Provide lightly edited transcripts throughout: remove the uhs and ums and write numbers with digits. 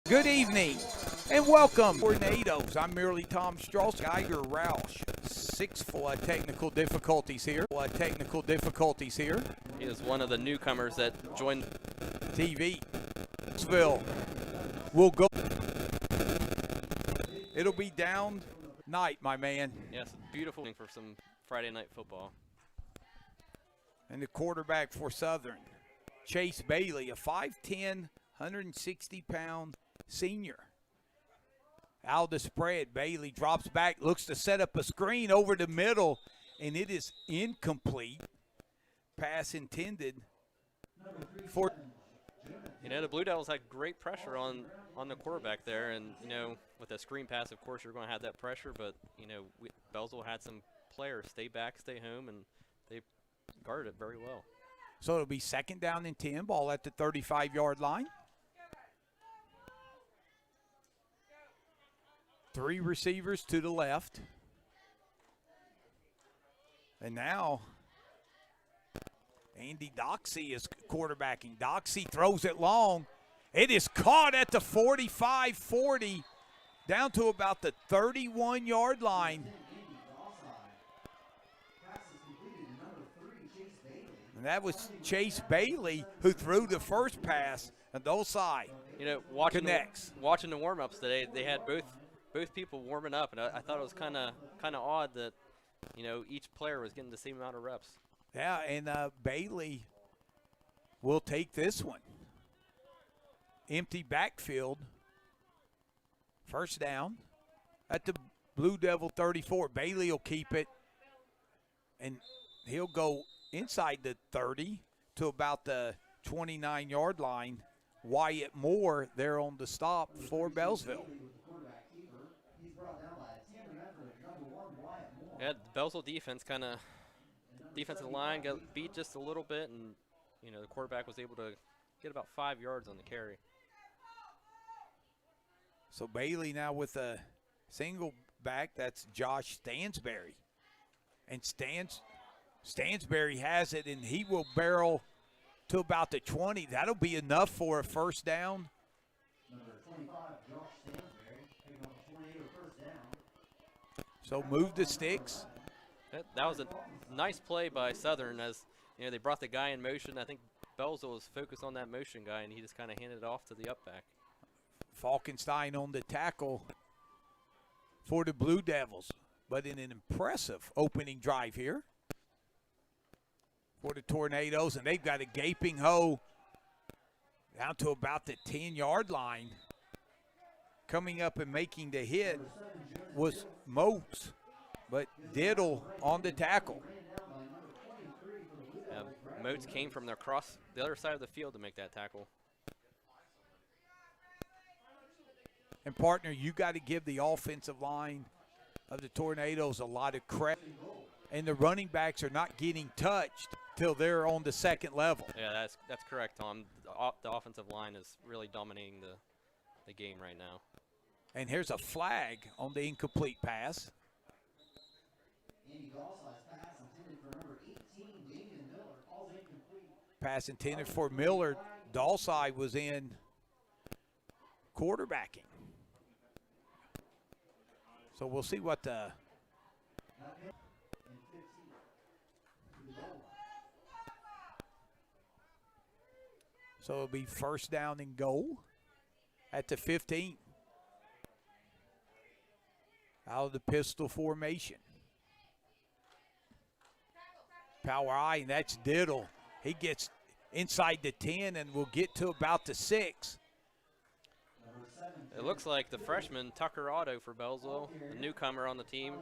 Good evening and welcome, Tornadoes. I'm merely Tom Strauss, Geiger Roush. Technical difficulties here. He is one of the newcomers that joined TV. Beallsville will go. It'll be down night, my man. Yes, beautiful for some Friday night football. And the quarterback for Southern, Chase Bailey, a 5'10", 160-pound senior. Out of the spread, Bailey drops back, looks to set up a screen over the middle, and it is incomplete. Pass intended for. You know, the Blue Devils had great pressure on the quarterback there, and, you know, with a screen pass, of course, you're going to have that pressure, but, you know, Beallsville had some players stay back, stay home, and they guarded it very well. So it'll be 2nd down and 10, ball at the 35-yard line. 3 receivers to the left. And now Andy Doxey is quarterbacking. Doxey throws it long. It is caught at the 45-40, down to about the 31-yard line. And that was Chase Bailey who threw the first pass, and Dosai you know, watching connects. Watching the warm-ups today, they had both people warming up, and I thought it was kind of odd that, you know, each player was getting the same amount of reps. Yeah, and Bailey will take this one. Empty backfield. First down at the Blue Devil 34. Bailey will keep it, and he'll go inside the 30 to about the 29-yard line. Wyatt Moore there on the stop for Beallsville. Yeah, the Beallsville defensive line got beat just a little bit, and, you know, the quarterback was able to get about 5 yards on the carry. So Bailey now with a single back, that's Josh Stansberry. And Stansberry has it, and he will barrel to about the 20. That'll be enough for a first down. Number 25, Josh Stansberry, picking up a tornado first down. So move the sticks. That was a nice play by Southern, as, you know, they brought the guy in motion. I think Beallsville was focused on that motion guy, and he just kind of handed it off to the up back. Falkenstein on the tackle for the Blue Devils, but in an impressive opening drive here for the Tornadoes, and they've got a gaping hole down to about the 10-yard line. Coming up and making the hit was Moats, but Diddle on the tackle. Moats came from the other side of the field to make that tackle. And, partner, you got to give the offensive line of the Tornadoes a lot of credit. And the running backs are not getting touched till they're on the second level. Yeah, that's correct, Tom. The offensive line is really dominating the game right now. And here's a flag on the incomplete pass. Andy Dawson's pass intended for number 18, Damian Miller, calls incomplete. Pass intended for Miller. Dalside was in quarterbacking. So we'll see what the so it'll be first down and goal at the 15. Out of the pistol formation. Power eye, and that's Diddle. He gets inside the 10 and will get to about the 6. It looks like the freshman, Tucker Otto for Beallsville, the newcomer on the team,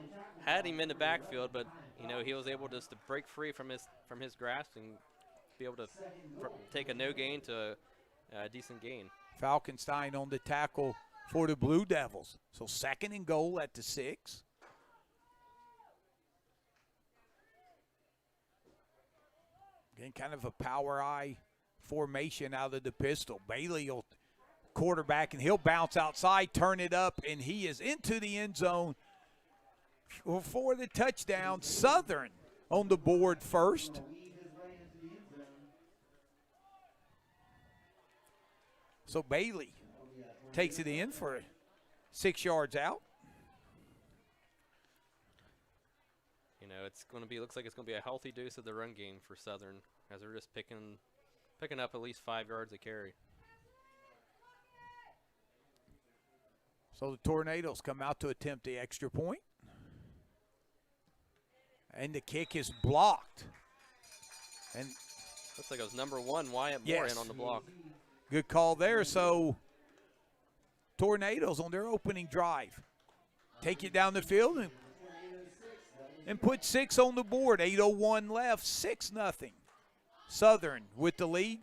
had him in the backfield, but, you know, he was able just to break free from his grasp and be able to take a no gain to a decent gain. Falkenstein on the tackle for the Blue Devils. So 2nd and goal at the 6. Again, kind of a power eye formation out of the pistol. Bailey will quarterback, and he'll bounce outside, turn it up, and he is into the end zone for the touchdown. Southern on the board first. So Bailey takes it in for 6 yards out. You know, it's going to be, looks like it's going to be a healthy dose of the run game for Southern, as they're just picking up at least 5 yards a carry. So the Tornadoes come out to attempt the extra point. And the kick is blocked. And looks like it was number 1, Wyatt Moore, in on the block. Good call there. So Tornadoes on their opening drive take it down the field and put 6 on the board. 8:01 left, 6-0. Southern with the lead.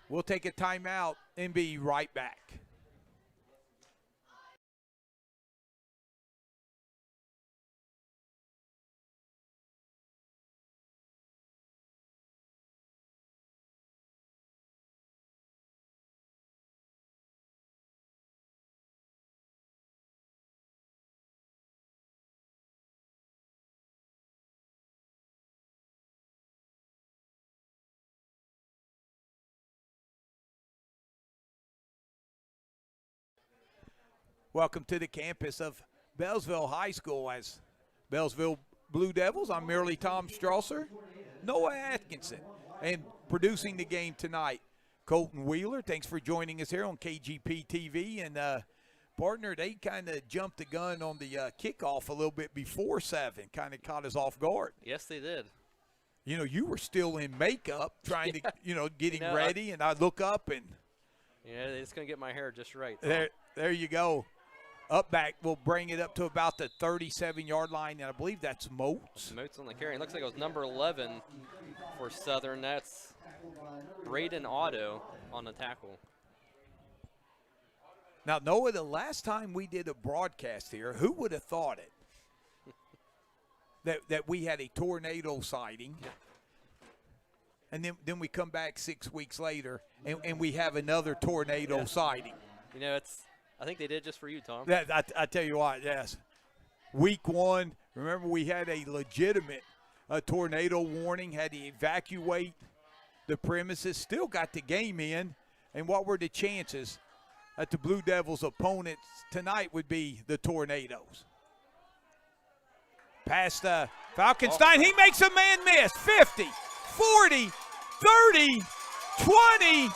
We'll take a timeout and be right back. Welcome to the campus of Beallsville High School as Beallsville Blue Devils. I'm merely Tom Strasser, Noah Atkinson, and producing the game tonight, Colton Wheeler. Thanks for joining us here on KGP TV. And partner, they kind of jumped the gun on the kickoff a little bit before 7, kind of caught us off guard. Yes, they did. You know, you were still in makeup trying to, getting ready, and I look up and. Yeah, it's going to get my hair just right. There you go. Up back, we'll bring it up to about the 37-yard line, and I believe that's Moats. Moats on the carry. It looks like it was number 11 for Southern. That's Braden Otto on the tackle. Now, Noah, the last time we did a broadcast here, who would have thought it? that we had a tornado sighting. Yeah. And then we come back 6 weeks later, and we have another tornado sighting. You know, I think they did just for you, Tom. I tell you what, yes. Week 1, remember we had a legitimate tornado warning, had to evacuate the premises, still got the game in. And what were the chances that the Blue Devils' opponents tonight would be the Tornadoes? Past Falkenstein, he makes a man miss. 50, 40, 30, 20,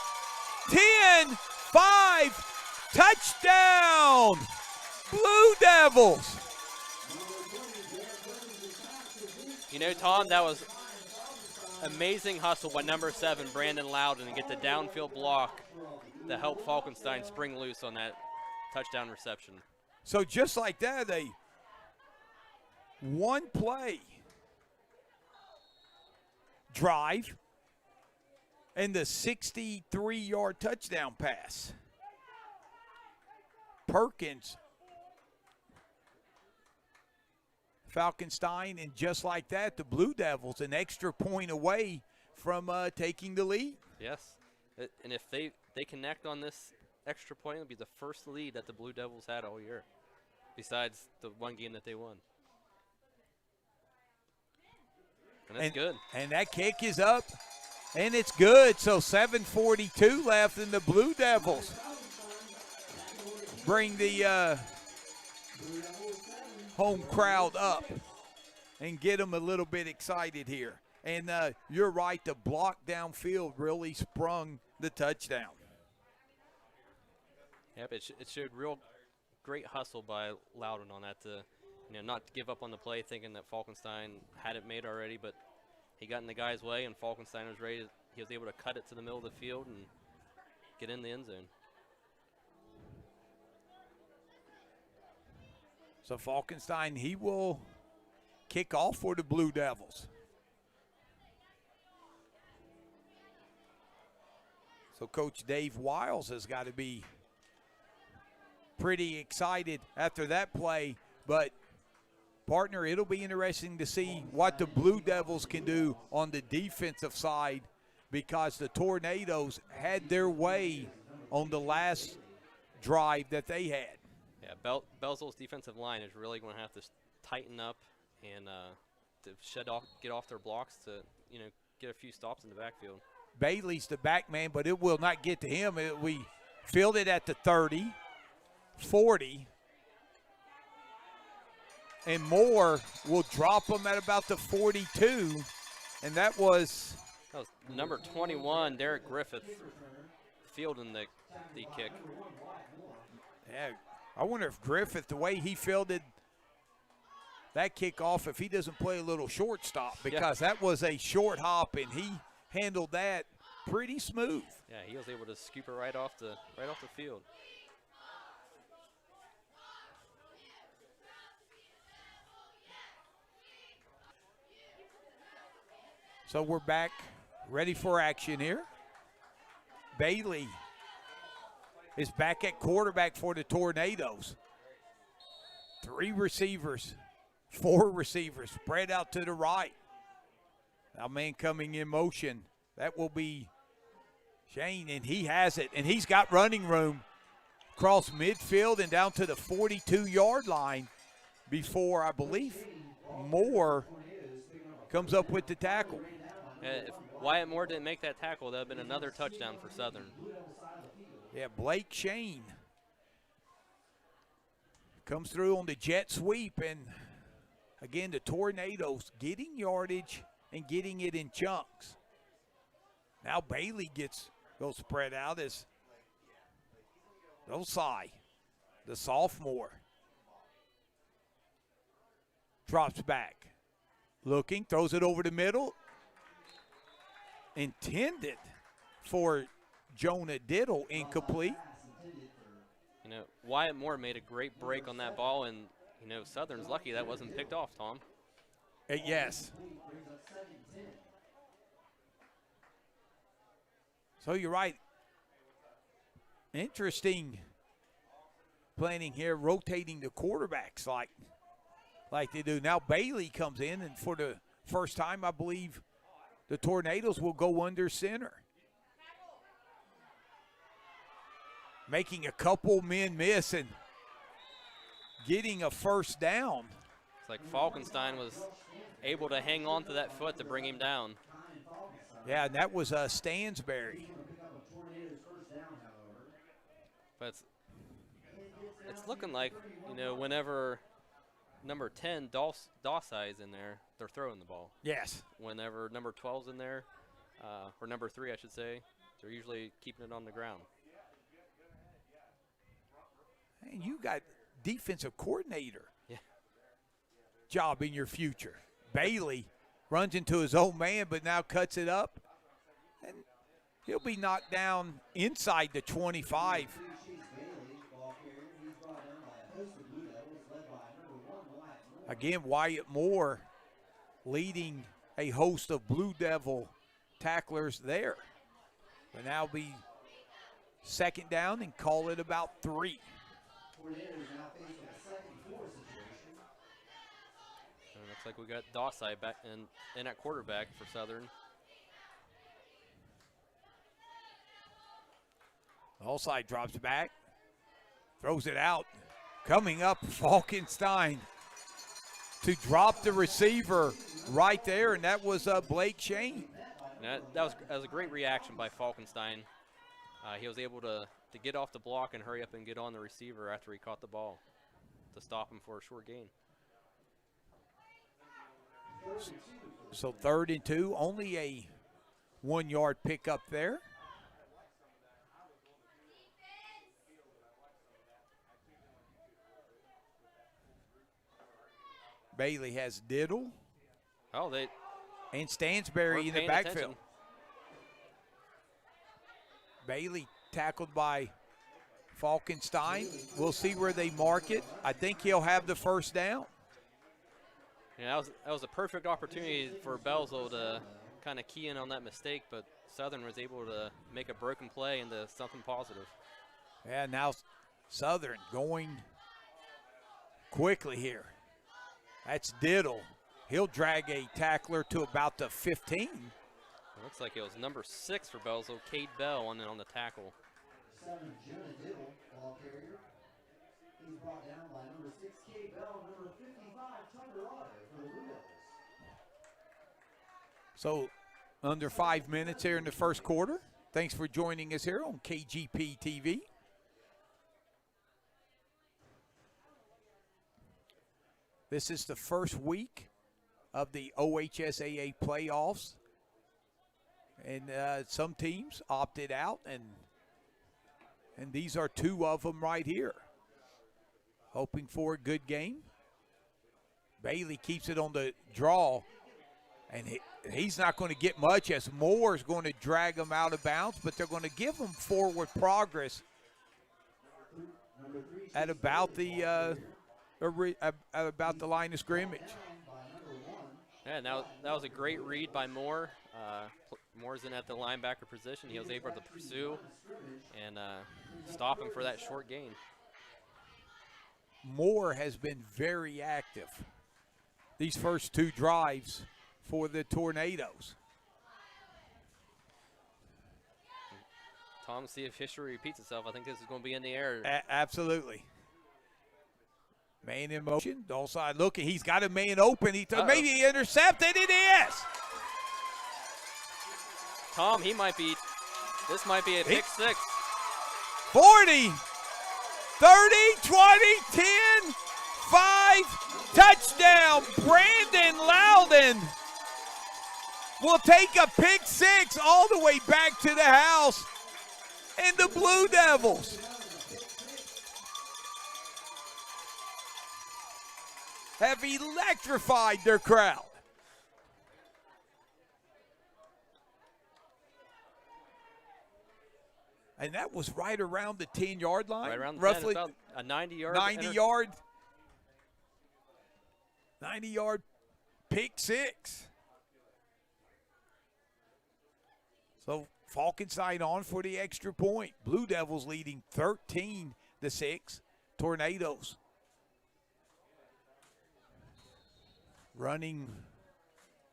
10, 5, touchdown, Blue Devils. You know, Tom, that was amazing hustle by number 7, Brandon Loudon, to get the downfield block to help Falkenstein spring loose on that touchdown reception. So just like that, one play drive and the 63-yard touchdown pass. Perkins, Falkenstein, and just like that, the Blue Devils an extra point away from taking the lead. Yes, and if they connect on this extra point, it'll be the first lead that the Blue Devils had all year, besides the one game that they won. And that's good. And that kick is up, and it's good. So 7:42 left, and the Blue Devils bring the home crowd up and get them a little bit excited here. And you're right, the block downfield really sprung the touchdown. Yep, it showed real great hustle by Loudon on that to, not give up on the play thinking that Falkenstein had it made already, but he got in the guy's way and Falkenstein was ready. He was able to cut it to the middle of the field and get in the end zone. So Falkenstein, he will kick off for the Blue Devils. So Coach Dave Wiles has got to be pretty excited after that play. But, partner, it'll be interesting to see what the Blue Devils can do on the defensive side, because the Tornadoes had their way on the last drive that they had. Yeah, Beallsville's defensive line is really going to have to tighten up and to get off their blocks to, get a few stops in the backfield. Bailey's the back man, but it will not get to him. We fielded at the 30. 40. And Moore will drop them at about the 42. And that was number 21, Derek Griffith, fielding the kick. Yeah, I wonder if Griffith, the way he fielded that kickoff, if he doesn't play a little shortstop, because that was a short hop, and he handled that pretty smooth. Yeah, he was able to scoop it right off the field. So we're back, ready for action here. Bailey is back at quarterback for the Tornadoes. 3 receivers, 4 receivers spread out to the right. Now man coming in motion. That will be Shane, and he has it. And he's got running room across midfield and down to the 42-yard line before, I believe, Moore comes up with the tackle. If Wyatt Moore didn't make that tackle, that would have been another touchdown for Southern. Yeah, Blake Shane comes through on the jet sweep, and again, the Tornadoes getting yardage and getting it in chunks. Now Bailey goes spread out as Osai, the sophomore, drops back. Looking, throws it over the middle. Intended for Jonah Diddle, incomplete. You know, Wyatt Moore made a great break on that ball, and, you know, Southern's lucky that wasn't picked off, Tom. Yes. So you're right. Interesting planning here, rotating the quarterbacks like they do. Now Bailey comes in, and for the first time, I believe, the Tornadoes will go under center. Making a couple men miss and getting a first down. It's like Falkenstein was able to hang on to that foot to bring him down. Yeah, and that was Stansberry. But it's looking like, you know, whenever number 10, Dawsai, is in there, they're throwing the ball. Yes. Whenever number 12's in there, or number 3, I should say, they're usually keeping it on the ground. And you got defensive coordinator job in your future. Bailey runs into his own man, but now cuts it up. And he'll be knocked down inside the 25. Again, Wyatt Moore leading a host of Blue Devil tacklers there. But now be second down and call it about 3. And it looks like we got Dawsai back in at quarterback for Southern. Allside drops back, throws it out. Coming up, Falkenstein to drop the receiver right there, and that was Blake Shane. That was a great reaction by Falkenstein. He was able to get off the block and hurry up and get on the receiver after he caught the ball to stop him for a short gain. So 3rd and 2, only a 1-yard pickup there. Bailey has Diddle. And Stansberry in the backfield. Attention. Bailey tackled by Falkenstein. We'll see where they mark it. I think he'll have the first down. Yeah, that was a perfect opportunity for Beallsville to kind of key in on that mistake, but Southern was able to make a broken play into something positive. Yeah, now Southern going quickly here. That's Diddle. He'll drag a tackler to about the 15. It looks like it was number 6 for Beallsville, Cade Bell, on the tackle. 7, Jonah Diddle, ball carrier. He's brought down by number 6, Cade Bell, number 55, Tucker Otto for the Blue Devils. So under 5 minutes here in the first quarter. Thanks for joining us here on KGP TV. This is the first week of the OHSAA playoffs. And some teams opted out, and these are two of them right here. Hoping for a good game. Bailey keeps it on the draw, and he's not going to get much as Moore is going to drag him out of bounds, but they're going to give him forward progress at about the line of scrimmage. Yeah, now that was a great read by Moore. Moore's in at the linebacker position. He was able to pursue and stop him for that short gain. Moore has been very active these first two drives for the Tornadoes. Tom, see if history repeats itself. I think this is going to be in the air. Absolutely. Man in motion, dull side looking. He's got a man open. Maybe he intercepted. It is. Tom, this might be a pick six. 40, 30, 20, 10, 5, touchdown. Brandon Loudon will take a pick six all the way back to the house. And the Blue Devils have electrified their crowd. And that was right around the 10-yard line. Right around the roughly 10, about a 90-yard. 90-yard pick six. So Falkenstein on for the extra point. Blue Devils leading 13-6. Tornadoes running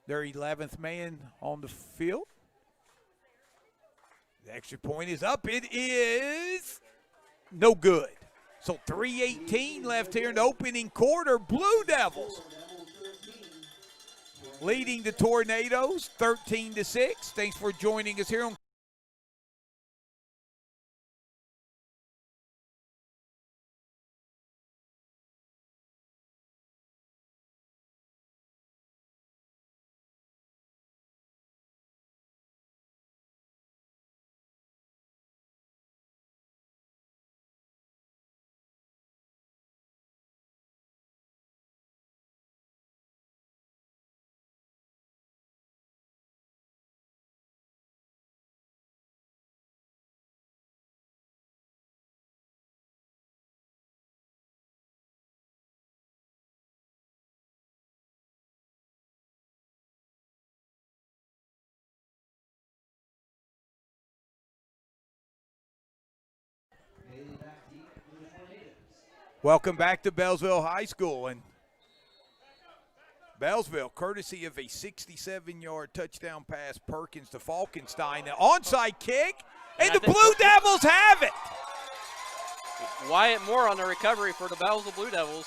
their 11th man on the field. The extra point is up. It is no good. So 3:18 left here in the opening quarter. Blue Devils leading the Tornadoes 13-6. Thanks for joining us here on Welcome back to Beallsville High School. And Beallsville, courtesy of a 67-yard touchdown pass, Perkins to Falkenstein. An onside kick, and the Blue Devils have it. Wyatt Moore on the recovery for the Beallsville Blue Devils.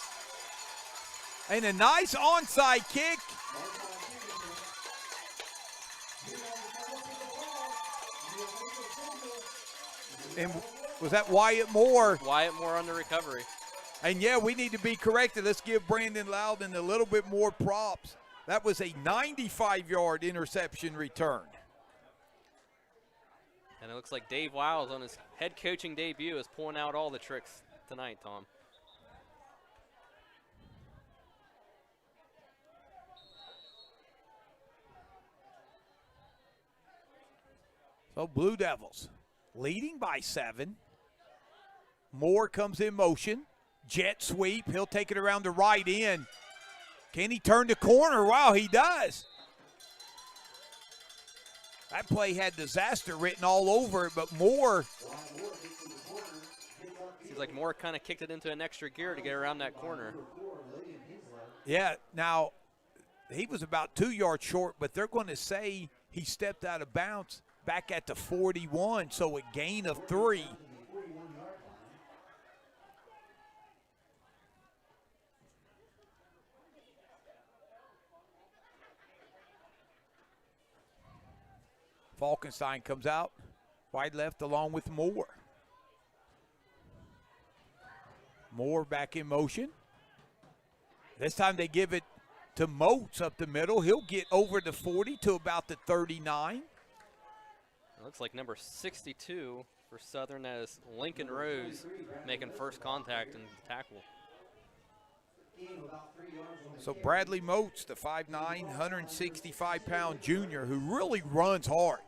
And a nice onside kick. And was that Wyatt Moore? Wyatt Moore on the recovery. And, yeah, we need to be corrected. Let's give Brandon Loudon a little bit more props. That was a 95-yard interception return. And it looks like Dave Wiles on his head coaching debut is pulling out all the tricks tonight, Tom. So Blue Devils leading by 7. Moore comes in motion. Jet sweep. He'll take it around the right end. Can he turn the corner? Wow, he does. That play had disaster written all over it, but Moore. Seems like Moore kind of kicked it into an extra gear to get around that corner. Yeah, now he was about 2 yards short, but they're going to say he stepped out of bounds back at the 41, so a gain of 3. Falkenstein comes out, wide left along with Moore. Moore back in motion. This time they give it to Moats up the middle. He'll get over the 40 to about the 39. It looks like number 62 for Southern as Lincoln Rose making first contact and tackle. So Bradley Moats, the 5'9", 165-pound junior who really runs hard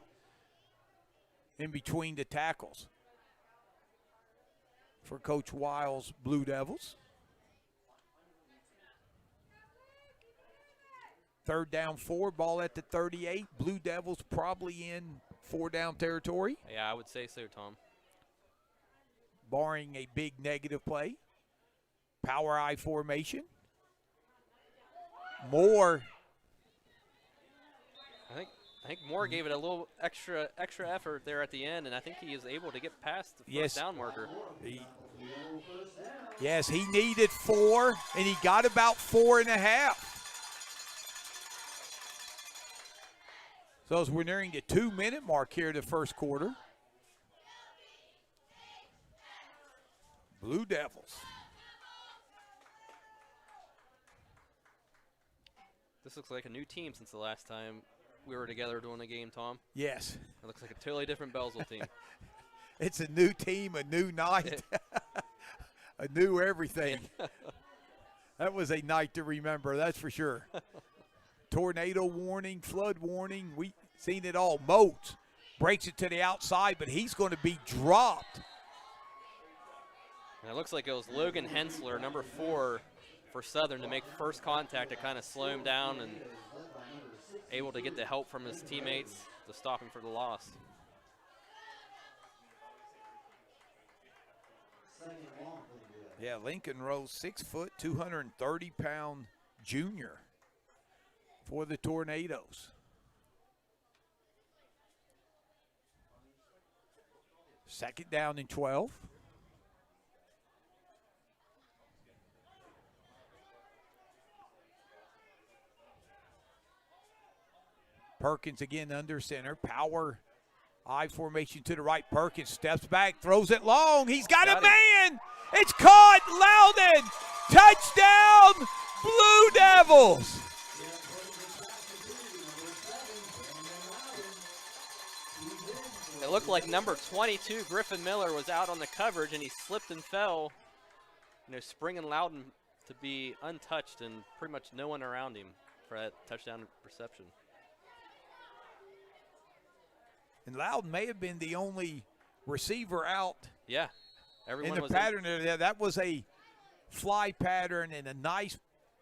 in between the tackles for Coach Wiles' Blue Devils. 3rd down 4, ball at the 38. Blue Devils probably in 4-down territory. Yeah, I would say so, Tom. Barring a big negative play. Power I formation. Moore. I think Moore gave it a little extra effort there at the end, and I think he is able to get past the first down marker. Yes, he needed 4, and he got about 4.5. So as we're nearing the 2-minute mark here in the first quarter. Blue Devils. This looks like a new team since the last time we were together doing a game, Tom. Yes. It looks like a totally different Beallsville team. It's a new team, a new night, a new everything. That was a night to remember, that's for sure. Tornado warning, flood warning, we've seen it all. Moats breaks it to the outside, but he's going to be dropped. And it looks like it was Logan Hensler, number 4 for Southern, to make first contact to kind of slow him down and able to get the help from his teammates to stop him for the loss. Yeah, Lincoln Rose, 6 foot, 230-pound junior for the Tornadoes. Second down and 12. Perkins again under center. Power I formation to the right. Perkins steps back, throws it long. He's got a man. It's caught. Loudon. Touchdown, Blue Devils. It looked like number 22, Griffin Miller, was out on the coverage, and he slipped and fell, springing Loudon to be untouched and pretty much no one around him for that touchdown reception. And Loudon may have been the only receiver out. Yeah, everyone in the was pattern. That was a fly pattern and a nice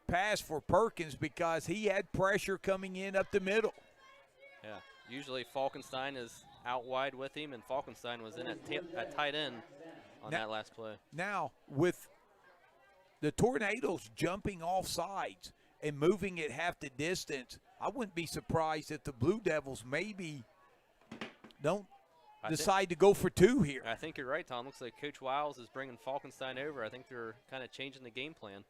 pass for Perkins because he had pressure coming in up the middle. Yeah, usually Falkenstein is out wide with him, and Falkenstein was in at tight end on that last play. Now, with the Tornadoes jumping off sides and moving it half the distance, I wouldn't be surprised if the Blue Devils maybe don't decide to go for 2 here. I think you're right, Tom. Looks like Coach Wiles is bringing Falkenstein over. I think they're kind of changing the game plan.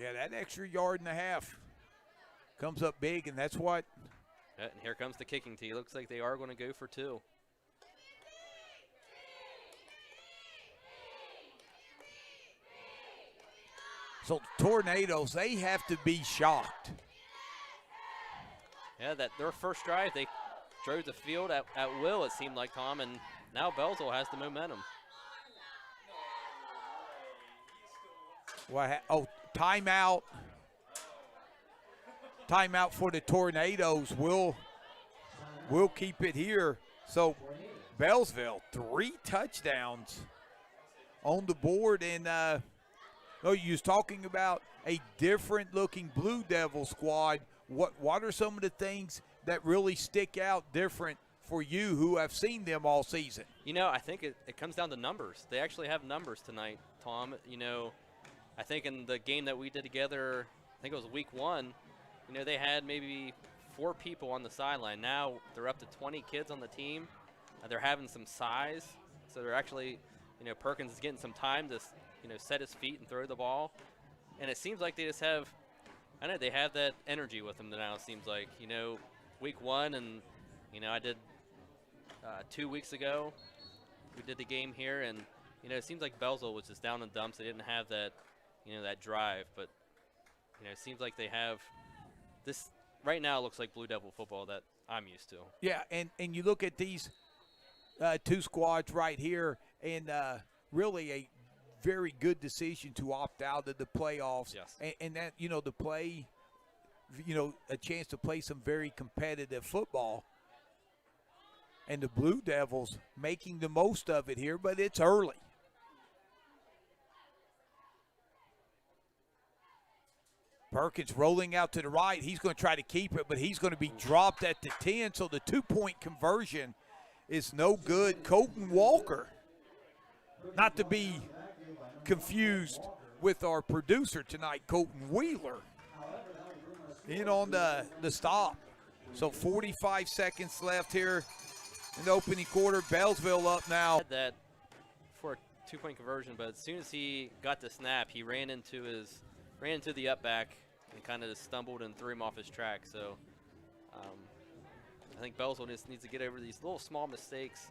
Yeah, that extra 1.5 yards comes up big, and that's what. And here comes the kicking tee. Looks like they are going to go for 2. So Tornadoes, they have to be shocked. Yeah, their first drive, they drove the field at will, it seemed like, Tom, and now Beallsville has the momentum. Timeout. Timeout for the Tornadoes. We'll keep it here. So Beallsville, 3 touchdowns on the board. And you was talking about a different-looking Blue Devil squad. What are some of the things that really stick out different for you who have seen them all season? I think it comes down to numbers. They actually have numbers tonight, Tom. I think in the game that we did together, I think it was week 1, they had maybe 4 people on the sideline. Now they're up to 20 kids on the team. They're having some size. So they're actually, Perkins is getting some time to, set his feet and throw the ball. And it seems like they just have, they have that energy with them now, it seems like. Week 1 and, I did 2 weeks ago, we did the game here, and, you know, it seems like Beallsville was just down in dumps. They didn't have that, you know, that drive. But, you know, it seems like they have this right now. It looks like Blue Devil football that I'm used to. Yeah, and you look at these two squads right here, and really a very good decision to opt out of the playoffs. Yes. And that, you know, to play, you know, a chance to play some very competitive football. And the Blue Devils making the most of it here, but it's early. Perkins rolling out to the right. He's going to try to keep it, but he's going to be dropped at the 10, so the two-point conversion is no good. Colton Walker, not to be confused with our producer tonight, Colton Wheeler, in on the stop. So 45 seconds left here in the opening quarter. Beallsville up now. Had that for a two-point conversion, but as soon as he got the snap, he ran into the up back and kind of just stumbled and threw him off his track. So I think Beallsville just needs to get over these little small mistakes,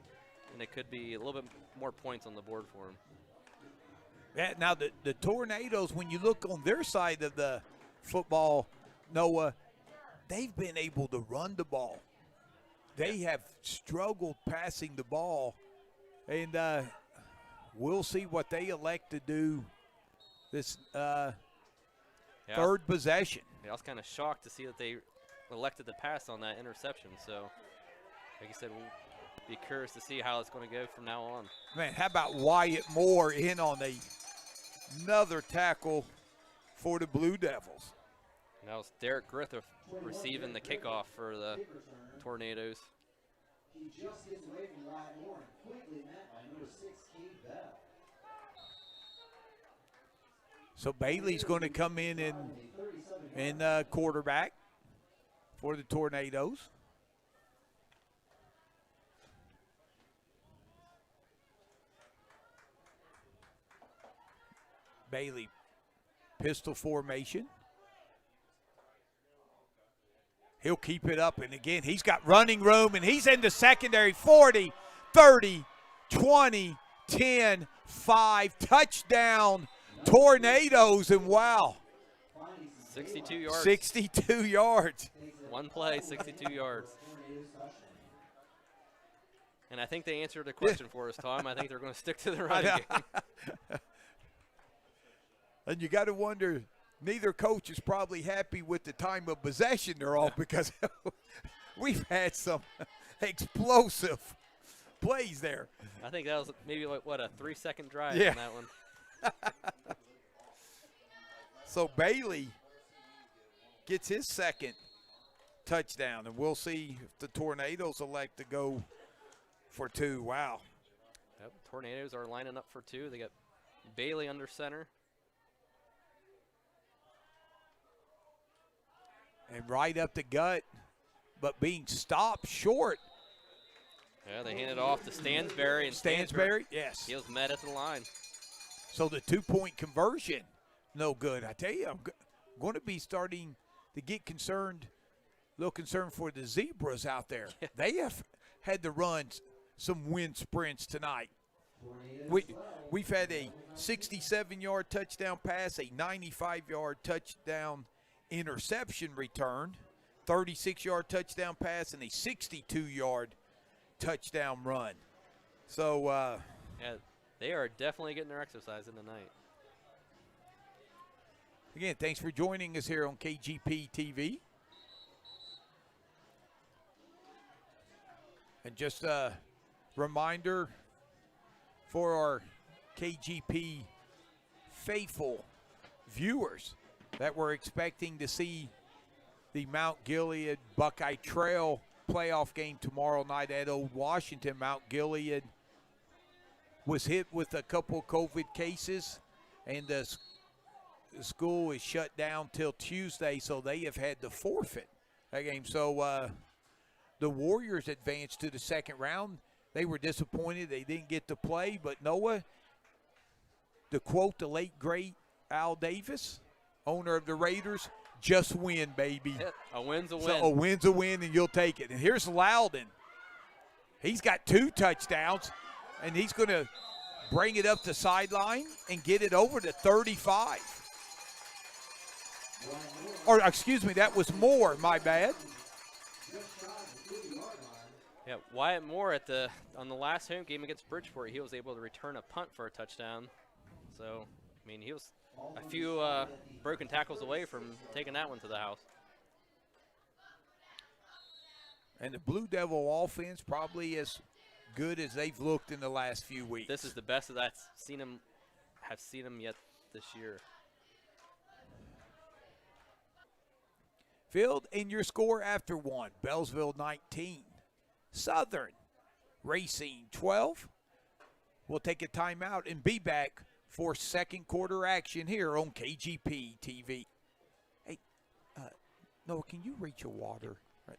and it could be a little bit more points on the board for him. Yeah, now the Tornadoes, when you look on their side of the football, Noah, they've been able to run the ball. They have struggled passing the ball, and we'll see what they elect to do this third possession. Yeah, I was kind of shocked to see that they elected to pass on that interception. So, like I said, we'll be curious to see how it's going to go from now on. Man, how about Wyatt Moore in on another tackle for the Blue Devils? And that was Derek Griffith receiving the kickoff for the Tornadoes. He just gets away from Wyatt Moore and quickly met by number 6, Keith Bell. So Bailey's going to come in and quarterback for the Tornadoes. Bailey, pistol formation. He'll keep it up, and again, he's got running room, and he's in the secondary. 40, 30, 20, 10, 5, touchdown, Tornadoes, and wow. 62 yards. 62 yards. One play, 62 yards. And I think they answered the question for us, Tom. I think they're going to stick to the running game. And you got to wonder, neither coach is probably happy with the time of possession they're off, because we've had some explosive plays there. I think that was maybe, what, a 3-second drive Yeah. on that one. So Bailey gets his second touchdown, and we'll see if the Tornadoes elect to go for 2. Wow. Yep, Tornadoes are lining up for 2. They got Bailey under center. And right up the gut, but being stopped short. Yeah, they handed off to Stansberry. And Stansberry, yes. He was met at the line. So the 2-point conversion, no good. I tell you, I'm going to be starting to get concerned, a little concerned for the Zebras out there. Yeah. They have had to run some wind sprints tonight. We've had a 67-yard touchdown pass, a 95-yard touchdown interception return, 36-yard touchdown pass, and a 62-yard touchdown run. So, yeah, they are definitely getting their exercise in tonight. Again, thanks for joining us here on KGP TV. And just a reminder for our KGP faithful viewers that we're expecting to see the Mount Gilead Buckeye Trail playoff game tomorrow night at Old Washington. Mount Gilead was hit with a couple COVID cases, and the school is shut down till Tuesday, so they have had to forfeit that game. So the Warriors advanced to the second round. They were disappointed they didn't get to play, but Noah, to quote the late, great Al Davis, owner of the Raiders, just win, baby. A win's a win. So a win's a win, and you'll take it. And here's Loudon. He's got 2 touchdowns, and he's going to bring it up the sideline and get it over to 35. Or, excuse me, that was Moore, my bad. Yeah, Wyatt Moore on the last home game against Bridgeport, he was able to return a punt for a touchdown. So, I mean, he was a few broken tackles away from taking that one to the house. And the Blue Devil offense probably as good as they've looked in the last few weeks. This is the best that I've seen them yet this year. Field in your score after one. Beallsville 19. Southern Racine 12. We'll take a timeout and be back for second quarter action here on KGP TV. Hey, Noah, can you reach your water? Right.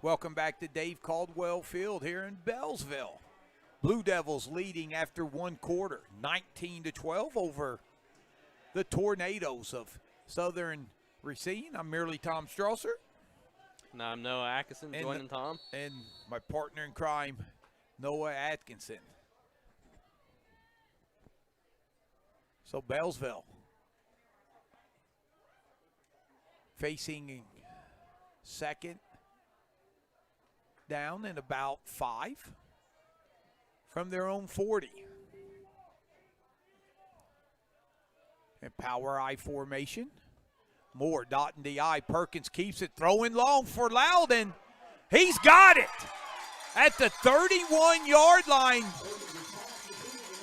Welcome back to Dave Caldwell Field here in Beallsville. Blue Devils leading after one quarter, 19-12 over the Tornadoes of Southern Racine. I'm merely Tom Strasser. And I'm Noah Atkinson joining Tom. And my partner in crime, Noah Atkinson. So Beallsville facing second down and about 5 from their own 40. And power I formation. Moore dotting the I. Perkins keeps it, throwing long for Loudon. He's got it at the 31-yard line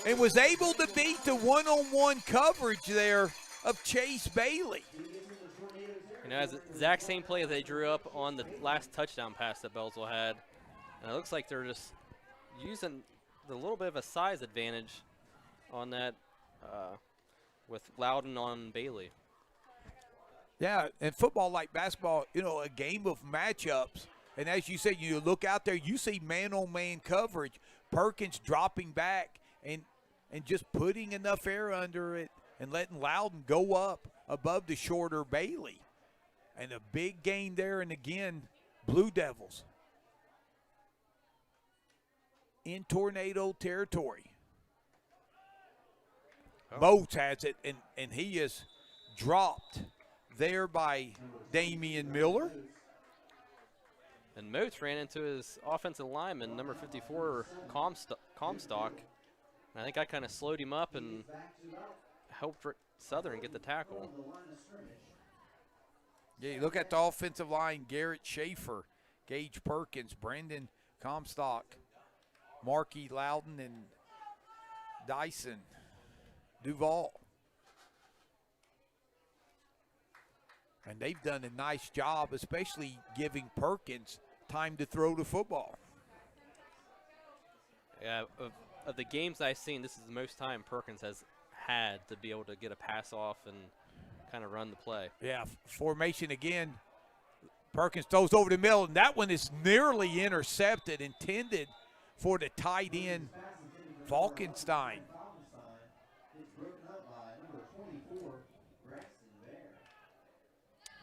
and was able to beat the one-on-one coverage there of Chase Bailey. You know, it's the exact same play they drew up on the last touchdown pass that Beallsville had. And it looks like they're just using the little bit of a size advantage on that with Loudon on Bailey. Yeah, and football like basketball, you know, a game of matchups. And as you said, you look out there, you see man-on-man coverage. Perkins dropping back and just putting enough air under it and letting Loudon go up above the shorter Bailey. And a big gain there, and again, Blue Devils in tornado territory. Moats has it, and he is dropped there by Damian Miller. And Moats ran into his offensive lineman, number 54, Comstock. And I think I kind of slowed him up and helped Southern get the tackle. Yeah, you look at the offensive line, Garrett Schaefer, Gage Perkins, Brendan Comstock, Marky Loudon, and Dyson Duval. And they've done a nice job, especially giving Perkins time to throw the football. Yeah, of the games I've seen, this is the most time Perkins has had to be able to get a pass off and kind of run the play. Yeah, formation again. Perkins throws over the middle, and that one is nearly intercepted, intended for the tight end, Falkenstein.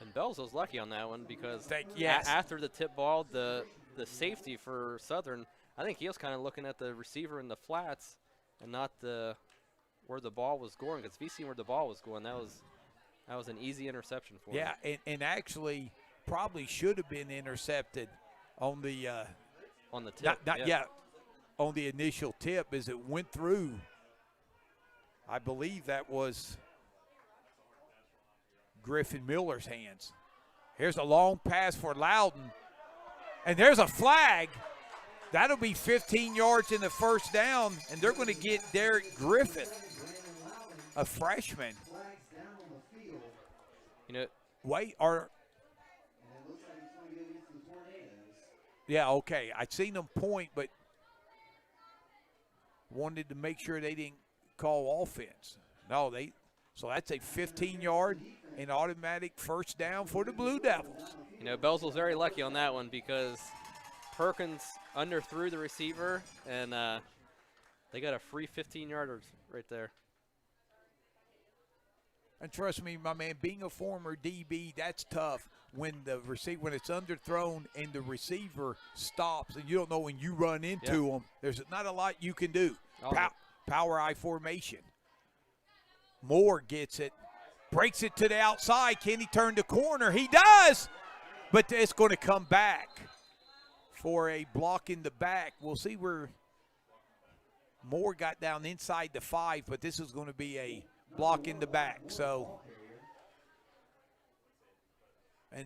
And Beallsville's lucky on that one because yes. After the tip ball, the safety for Southern, I think he was kind of looking at the receiver in the flats and not where the ball was going. Because if he seen where the ball was going, that was an easy interception for him. Yeah, and actually probably should have been intercepted on the on the tip. yeah. on the initial tip as it went through. I believe that was Griffin Miller's hands. Here's a long pass for Loudon. And there's a flag. That'll be 15 yards in the first down, and they're going to get Derek Griffith, a freshman. You know, yeah, okay. I'd seen them point, but wanted to make sure they didn't call offense. No, so that's a 15-yard and automatic first down for the Blue Devils. You know, Beallsville's very lucky on that one because Perkins underthrew the receiver, and they got a free 15-yarder right there. And trust me, my man, being a former DB, that's tough when when it's underthrown and the receiver stops and you don't know when you run into them. There's not a lot you can do. Power I formation. Moore gets it, breaks it to the outside. Can he turn the corner? He does, but it's going to come back for a block in the back. We'll see where Moore got down inside the 5, but this is going to be a block in the back. So, and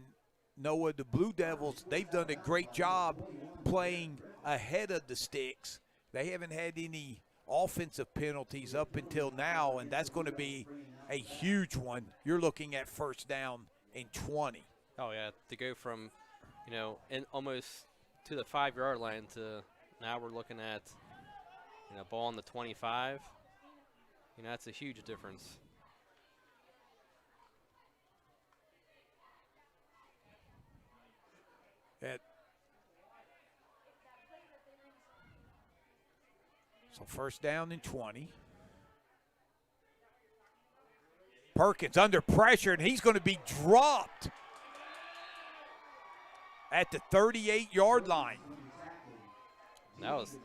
Noah, the Blue Devils, they've done a great job playing ahead of the sticks. They haven't had any offensive penalties up until now, and that's going to be a huge one. You're looking at first down and 20. Oh, yeah, to go from, you know, almost to the 5-yard line to now we're looking at, you know, ball on the 25. You know, that's a huge difference. So first down and 20. Perkins under pressure, and he's going to be dropped at the 38-yard line. That was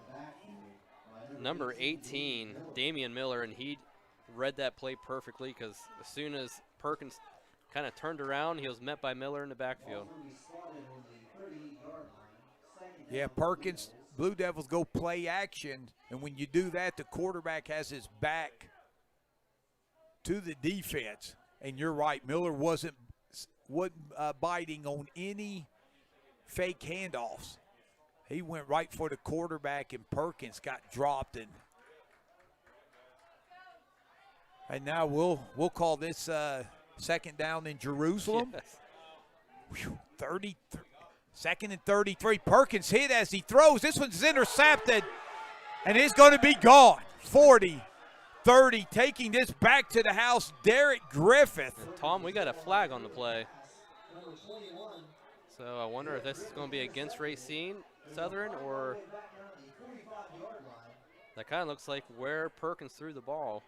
number 18, Damian Miller, and he read that play perfectly because as soon as Perkins kind of turned around, he was met by Miller in the backfield. Yeah, Perkins, Blue Devils go play action, and when you do that, the quarterback has his back to the defense. And you're right, Miller wasn't biting on any fake handoffs. He went right for the quarterback, and Perkins got dropped. And now we'll call this second down in Jerusalem. Yes. Whew, 33. Second and 33. Perkins hit as he throws. This one's intercepted, and it's going to be gone. 40, 30, taking this back to the house, Derek Griffith. And Tom, we got a flag on the play. So I wonder if this is going to be against Racine Southern, or that kind of looks like where Perkins threw the ball.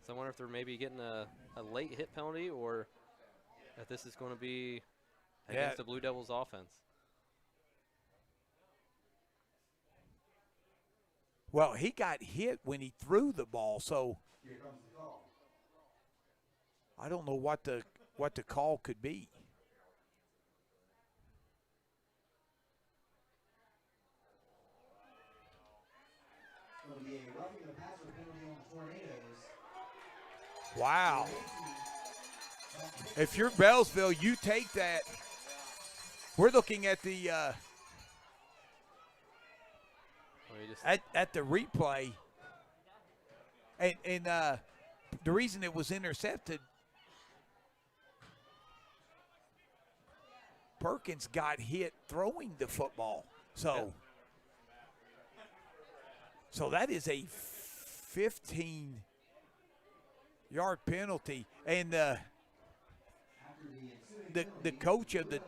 So I wonder if they're maybe getting a late hit penalty, or if this is going to be against the Blue Devils offense. Well, he got hit when he threw the ball, so I don't know what the call could be. Wow. If you're Beallsville, you take that. We're looking at the at the replay, and the reason it was intercepted, Perkins got hit throwing the football. So that is a 15-yard penalty, and the coach of the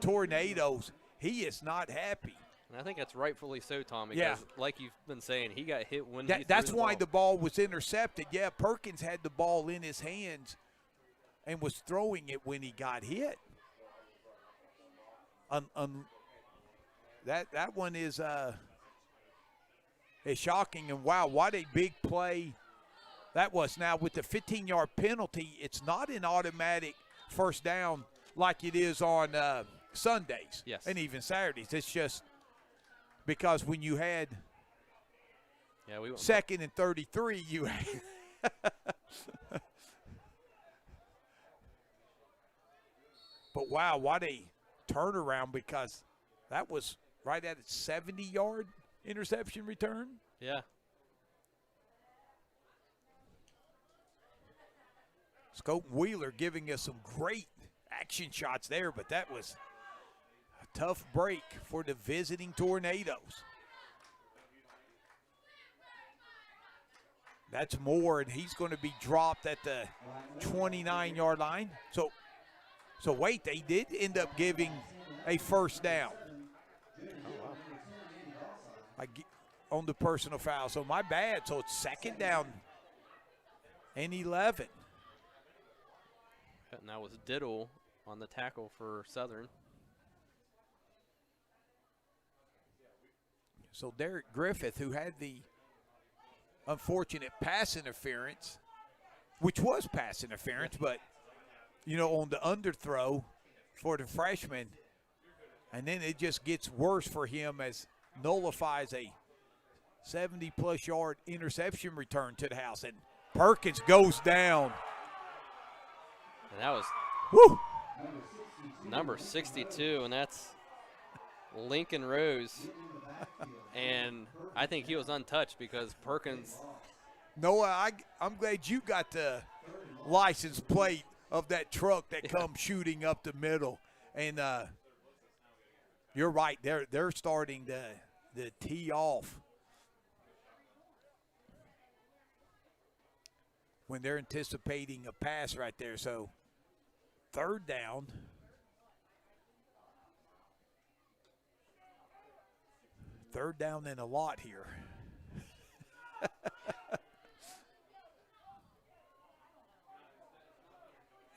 Tornadoes, he is not happy. And I think that's rightfully so, Tom, because like you've been saying, he got hit when he threw that's the why ball. the ball was intercepted. Yeah, Perkins had the ball in his hands and was throwing it when he got hit. That one is shocking, and wow, what a big play that was. Now with the 15-yard penalty, it's not an automatic first down like it is on Sundays yes. and even Saturdays. It's just because when you had Yeah, we went second and 33, you had but wow, what a turnaround, because that was right at a 70-yard interception return. Yeah. Scope Wheeler giving us some great action shots there, but that was a tough break for the visiting Tornadoes. That's Moore, and he's going to be dropped at the 29-yard line. So wait, they did end up giving a first down. On the personal foul. So my bad. So it's second down and 11. And that was Diddle on the tackle for Southern. So Derek Griffith, who had the unfortunate pass interference, which was pass interference, but, you know, on the underthrow for the freshman, and then it just gets worse for him as nullifies a 70-plus yard interception return to the house, and Perkins goes down. And that was Woo! number 62, and that's Lincoln Rose. And I think he was untouched because Perkins. Noah, I'm glad you got the license plate of that truck that comes shooting up the middle. And you're right, they're starting to tee off when they're anticipating a pass right there. So third down. Third down and a lot here.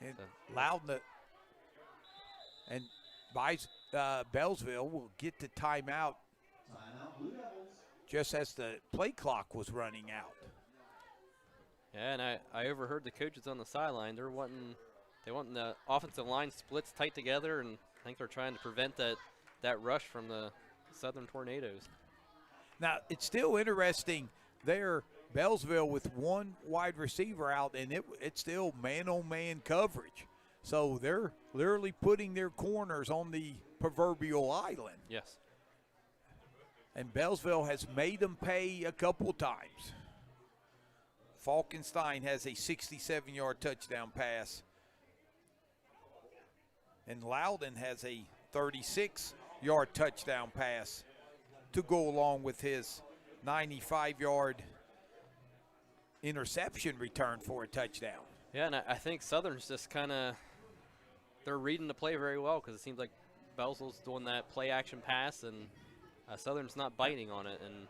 And Loudon and Beallsville will get the timeout just as the play clock was running out. Yeah, and I overheard the coaches on the sideline. They want the offensive line splits tight together, and I think they're trying to prevent that rush from the Southern Tornadoes. Now, it's still interesting there, Beallsville with one wide receiver out, and it's still man-on-man coverage. So they're literally putting their corners on the proverbial island. Yes. And Beallsville has made them pay a couple times. Falkenstein has a 67-yard touchdown pass. And Loudon has a 36-yard touchdown pass to go along with his 95-yard interception return for a touchdown. Yeah, and I think Southern's just kind of – they're reading the play very well because it seems like Beallsville's doing that play-action pass, and Southern's not biting on it. And,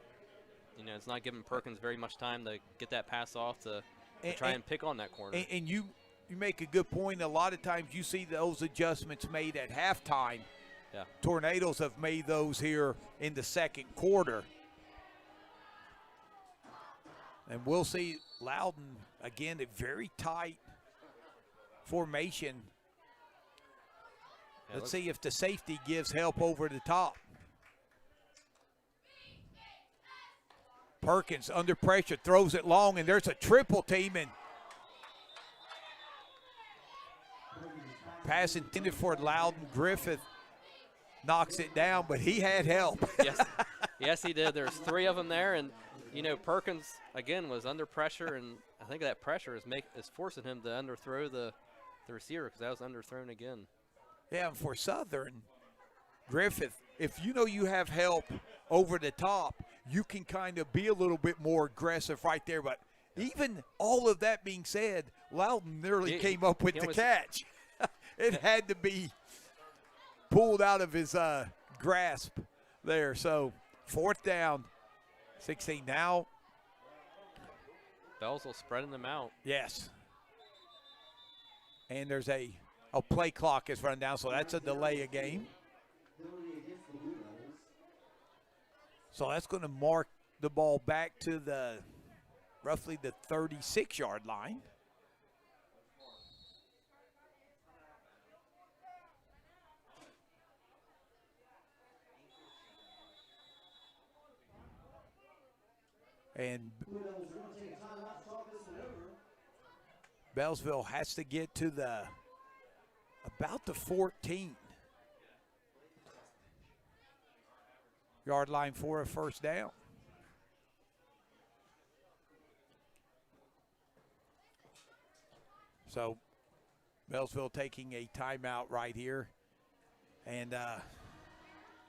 you know, it's not giving Perkins very much time to get that pass off to try and pick on that corner. And you make a good point. A lot of times you see those adjustments made at halftime. Yeah. Tornadoes have made those here in the second quarter. And we'll see Loudon, again, a very tight formation. Yeah, Let's see if the safety gives help over the top. Perkins under pressure, throws it long, and there's a triple team. And pass intended for Loudon. Griffith knocks it down, but he had help. Yes, he did. There's three of them there, and you know Perkins again was under pressure, and I think that pressure is forcing him to underthrow the receiver because that was underthrown again. Yeah, and for Southern, Griffith, if you know you have help over the top, you can kind of be a little bit more aggressive right there. But even all of that being said, Loudon nearly came up with the catch. It had to be pulled out of his grasp there. So fourth down, 16 now. Beallsville spreading them out. Yes. And there's a play clock is run down, so that's a delay of game. So that's going to mark the ball back to the roughly the 36-yard line. And Blue Devils are going to take a timeout to talk this one over. Beallsville has to get to about the 14 yard line for a first down. So Beallsville taking a timeout right here. And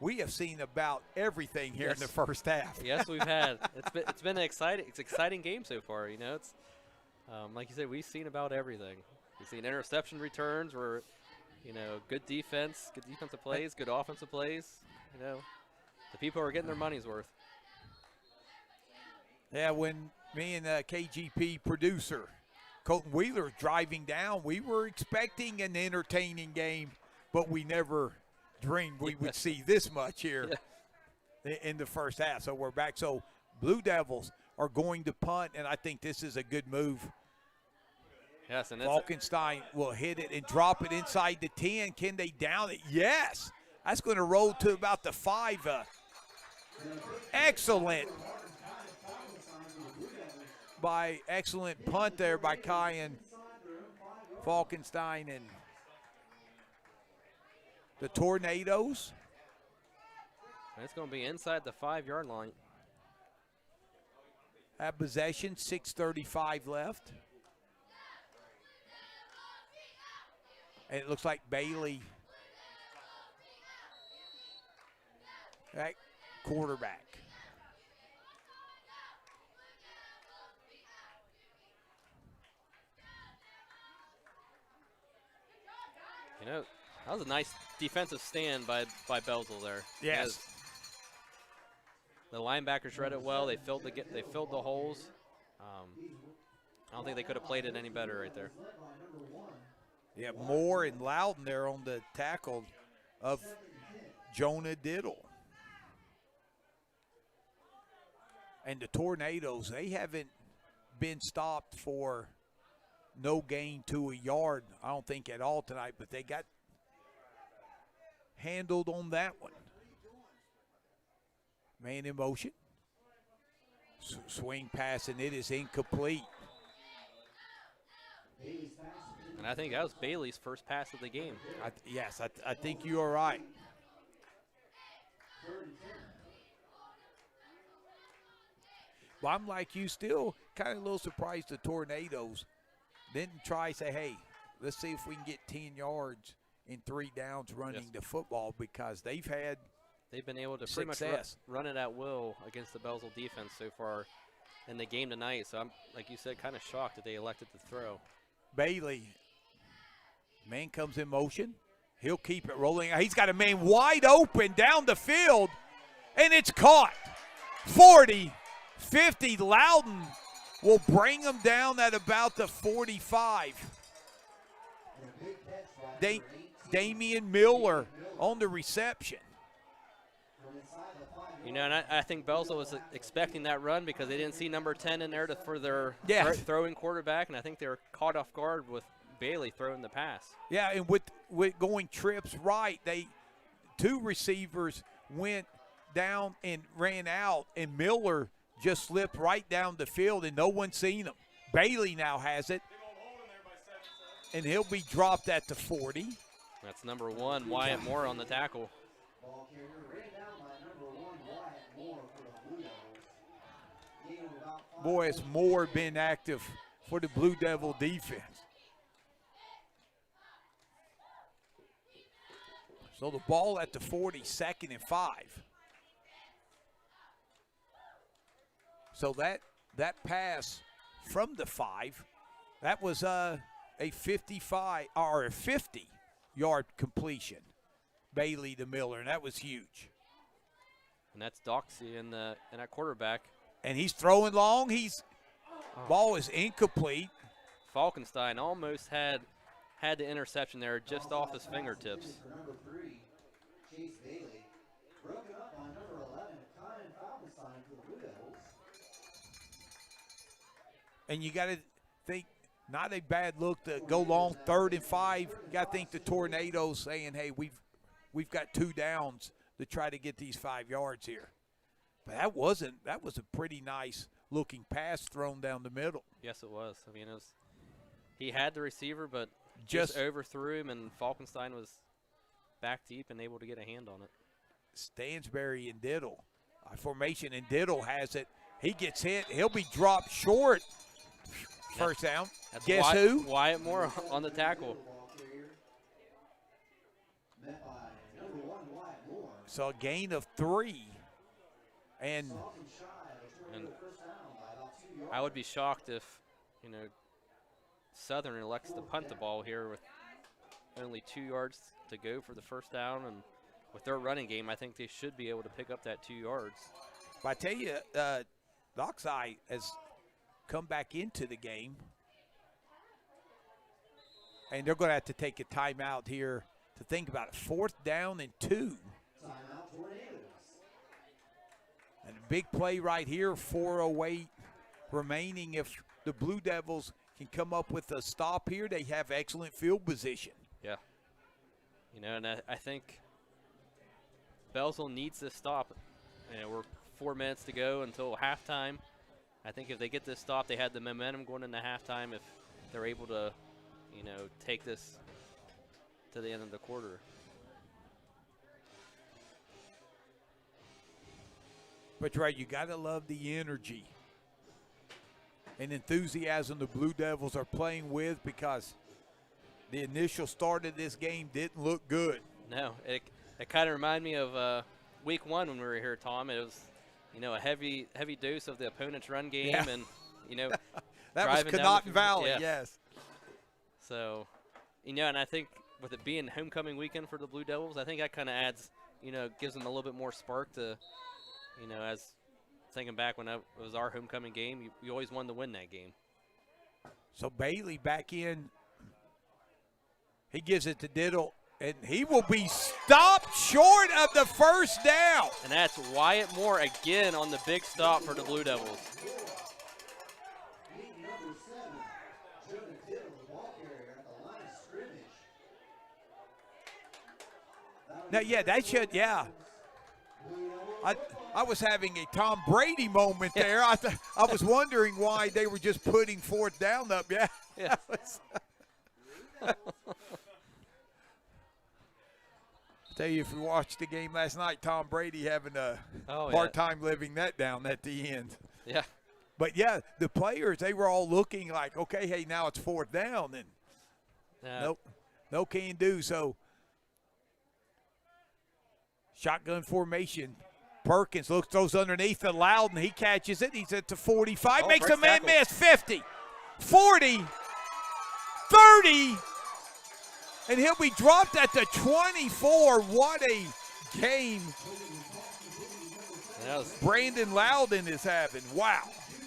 we have seen about everything here in the first half. Yes, we've had. It's been an exciting game so far. You know, it's like you said, we've seen about everything. We've seen interception returns, where good defense, good defensive plays, good offensive plays. You know, the people are getting their money's worth. Yeah, when me and KGP producer Colton Wheeler driving down, we were expecting an entertaining game, but we never dreamed we would see this much here in the first half. So we're back. So Blue Devils are going to punt, and I think this is a good move. Yes, and Falkenstein will hit it and drop it inside the 10. Can they down it? Yes. That's going to roll to about the 5. Excellent punt there by Kai and Falkenstein and the Tornadoes. It's going to be inside the 5-yard line. At possession, 6:35 left. And it looks like Bailey at quarterback. You know, that was a nice defensive stand by Beallsville there. Yes. The linebackers read it well. They filled the holes. I don't think they could have played it any better right there. Yeah, Moore and Loudon there on the tackle of Jonah Diddle. And the Tornadoes, they haven't been stopped for no gain to a yard, I don't think at all tonight, but they got handled on that one. Man in motion. Swing pass, and it is incomplete. And I think that was Bailey's first pass of the game. I think you are right. Well, I'm like you, still kind of a little surprised the Tornadoes didn't try say, hey, let's see if we can get 10 yards in 3 downs running the football, because they've been able to success. pretty much run it at will against the Beallsville defense so far in the game tonight. So I'm, like you said, kind of shocked that they elected to throw. Bailey, man comes in motion. He'll keep it rolling. He's got a man wide open down the field, and it's caught. 40, 50, Loudon will bring him down at about the 45. Damian Miller on the reception. You know, and I think Beallsville was expecting that run because they didn't see number 10 in there for their throwing quarterback, and I think they were caught off guard with Bailey throwing the pass. Yeah, and with going trips right, 2 receivers went down and ran out, and Miller just slipped right down the field, and no one seen him. Bailey now has it, and he'll be dropped at the 40. That's number 1, Wyatt Moore on the tackle. Ball carrier ran down by number 1, Wyatt Moore for the Blue Devils. Gain of about 5. Boy, has Moore been active for the Blue Devil defense. So the ball at the 40, 2nd and 5. So that pass from the 5, that was a 55 or a 50-yard completion. Bailey to Miller, and that was huge. And that's Doxey in that quarterback. And he's throwing long. Ball is incomplete. Falkenstein almost had the interception there just off his fingertips. For number 3, Chase Bailey. Broken up on number 11, Kyan Falkenstein for the Blue Devils. And you got to think, not a bad look to go long, 3rd and 5. You got to think the Tornadoes saying, hey, we've got 2 downs to try to get these 5 yards here. But that was a pretty nice looking pass thrown down the middle. Yes, it was. I mean, he had the receiver, but Just overthrew him, and Falkenstein was back deep and able to get a hand on it. Stansberry and Diddle. Formation, and Diddle has it. He gets hit. He'll be dropped short. First down. That's Guess who? Wyatt Moore on the tackle. So a gain of 3. And I would be shocked if, Southern elects to punt the ball here with only 2 yards to go for the first down. And with their running game, I think they should be able to pick up that 2 yards. But I tell you, Dockside has come back into the game. And they're going to have to take a timeout here to think about it. 4th down and 2. And a big play right here, 4:08 remaining. If the Blue Devils can come up with a stop here, they have excellent field position. Yeah. And I think Beallsville needs this stop. We're 4 minutes to go until halftime. I think if they get this stop, they had the momentum going into halftime if they're able to, take this to the end of the quarter. But right, you got to love the energy and enthusiasm the Blue Devils are playing with, because the initial start of this game didn't look good. No, it kind of reminded me of week 1 when we were here, Tom. It was, a heavy dose of the opponent's run game, yeah. and that was Connaughton Valley, yes. So, and I think with it being homecoming weekend for the Blue Devils, I think that kind of adds, gives them a little bit more spark to, as thinking back when it was our homecoming game, you always wanted to win that game. So Bailey back in. He gives it to Diddle, and he will be stopped short of the first down. And that's Wyatt Moore again on the big stop for the Blue Devils. Now, yeah, that should, yeah. I was having a Tom Brady moment there. I was wondering why they were just putting 4th down up. Yeah. Yeah. Tell you, if you watched the game last night, Tom Brady having a hard time living that down at the end. Yeah. But, yeah, the players, they were all looking like, okay, hey, now it's 4th down. And nope, no can do. So, shotgun formation. Perkins throws underneath to Loudon. He catches it. He's at the 45. Makes a man miss. 50, 40, 30. And he'll be dropped at the 24. What a game Brandon Loudon is having. Wow.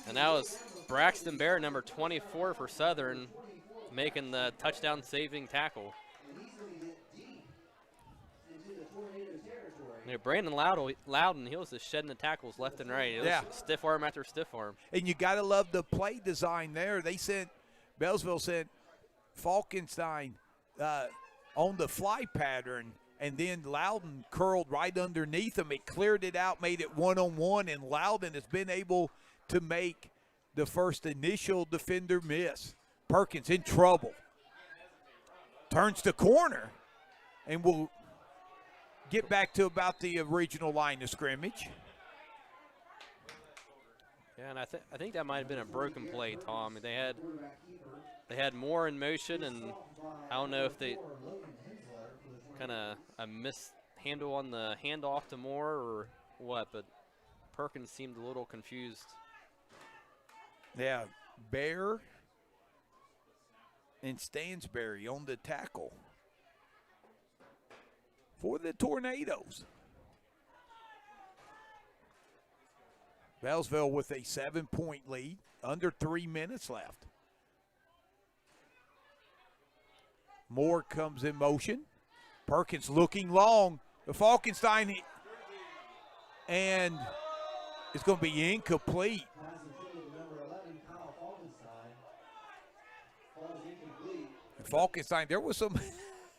And that was Braxton Bear, number 24 for Southern, making the touchdown-saving tackle. Brandon Loudon, he was just shedding the tackles left and right. It was stiff arm after stiff arm. And you got to love the play design there. Beallsville sent Falkenstein on the fly pattern, and then Loudon curled right underneath him. It cleared it out, made it one-on-one, and Loudon has been able to make the first initial defender miss. Perkins in trouble. Turns the corner and will get back to about the original line of scrimmage. Yeah, and I think that might have been a broken play, Tom. They had Moore in motion, and I don't know if they kind of a mishandle on the handoff to Moore or what, but Perkins seemed a little confused. Yeah, Bear and Stansberry on the tackle for the Tornadoes. Beallsville with a 7-point lead, under 3 minutes left. Moore comes in motion. Perkins looking long. The Falkenstein, and it's going to be incomplete. And Falkenstein, there was some.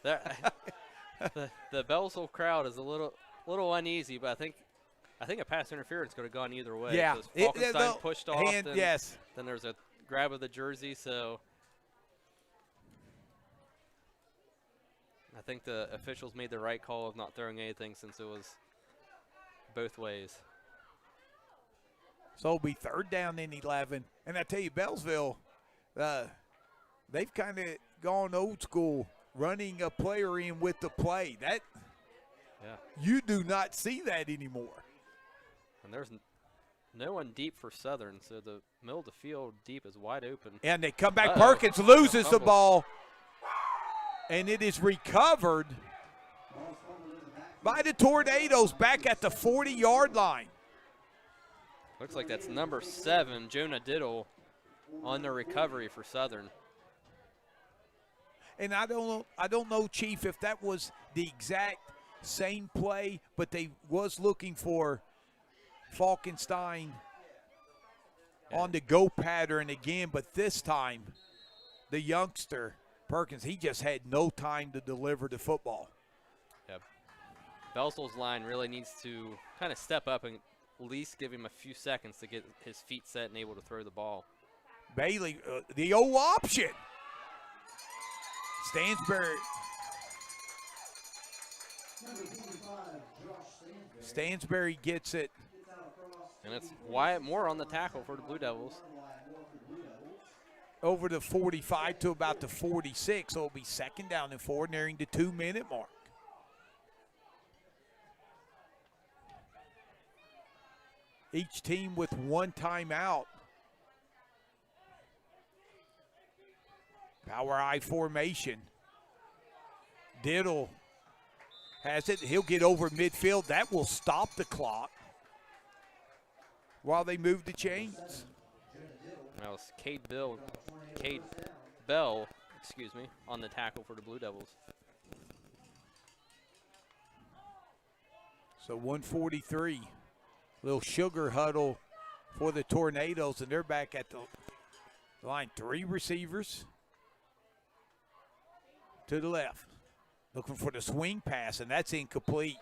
The Beallsville crowd is a little uneasy, but I think I think a pass interference could have gone either way. Yeah. So Falkenstein pushed off. Hand, yes. Then there's a grab of the jersey. So I think the officials made the right call of not throwing anything since it was both ways. So it'll be 3rd down and 11. And I tell you, Beallsville, they've kind of gone old school, running a player in with the play. That you do not see that anymore. And there's no one deep for Southern, so the middle of the field deep is wide open. And they come back. Perkins loses the ball, and it is recovered by the Tornadoes back at the 40-yard line. Looks like that's number 7, Jonah Diddle, on the recovery for Southern. And I don't know, Chief, if that was the exact same play, but they was looking for Falkenstein on the go pattern again, but this time the youngster, Perkins, he just had no time to deliver the football. Yep. Beallsville's line really needs to kind of step up and at least give him a few seconds to get his feet set and able to throw the ball. Bailey, the O option. Stansbury gets it. And it's Wyatt Moore on the tackle for the Blue Devils. Over the 45 to about the 46, so it'll be 2nd down and 4, nearing the 2-minute mark. Each team with 1 timeout. Power I formation. Diddle has it. He'll get over midfield. That will stop the clock while they move the chains. That was Cade Bell, on the tackle for the Blue Devils. So 143. Little sugar huddle for the Tornadoes, and they're back at the line. 3 receivers to the left. Looking for the swing pass, and that's incomplete.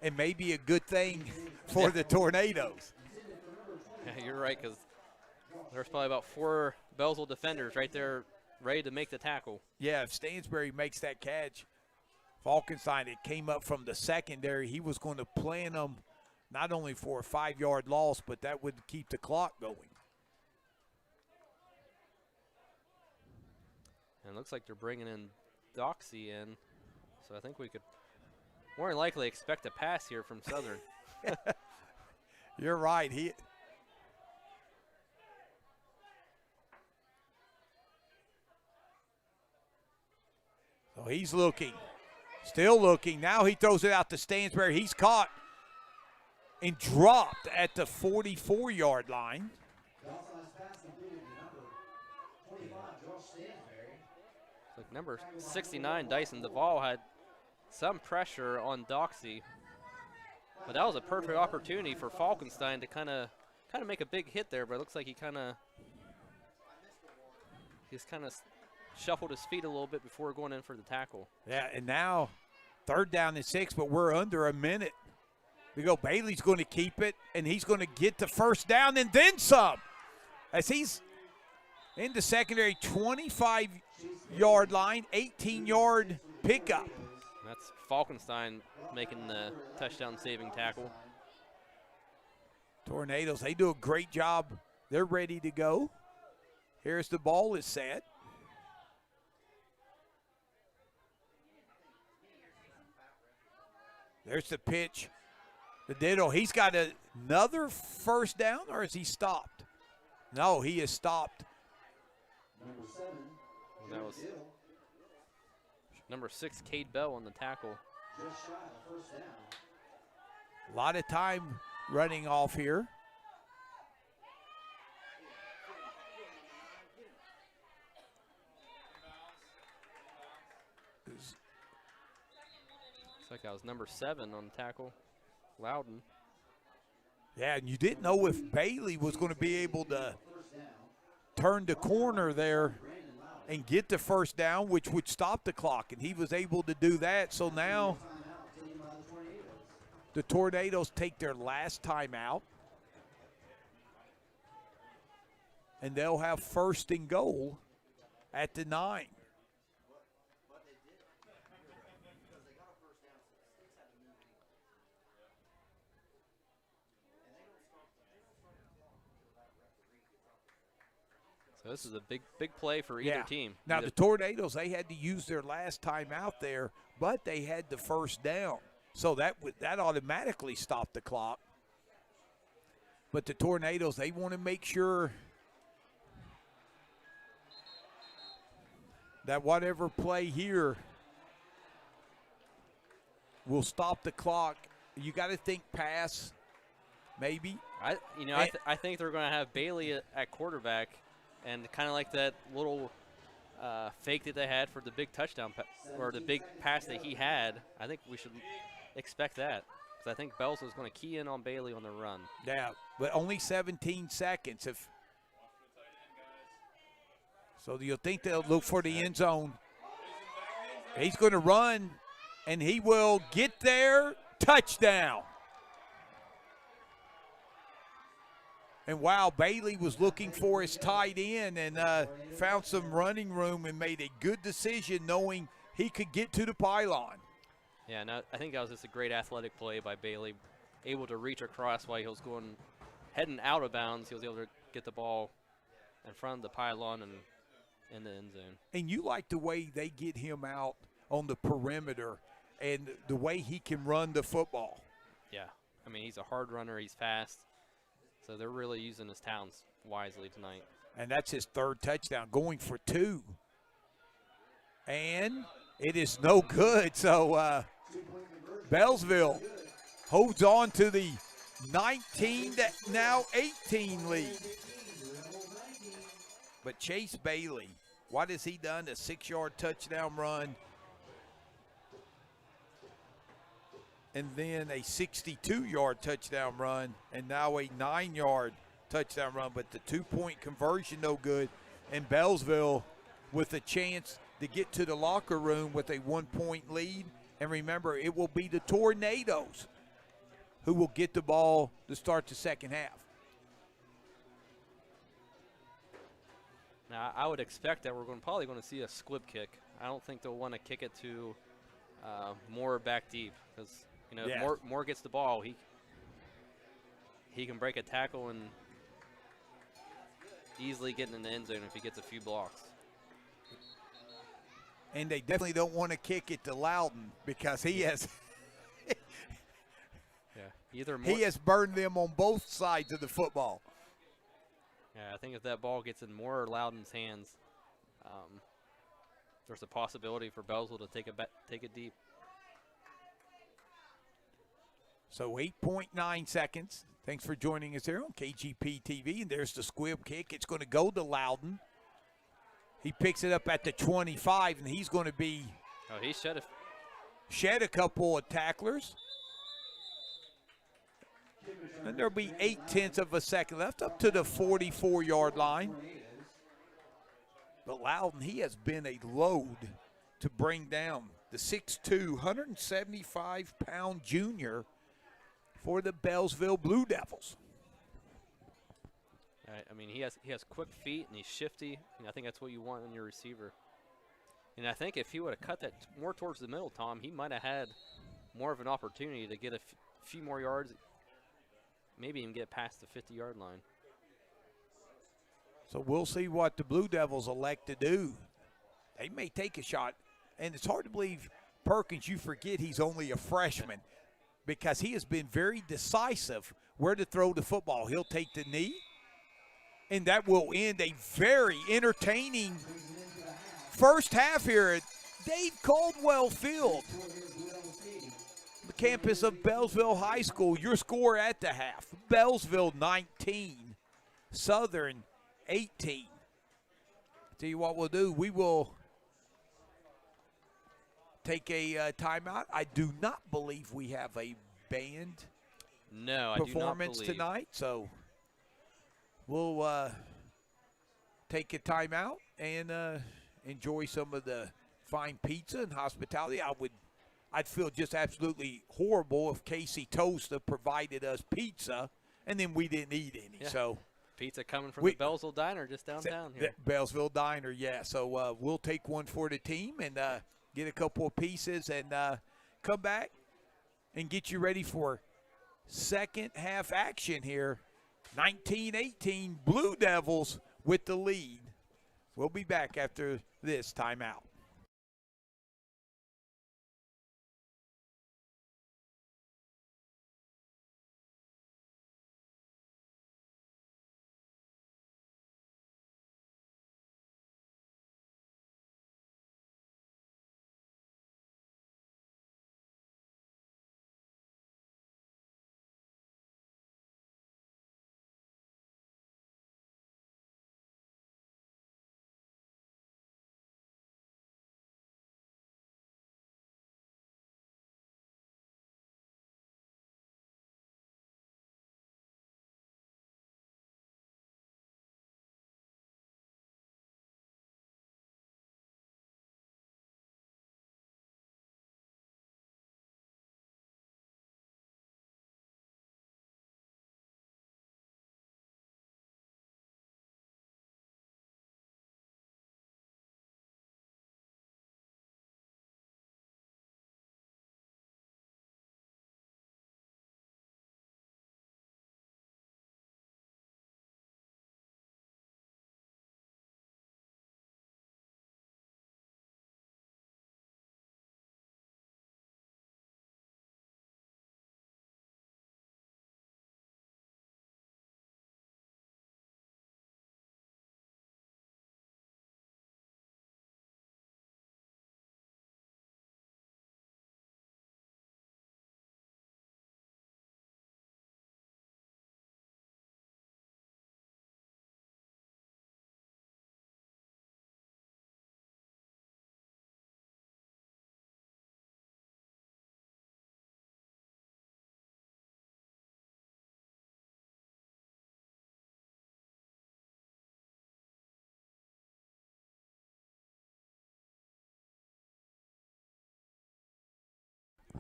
And maybe a good thing for the Tornadoes. Yeah, you're right, because there's probably about 4 Beallsville defenders right there ready to make the tackle. Yeah, if Stansbury makes that catch, Falkenstein, it came up from the secondary. He was going to plan them not only for a 5-yard loss, but that would keep the clock going. And it looks like they're bringing in Doxy in, so I think we could more than likely expect a pass here from Southern. You're right. So he's looking, still looking. Now he throws it out to Stansbury. He's caught and dropped at the 44-yard line. Like number 69, Dyson Duvall, had some pressure on Doxy, but that was a perfect opportunity for Falkenstein to kind of make a big hit there. But it looks like he just kind of shuffled his feet a little bit before going in for the tackle. Yeah, and now 3rd down and 6, but we're under a minute. We go. Bailey's going to keep it, and he's going to get the 1st down and then some. As he's in the secondary 25-yard line, 18-yard pickup. That's Falkenstein making the touchdown-saving tackle. Tornadoes, they do a great job. They're ready to go. Here's the ball is set. There's the pitch. The Diddle, he's got another 1st down, or is he stopped? No, he is stopped. And that was number 6, Cade Bell, on the tackle. A lot of time running off here. Looks like that was number 7 on the tackle, Loudon. Yeah, and you didn't know if Bailey was going to be able to turn the corner there and get the 1st down, which would stop the clock, and he was able to do that. So now The Tornadoes take their last timeout, and they'll have first and goal at the 9. So this is a big play for either team. Now, the Tornadoes, they had to use their last timeout there, but they had the first down. So that automatically stopped the clock. But the Tornadoes, they want to make sure that whatever play here will stop the clock. You got to think pass, maybe. I think they're going to have Bailey at quarterback, and kind of like that little fake that they had for the big touchdown or the big pass that he had. I think we should expect that, because I think Beallsville is going to key in on Bailey on the run. Yeah, but only 17 seconds. So you'll think they'll look for the end zone. He's going to run, and he will get there. Touchdown. And wow, Bailey was looking for his tight end and found some running room and made a good decision knowing he could get to the pylon. Yeah, no, I think that was just a great athletic play by Bailey, able to reach across while he was heading out of bounds. He was able to get the ball in front of the pylon and in the end zone. And you like the way they get him out on the perimeter and the way he can run the football. Yeah, I mean, he's a hard runner. He's fast. So they're really using his talents wisely tonight. And that's his third touchdown, going for 2. And it is no good. So Beallsville holds on to the 19 to now 18 lead. But Chase Bailey, what has he done? A 6-yard touchdown run. And then a 62-yard touchdown run, and now a 9-yard touchdown run. But the 2-point conversion, no good. And Beallsville with a chance to get to the locker room with a 1-point lead. And remember, it will be the Tornadoes who will get the ball to start the second half. Now, I would expect that we're probably going to see a squib kick. I don't think they'll want to kick it to Moore back deep, because if Moore gets the ball, he can break a tackle and easily get in the end zone if he gets a few blocks. And they definitely don't want to kick it to Loudon, because he has he has burned them on both sides of the football. Yeah, I think if that ball gets in Moore or Loudon's hands, there's a possibility for Beallsville to take it deep. So 8.9 seconds. Thanks for joining us here on KGP TV. And there's the squib kick. It's going to go to Loudon. He picks it up at the 25, and he's going to be he shed a couple of tacklers. And there'll be 0.8 of a second left up to the 44-yard line. But Loudon, he has been a load to bring down. The 6'2", 175-pound junior for the Beallsville Blue Devils. I mean, he has quick feet, and he's shifty. And I think that's what you want in your receiver. And I think if he would have cut that more towards the middle, Tom, he might have had more of an opportunity to get a few more yards, maybe even get past the 50-yard line. So we'll see what the Blue Devils elect to do. They may take a shot. And it's hard to believe, Perkins, you forget he's only a freshman, because he has been very decisive where to throw the football. He'll take the knee, and that will end a very entertaining first half here at Dave Caldwell Field, the campus of Beallsville High School. Your score at the half: Beallsville 19, Southern 18. Tell you what we'll do. We will take a timeout. I do not believe we have a band performance tonight, so we'll take a timeout and enjoy some of the fine pizza and hospitality. I would I'd feel just absolutely horrible if Casey Tosta provided us pizza and then we didn't eat any. Yeah. So Pizza coming from the Beallsville Diner just downtown here. Beallsville Diner, yeah. So we'll take one for the team and get a couple of pieces and come back and get you ready for second half action here. 19-18, Blue Devils with the lead. We'll be back after this timeout.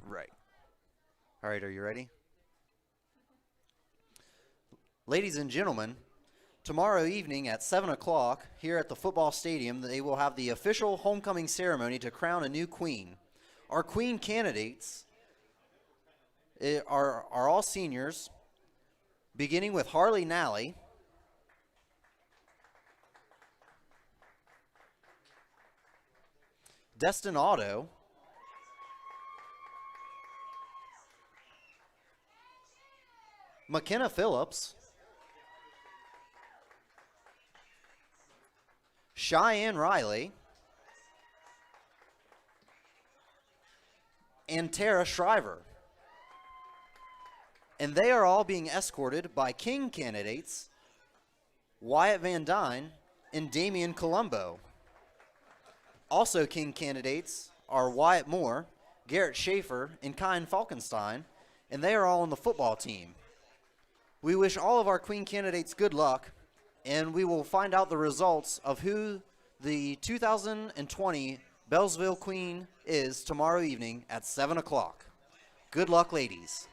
Right. All right, are you ready? Ladies and gentlemen, tomorrow evening at 7 o'clock here at the football stadium, they will have the official homecoming ceremony to crown a new queen. Our queen candidates are all seniors, beginning with Harley Nally, Destin Otto, McKenna Phillips, Cheyenne Riley, and Tara Shriver. And they are all being escorted by King candidates Wyatt Van Dyne and Damian Colombo. Also King candidates are Wyatt Moore, Garrett Schaefer, and Kyan Falkenstein, and they are all on the football team. We wish all of our Queen candidates good luck, and we will find out the results of who the 2020 Beallsville Queen is tomorrow evening at 7 o'clock. Good luck, ladies.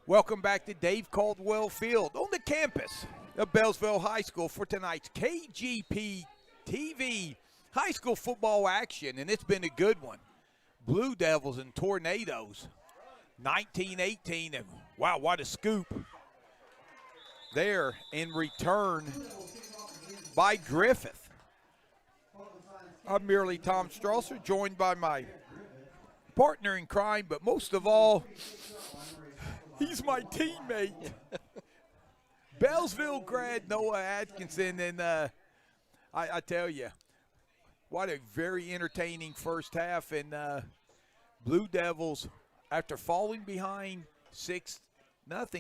Welcome back to Dave Caldwell Field on the campus of Beallsville High School for tonight's KGP TV high school football action, and it's been a good one. Blue Devils and Tornadoes, 19-18, and wow, what a scoop there in return by Griffith. I'm merely Tom Strasser, joined by my partner in crime, but most of all, he's my teammate. Beallsville grad Noah Atkinson, and I tell you, what a very entertaining first half. And Blue Devils, after falling behind 6-0,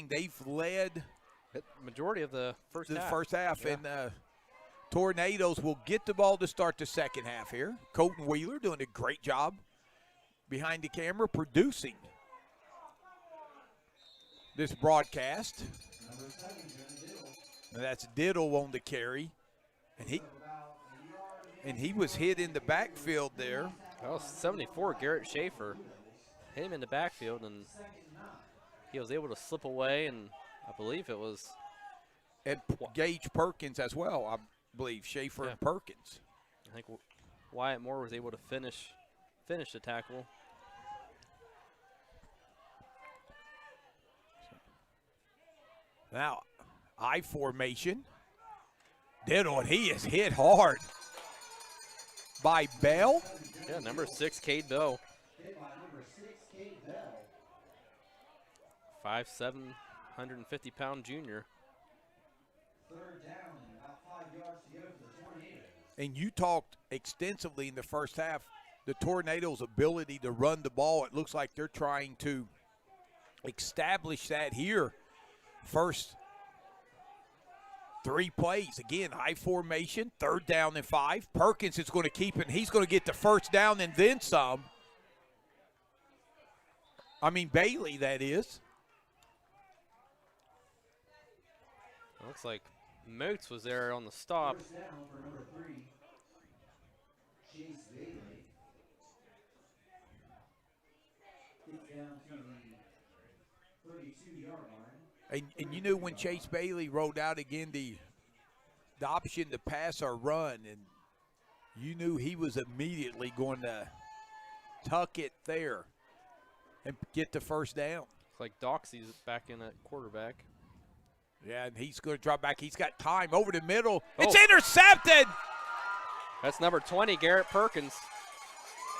they've led The majority of the first half. Yeah. And Tornadoes will get the ball to start the second half here. Colton Wheeler doing a great job behind the camera, producing this broadcast. And that's Diddle on the carry. And he was hit in the backfield there. Oh, 74, Garrett Schaefer. Hit him in the backfield, and he was able to slip away, and I believe it was. And Gage Perkins as well, I believe, Schaefer and Perkins. I think Wyatt Moore was able to finish the tackle. Now, I formation. Diddle, and he is hit hard by Bell. Yeah, number 6, Cade Bell. 5'7", 150-pound junior. Third down and about 5 yards to go for the Tornadoes. And you talked extensively in the first half, the Tornadoes' ability to run the ball. It looks like they're trying to establish that here. First 3 plays. Again, high formation, 3rd down and 5. Perkins is going to keep it. He's going to get the first down and then some. I mean, Bailey, that is. Looks like Moats was there on the stop. First down for number 3, Chase Bailey. Gets down to the 32-yard line. And you knew when Chase Bailey rolled out again the option to pass or run, and you knew he was immediately going to tuck it there and get the first down. Looks like Doxy's back in at quarterback. Yeah, and he's going to drop back. He's got time over the middle. Oh. It's intercepted. That's number 20, Garrett Perkins.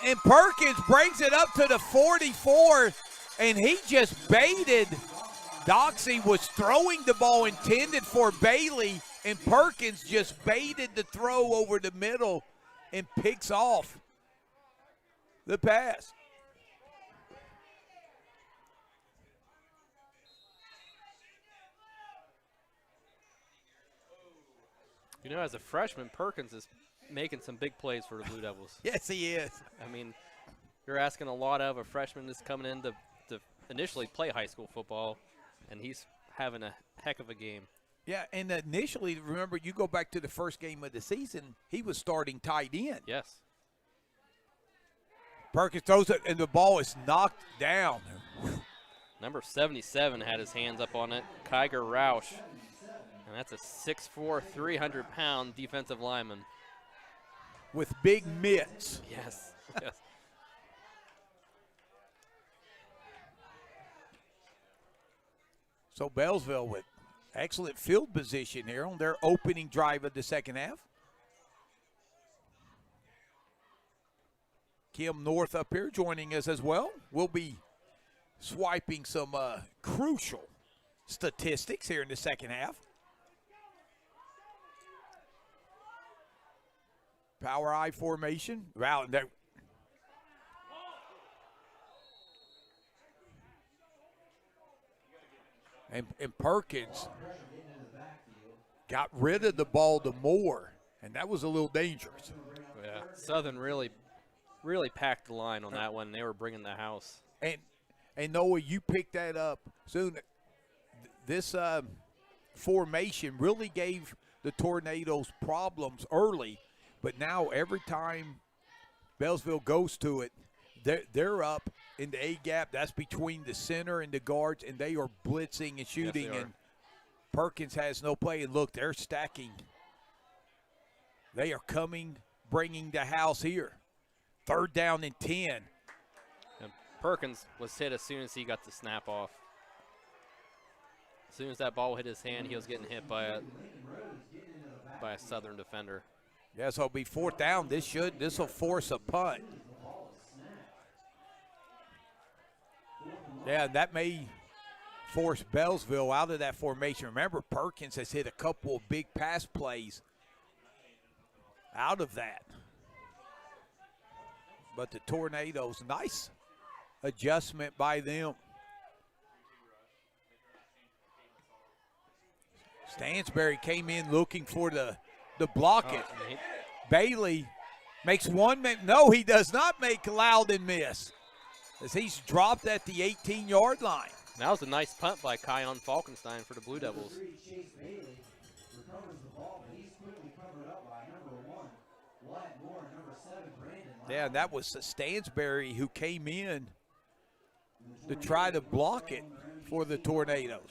And Perkins brings it up to the 44, and he just baited. Doxy was throwing the ball intended for Bailey, and Perkins just baited the throw over the middle and picks off the pass. You know, as a freshman, Perkins is making some big plays for the Blue Devils. Yes, he is. I mean, you're asking a lot of a freshman that's coming in to initially play high school football, and he's having a heck of a game. Yeah, and initially, remember, you go back to the first game of the season, he was starting tight end. Yes. Perkins throws it, and the ball is knocked down. Number 77 had his hands up on it, Kiger Roush. And that's a 6'4", 300-pound defensive lineman. With big mitts. Yes, yes. So Beallsville with excellent field position here on their opening drive of the second half. Kim North up here joining us as well. We'll be swiping some crucial statistics here in the second half. Power I formation. Wow, and Perkins got rid of the ball to Moore, and that was a little dangerous. Yeah, Southern really packed the line on that one. They were bringing the house. And Noah, you picked that up soon. This formation really gave the Tornadoes problems early, but now every time Beallsville goes to it, they're up in the A gap. That's between the center and the guards, and they are blitzing and shooting. they are. And Perkins has no play. And look, they're stacking. They are coming, bringing the house here. 3rd down and 10. And Perkins was hit as soon as he got the snap off. As soon as that ball hit his hand, he was getting hit by a Southern defender. Yeah, so it'll be 4th down. This will force a punt. Yeah, that may force Beallsville out of that formation. Remember, Perkins has hit a couple of big pass plays out of that. But the Tornadoes, nice adjustment by them. Stansberry came in looking for the block it. Bailey makes one. No, he does not make Loudon miss, as he's dropped at the 18-yard line. That was a nice punt by Kion Falkenstein for the Blue Devils. Chase Bailey recovers the ball, but he's quickly covered up by number 1, Wyatt Moore, and number 7, Brandon. Yeah, that was Stansberry who came in to try to block it for the Tornadoes.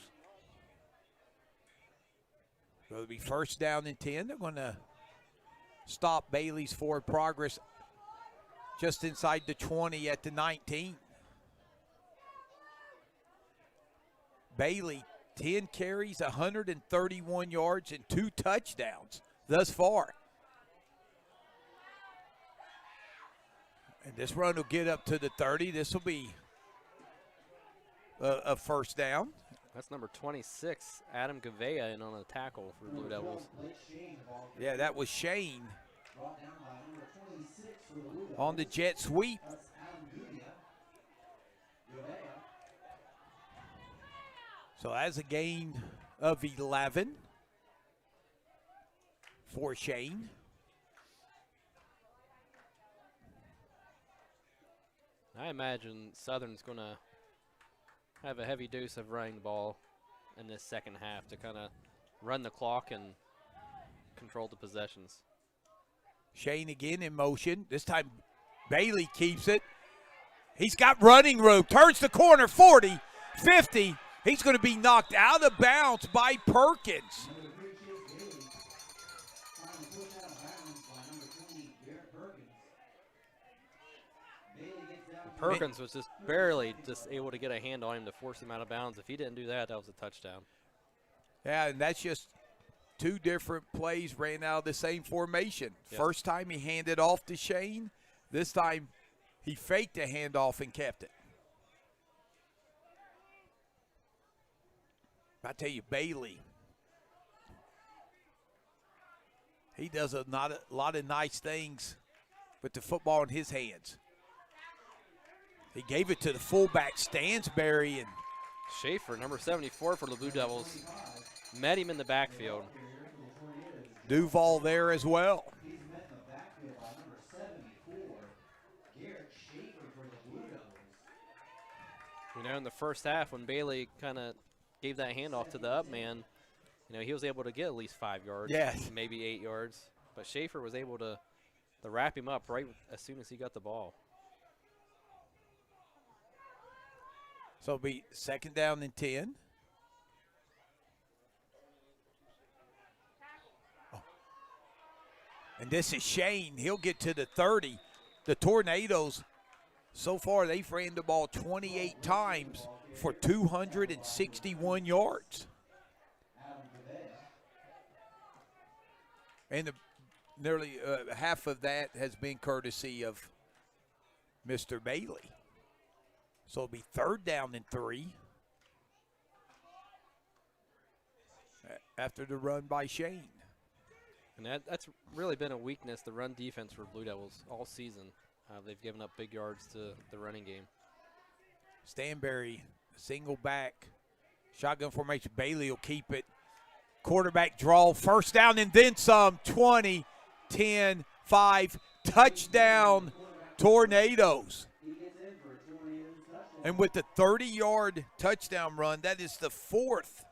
So it'll be 1st down and 10. They're going to stop Bailey's forward progress just inside the 20 at the 19. Bailey, 10 carries, 131 yards, and 2 touchdowns thus far. And this run will get up to the 30. This will be a 1st down. That's number 26, Adam Gavea, in on a tackle for the Blue Devils. Yeah, that was Shane on the jet sweep. So that's a gain of 11 for Shane. I imagine Southern's going to have a heavy dose of running the ball in this second half to kind of run the clock and control the possessions. Shane again in motion. This time Bailey keeps it. He's got running room. Turns the corner, 40, 50. He's going to be knocked out of bounds by Perkins. Perkins was just barely able to get a hand on him to force him out of bounds. If he didn't do that, that was a touchdown. Yeah, and that's just 2 different plays ran out of the same formation. Yes. First time he handed off to Shane. This time he faked a handoff and kept it. I tell you, Bailey, he does a lot of nice things with the football in his hands. He gave it to the fullback, Stansberry, and Schaefer, number 74 for the Blue Devils, met him in the backfield. Duval there as well. You know, in the first half, when Bailey kind of gave that handoff to the up man, you know, he was able to get at least 5 yards, Yes. maybe 8 yards. But Schaefer was able to wrap him up right as soon as he got the ball. So it'll be 2nd down and 10. Oh. And this is Shane. He'll get to the 30. The Tornadoes, so far, they've ran the ball 28 times for 261 yards. And nearly half of that has been courtesy of Mr. Bailey. So it'll be 3rd down and 3 after the run by Shane. And that's really been a weakness, the run defense for Blue Devils all season. They've given up big yards to the running game. Stanberry, single back, shotgun formation. Bailey will keep it. Quarterback draw, 1st down and then some. 20, 10, 5, touchdown Tornadoes. And with the 30-yard touchdown run, that is the 4th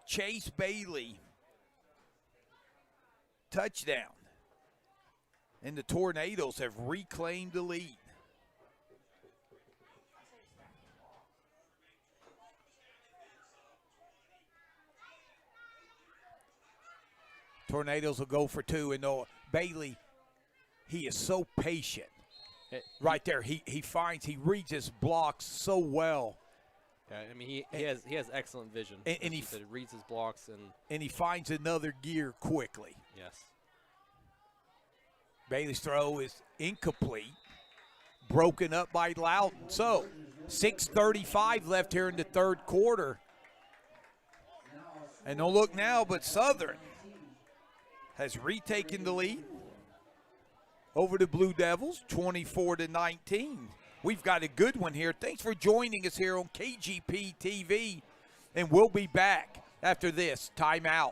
Chase Bailey touchdown. And the Tornadoes have reclaimed the lead. Tornadoes will go for two, and Bailey, he is so patient. Right there, he reads his blocks so well. Yeah, I mean he has excellent vision. And he reads his blocks and he finds another gear quickly. Yes. Bailey's throw is incomplete, broken up by Loudon. So 6:35 left here in the third quarter. And don't look now, but Southern has retaken the lead over the Blue Devils, 24-19. We've got a good one here. Thanks for joining us here on KGP TV, and we'll be back after this timeout.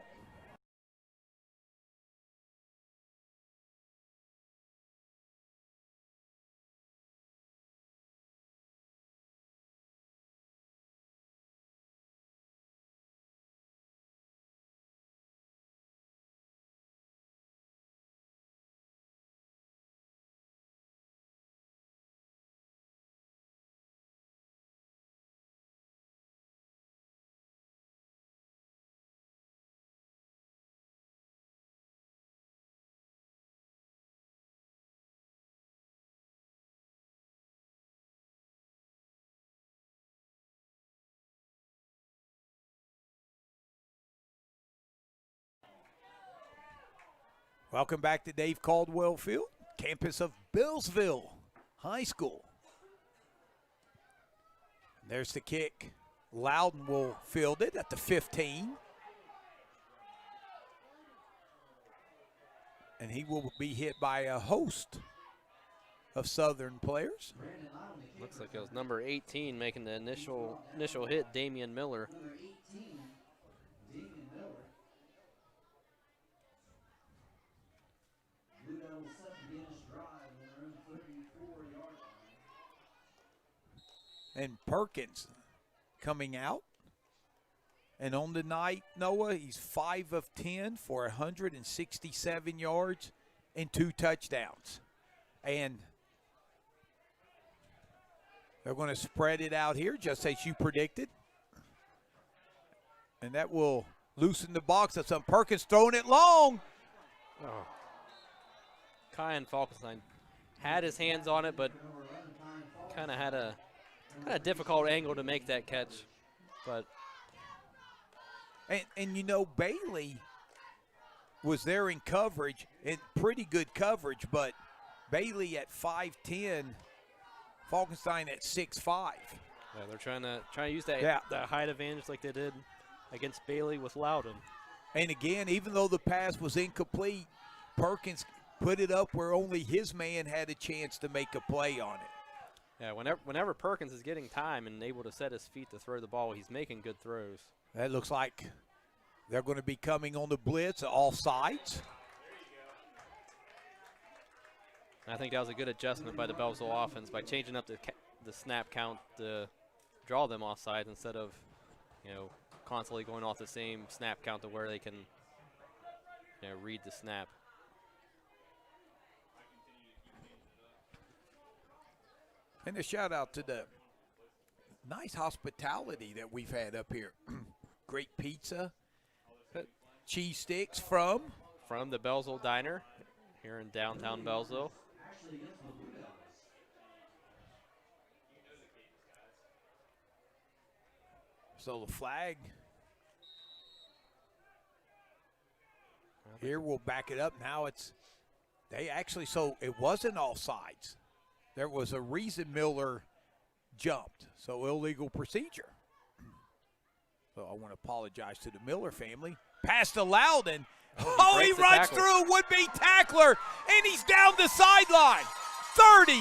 Welcome back to Dave Caldwell Field, campus of Beallsville High School. There's the kick. Loudon will field it at the 15. And he will be hit by a host of Southern players. Looks like it was number 18 making the initial hit, Damian Miller. Number 18, Damian Miller. Blue Devils set to begin his drive on their own 34-yard line. And Perkins coming out. And on the night, Noah, he's 5 of 10 for 167 yards and 2 touchdowns. And they're going to spread it out here, just as you predicted. And that will loosen the box. That's some Perkins throwing it long. Oh. Kyan Falkenstein had his hands on it, but kind of had a difficult angle to make that catch. But and you know, Bailey was there in coverage, and pretty good coverage, but Bailey at 5'10", Falkenstein at 6'5". yeah, they're trying to use that height advantage like they did against Bailey with Loudon. And again, even though the pass was incomplete, Perkins put it up where only his man had a chance to make a play on it. Yeah, whenever Perkins is getting time and able to set his feet to throw the ball, he's making good throws. That looks like they're going to be coming on the blitz all sides. And I think that was a good adjustment by the Beallsville offense by changing up the snap count to draw them offside instead of, constantly going off the same snap count to where they can, read the snap. And a shout out to the nice hospitality that we've had up here. Great pizza, cheese sticks from the Beallsville Diner here in downtown Beallsville. So the flag here will back it up. Now so it wasn't all sides. There was a reason Miller jumped, so illegal procedure. So I want to apologize to the Miller family. Pass to Loudon. Oh, he runs through a would-be tackler, and he's down the sideline. 30,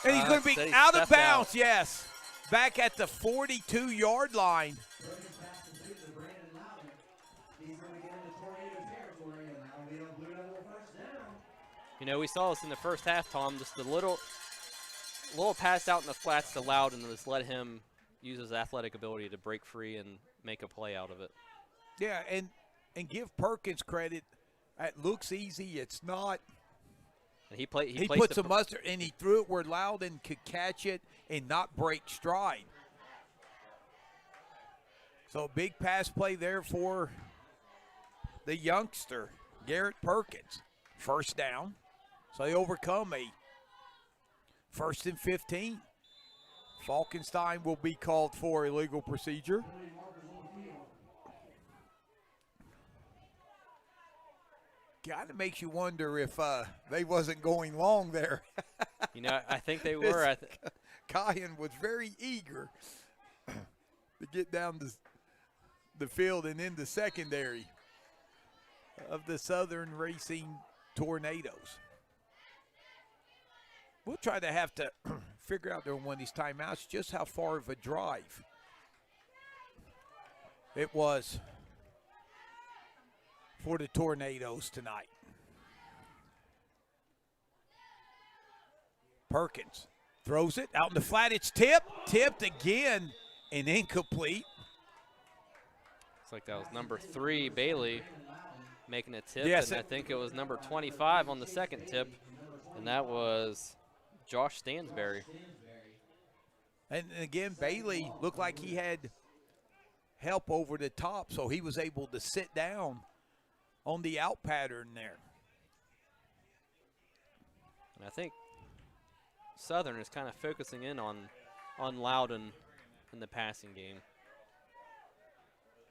and he's going to be out of bounds, yes. Back at the 42-yard line. We saw this in the first half, Tom, just a little pass out in the flats to Loudon and just let him use his athletic ability to break free and make a play out of it. Yeah, and give Perkins credit. It looks easy. It's not. And he put some mustard, and he threw it where Loudon could catch it and not break stride. So big pass play there for the youngster, Garrett Perkins. First down. So they overcome a 1st and 15. Falkenstein will be called for illegal procedure. Kind of makes you wonder if they wasn't going long there. You know, I think they were. Kyan was very eager to get down the field and in the secondary of the Southern Racing Tornadoes. We'll try to have to figure out during one of these timeouts just how far of a drive it was for the Tornadoes tonight. Perkins throws it out in the flat. It's tipped again and incomplete. Looks like that was number 3, Bailey, making a tip. Yes, and I think it was number 25 on the second tip, and that was Josh Stansberry. And again, Bailey looked like he had help over the top, so he was able to sit down on the out pattern there. And I think Southern is kind of focusing in on Loudon in the passing game.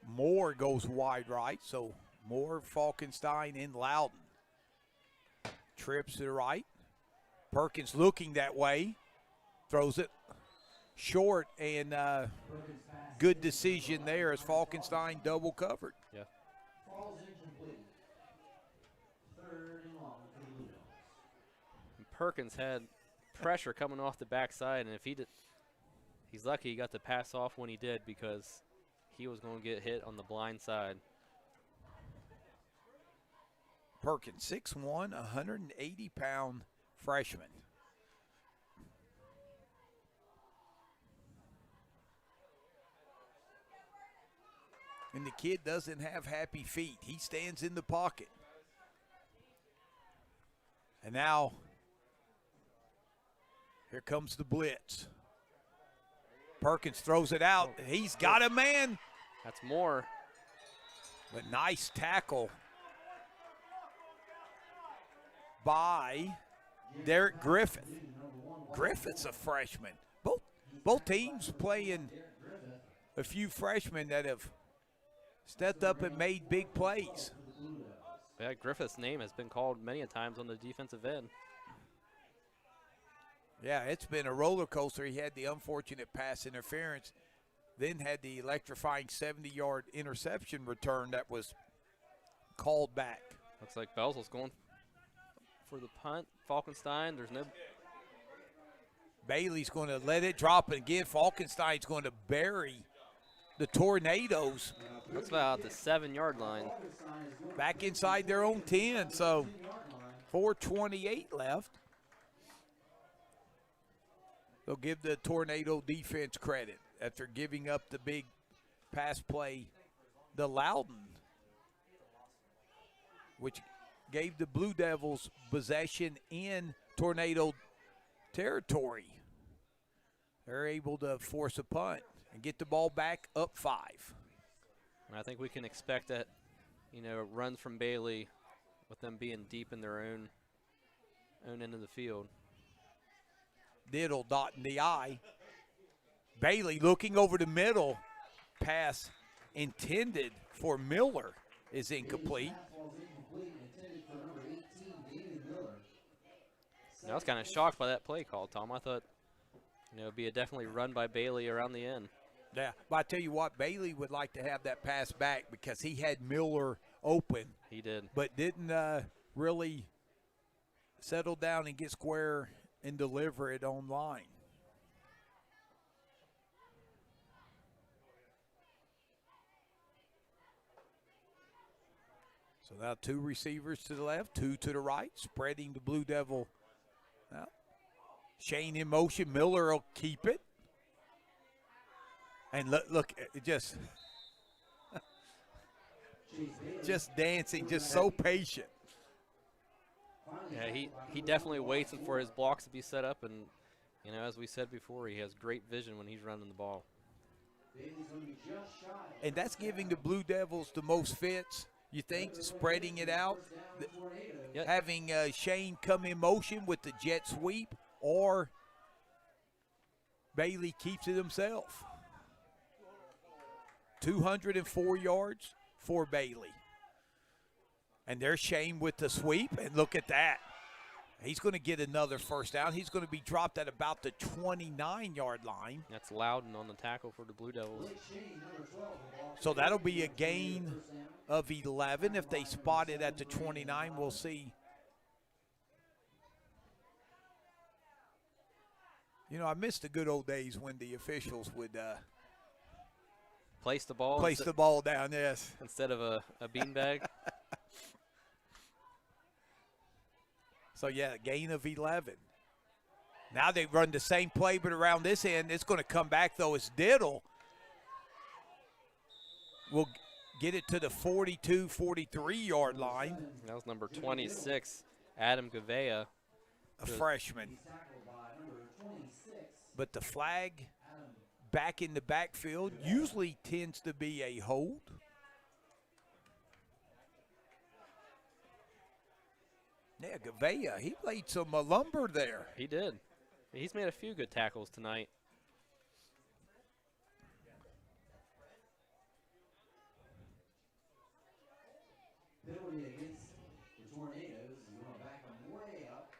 Moore goes wide right, so Moore, Falkenstein, and Loudon. Trips to the right. Perkins looking that way. Throws it short, and good decision there as Falkenstein double covered. Yeah. And Perkins had pressure coming off the backside, and if he's lucky he got the pass off when he did, because he was going to get hit on the blind side. Perkins, 6'1", 180-pound freshman. And the kid doesn't have happy feet. He stands in the pocket. And now, here comes the blitz. Perkins throws it out. He's got a man. That's Moore. But nice tackle by Derek Griffith. Griffith's a freshman. Both teams playing a few freshmen that have stepped up and made big plays. Yeah, Griffith's name has been called many a times on the defensive end. Yeah, it's been a roller coaster. He had the unfortunate pass interference, then had the electrifying 70-yard interception return that was called back. Looks like Beallsville's going for the punt. Falkenstein, there's no. Bailey's going to let it drop, and again, Falkenstein's going to bury the Tornadoes. That's about the 7-yard line. Back inside their own 10, so 4:28 left. They'll give the Tornado defense credit after giving up the big pass play to Loudon, which gave the Blue Devils possession in Tornado territory. They're able to force a punt and get the ball back up 5. And I think we can expect that, runs from Bailey with them being deep in their own end of the field. Diddle dotting the I. Bailey looking over the middle. Pass intended for Miller is incomplete. I was kind of shocked by that play call, Tom. I thought, it'd be a definitely run by Bailey around the end. Yeah, but I tell you what, Bailey would like to have that pass back because he had Miller open. He did. But didn't really settle down and get square and deliver it online. So now 2 receivers to the left, 2 to the right, spreading the Blue Devil. Now, Shane in motion. Miller will keep it. And look it just dancing, just so patient. Yeah, he definitely waits for his blocks to be set up, and as we said before, he has great vision when he's running the ball. And that's giving the Blue Devils the most fits You think spreading it out, Yep. having Shane come in motion with the jet sweep, or Bailey keeps it himself. 204 yards for Bailey. And there's Shane with the sweep, and look at that. He's going to get another first down. He's going to be dropped at about the 29-yard line. That's Loudon on the tackle for the Blue Devils. So that'll be a gain of 11. If they spot it at the 29, we'll see. You know, I miss the good old days when the officials would Place the ball. place the ball down, yes. Instead of a beanbag. So, yeah, gain of 11. Now they run the same play, but around this end, it's going to come back, though. It's Diddle. We'll get it to the 42, 43-yard line. That was number 26, Adam Gavea. A freshman. But the flag back in the backfield usually tends to be a hold. Yeah, Gavea, he laid some lumber there. He did. He's made a few good tackles tonight. Penalty against the Tornadoes. You want to back them way up.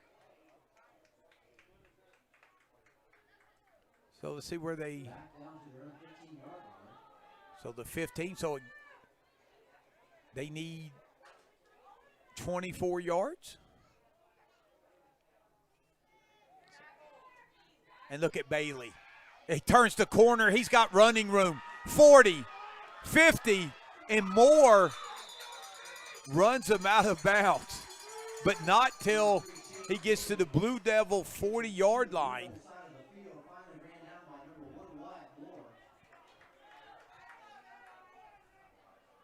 So let's see where they. Back down to their own 15-yard line. So the 15. So they need 24 yards. And look at Bailey. He turns the corner. He's got running room. 40, 50, and more. Runs him out of bounds. But not till he gets to the Blue Devil 40-yard line.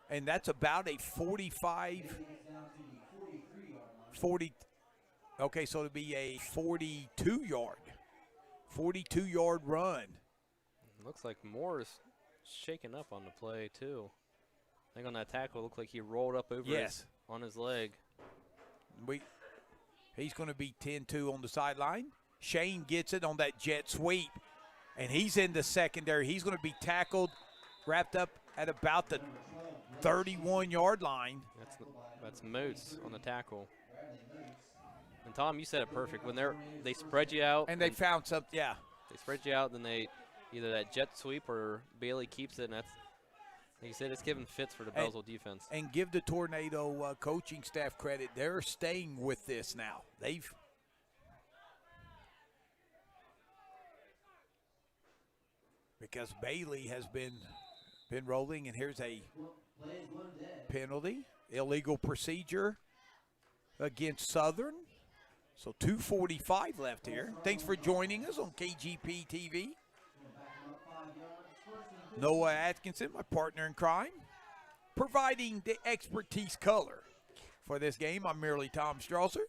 And that's about a 45, 40. Okay, so it'll be a 42-yard run. Looks like Moore is shaking up on the play, too. I think on that tackle, it looked like he rolled up over on his leg. He's going to be 10-2 on the sideline. Shane gets it on that jet sweep, and he's in the secondary. He's going to be tackled, wrapped up at about the 31-yard line. That's Moats on the tackle. And Tom, you said it perfect. When they spread you out, and they found something, yeah. They spread you out, then they either that jet sweep or Bailey keeps it, and that's, like you said, it's giving fits for the Beallsville defense. And give the Tornado coaching staff credit. They're staying with this now. Because Bailey has been rolling, and here's a penalty, illegal procedure against Southern. So 2:45 left here. Thanks for joining us on KGP TV. Noah Atkinson, my partner in crime, providing the expertise color for this game. I'm merely Tom Strasser.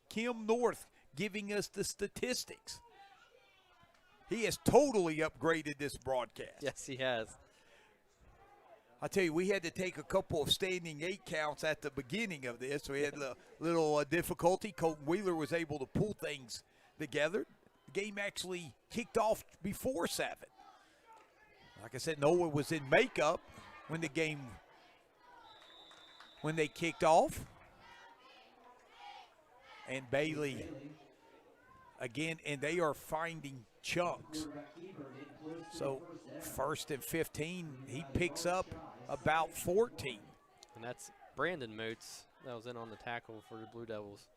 Kim North giving us the statistics. He has totally upgraded this broadcast. Yes, he has. I tell you, we had to take a couple of standing 8 counts at the beginning of this. We had a little difficulty. Colton Wheeler was able to pull things together. The game actually kicked off before 7. Like I said, Noah was in makeup when they kicked off. And Bailey, again, and they are finding chunks. So 1st and 15, he picks up about 14. And that's Brandon Moats that was in on the tackle for the Blue Devils.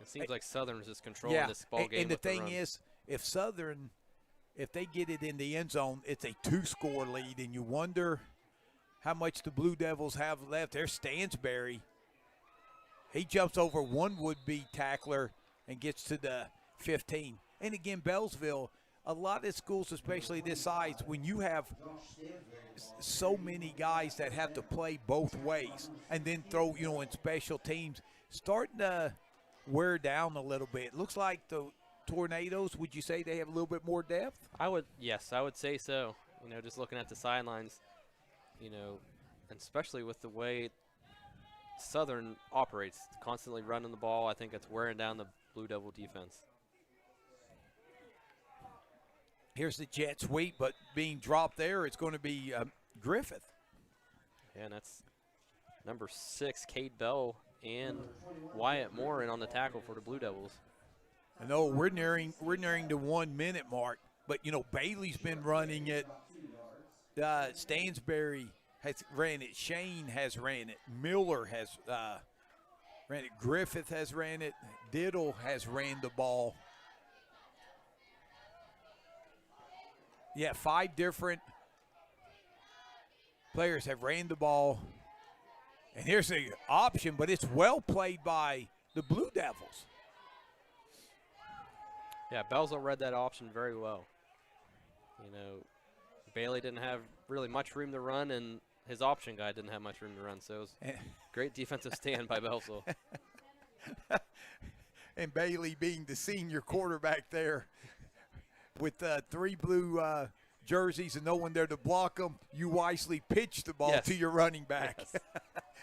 It seems like Southern's just controlling this ball game. And the thing is, if Southern, if they get it in the end zone, it's a 2-score lead, and you wonder how much the Blue Devils have left. There's Stansberry. He jumps over one would-be tackler and gets to the 15. And again, Beallsville, a lot of schools, especially this size, when you have so many guys that have to play both ways and then throw, in special teams, starting to wear down a little bit. Looks like the Tornadoes, would you say they have a little bit more depth? Yes, I would say so. Just looking at the sidelines, you know, and especially with the way Southern operates, constantly running the ball. I think it's wearing down the Blue Devil defense. Here's the jet sweep, but being dropped there, it's going to be Griffith. Yeah, and that's number 6, Cade Bell, and Wyatt Moore in on the tackle for the Blue Devils. I know we're nearing the 1 minute mark, but you know Bailey's been running it. Stansberry has ran it. Shane has ran it. Miller has ran it. Griffith has ran it. Diddle has ran the ball. Yeah, 5 different players have ran the ball. And here's the option, but it's well played by the Blue Devils. Yeah, Beallsville read that option very well. You know, Bailey didn't have really much room to run, and his option guy didn't have much room to run. So it was great defensive stand by Beallsville. And Bailey being the senior quarterback there with 3 blue jerseys and no one there to block them, you wisely pitch the ball to your running back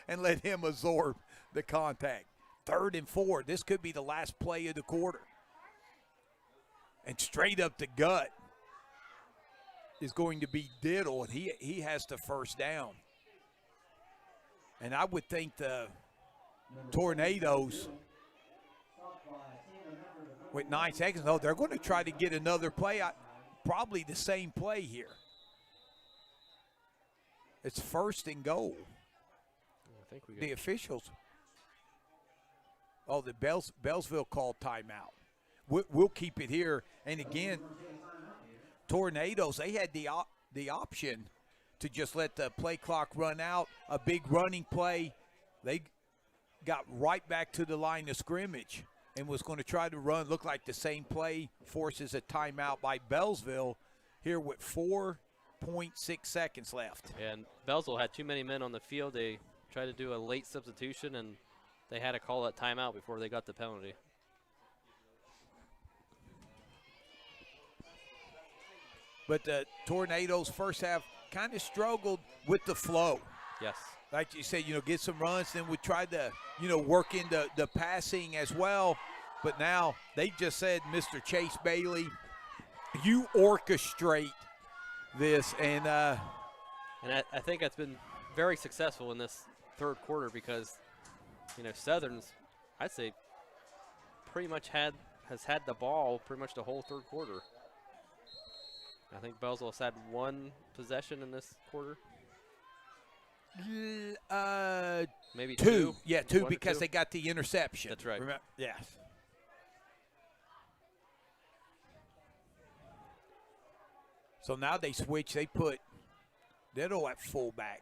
and let him absorb the contact. 3rd and 4. This could be the last play of the quarter. And straight up the gut is going to be Diddle, and he has the first down. And I would think the Tornadoes, with 9 seconds, they're going to try to get another play. Probably the same play here. It's 1st and goal. I think we The officials. Oh, the Beallsville called timeout. We'll keep it here. And again, Tornadoes, they had the option to just let the play clock run out. A big running play. They got right back to the line of scrimmage and was going to try to run. Looked like the same play. Forces a timeout by Beallsville here with 4.6 seconds left. And Beallsville had too many men on the field. They tried to do a late substitution, and they had to call that timeout before they got the penalty. But the Tornadoes first half kind of struggled with the flow. Yes. Like you said, get some runs. Then we tried to, work into the passing as well. But now they just said, Mr. Chase Bailey, you orchestrate this. And I think that's been very successful in this 3rd quarter because, Southern's, I'd say, pretty much has had the ball pretty much the whole 3rd quarter. I think Beallsville's had 1 possession in this quarter. Maybe 2. Yeah, 2 because they got the interception. That's right. Remember? Yes. So now they switch. They put Ditto at fullback,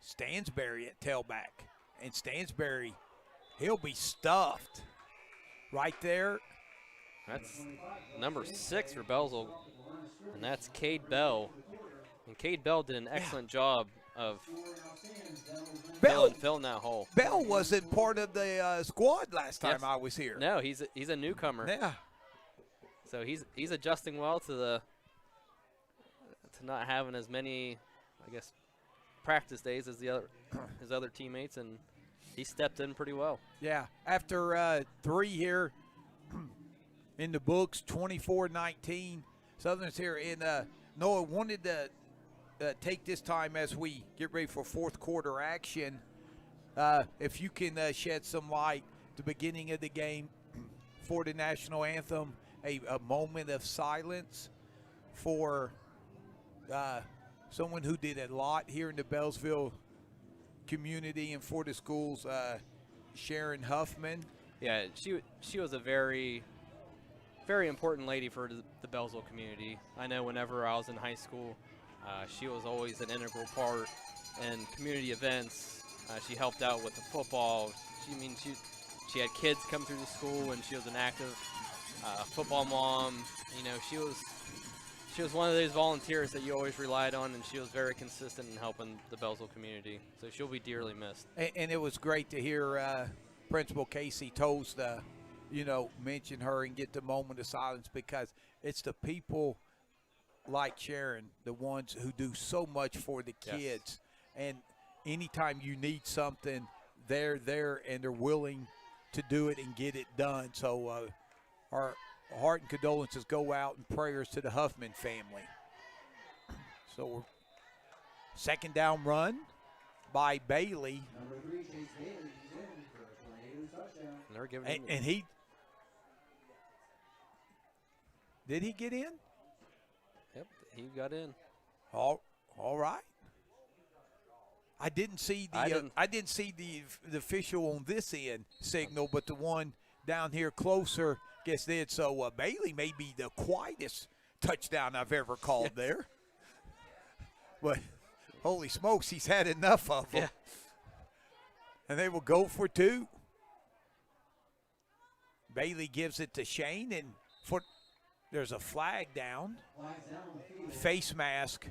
Stansberry at tailback. And Stansberry, he'll be stuffed right there. That's number 6 for Beallsville, and that's Cade Bell. And Cade Bell did an excellent job of filling that hole. Bell wasn't part of the squad last time I was here. No, he's a newcomer. Yeah. So he's adjusting well to not having as many, I guess, practice days as his other teammates, and he stepped in pretty well. Yeah. After 3 here in the books, 24-19, Southern's here. And Noah wanted to take this time as we get ready for 4th quarter action. If you can shed some light, the beginning of the game for the national anthem, a moment of silence for someone who did a lot here in the Beallsville community and for the schools, Sharon Huffman. Yeah, she was a very, very important lady for the Beallsville community. I know whenever I was in high school, she was always an integral part in community events. She helped out with the football. She had kids come through the school, and she was an active football mom. She was one of those volunteers that you always relied on, and she was very consistent in helping the Beallsville community. So she'll be dearly missed. And it was great to hear Principal Casey Toast, mention her and get the moment of silence, because it's the people like Sharon, the ones who do so much for the kids. And anytime you need something, they're there and they're willing to do it and get it done. So our heart and condolences go out and prayers to the Huffman family. So second down run by Bailey. Number 3, Chase Bailey, he's in for a Tornadoes touchdown. And they're giving him And he – did he get in? Yep, he got in. All right. I didn't see the official on this end signal, but the one down here closer guess did. So Bailey may be the quietest touchdown I've ever called there. But holy smokes, he's had enough of them. Yeah. And they will go for 2. Bailey gives it to Shane, and there's a flag down. Flags down on the field. Face mask.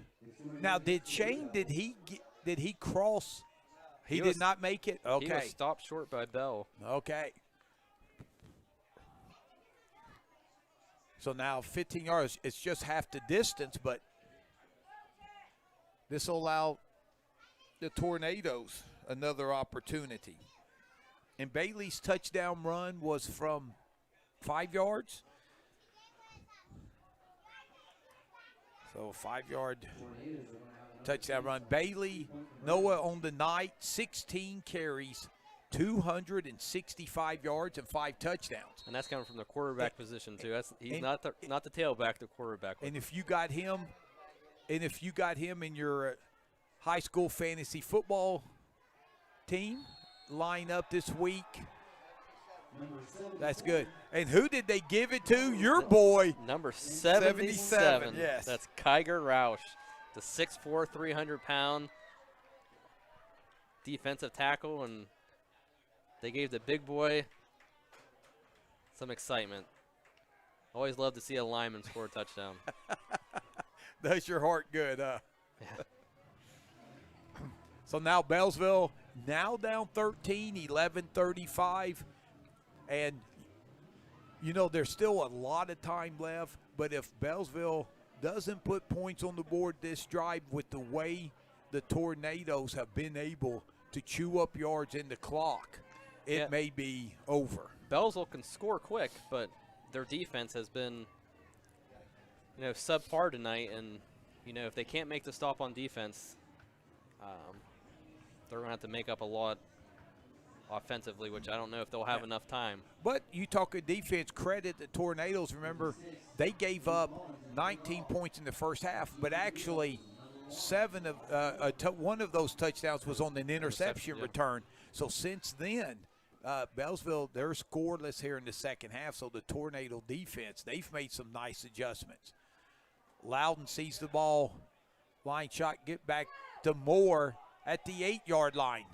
Now, did Shane? Did he cross? He was- did not make it. He Okay. was stopped short by Bell. Okay. So now 15 yards. It's just half the distance, but this will allow the Tornadoes another opportunity. And Bailey's touchdown run was from 5 yards. So 5-yard touchdown run. Bailey, Noah on the night, 16 carries, 265 yards and 5 touchdowns. And that's coming from the quarterback position too. He's and- not the tailback, the quarterback. And if you got him, in your high school fantasy football team line up this week, that's good. And who did they give it to? Your boy. Number 77. Yes. That's Kiger Roush, the 6'4", 300-pound defensive tackle, and they gave the big boy some excitement. Always love to see a lineman score a touchdown. Does your heart good, huh? Yeah. So now Beallsville now down 13, 11:35. And, there's still a lot of time left. But if Beallsville doesn't put points on the board this drive with the way the Tornadoes have been able to chew up yards in the clock, it may be over. Beallsville can score quick, but their defense has been, subpar tonight. And, if they can't make the stop on defense, they're going to have to make up a lot offensively, which I don't know if they'll have enough time. But you talk of defense, credit the Tornadoes. Remember, they gave up 19 points in the first half, but actually one of those touchdowns was on an interception return. So since then, Beallsville, they're scoreless here in the second half. So the Tornado defense, they've made some nice adjustments. Loudon sees the ball, line shot, get back to Moore at the 8-yard line.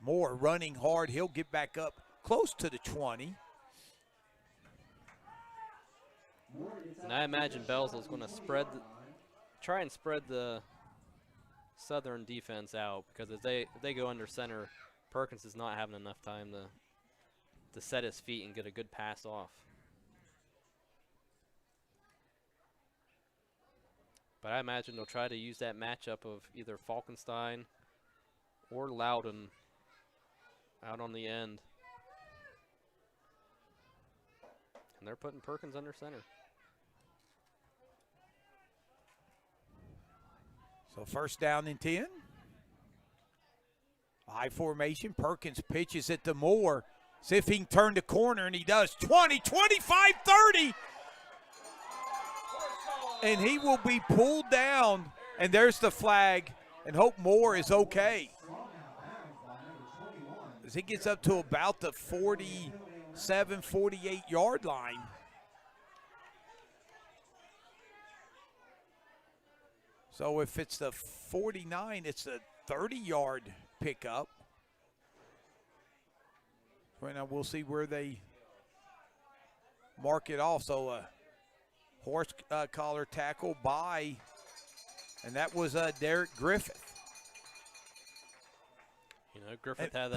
Moore running hard. He'll get back up close to the 20. And I imagine Beallsville's going to try and spread the Southern defense out, because if they go under center, Perkins is not having enough time to set his feet and get a good pass off. But I imagine they'll try to use that matchup of either Falkenstein or Loudon out on the end. And they're putting Perkins under center. So first down and 10. High formation. Perkins pitches it to Moore. See if he can turn the corner, and he does. 20, 25, 30. And he will be pulled down. And there's the flag. And Hope Moore is okay. As he gets up to about the 47, 48-yard line. So if it's the 49, it's a 30-yard pickup. Right now we'll see where they mark it off. So a horse collar tackle by, and that was Derek Griffith. Griffith had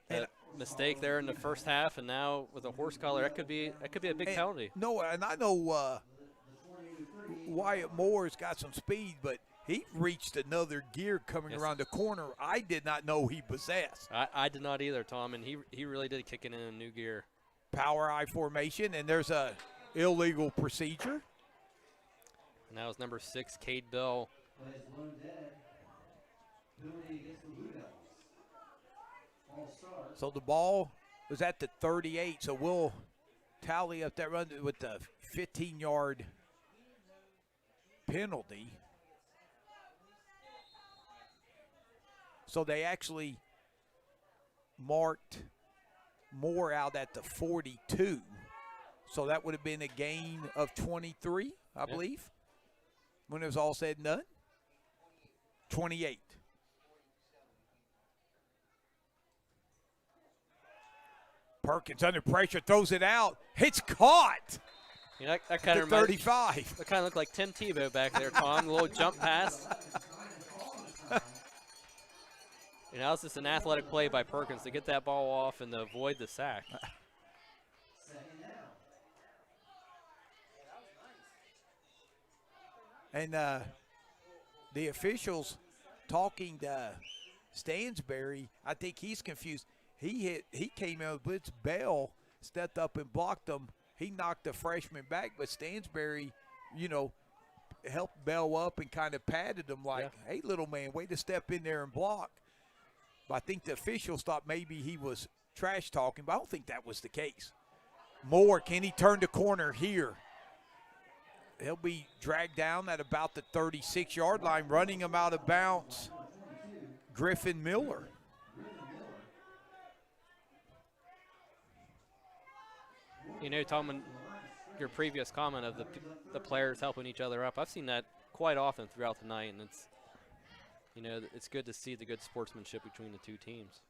that mistake there in the first half, and now with a horse collar, that could be a big penalty. No, and I know Wyatt Moore's got some speed, but he reached another gear coming around the corner I did not know he possessed. I did not either, Tom, and he really did kick it in a new gear. Power I formation, and there's a illegal procedure. And that was number 6, Cade Bell. Plays blown dead. Penalty against the Blue Devils. All stars. So the ball was at the 38, so we'll tally up that run with the 15-yard penalty. So they actually marked Moore out at the 42. So that would have been a gain of 23, I believe, when it was all said and done. 28. Perkins under pressure, throws it out. It's caught. You know, that kind of 35. That kind of looked like Tim Tebow back there, Tom. A little jump pass. You know, it's just an athletic play by Perkins to get that ball off and to avoid the sack. Second down. And the officials talking to Stansberry, I think he's confused. He came out with blitz. Bell stepped up and blocked him. He knocked the freshman back, but Stansberry, you know, helped Bell up and kind of patted him like, hey, little man, way to step in there and block. But I think the officials thought maybe he was trash talking, but I don't think that was the case. Moore, can he turn the corner here? He'll be dragged down at about the 36-yard line, running him out of bounds. Griffin Miller. You know, Tom, in your previous comment of the players helping each other up, I've seen that quite often throughout the night, and it's, you know, it's good to see the good sportsmanship between the two teams.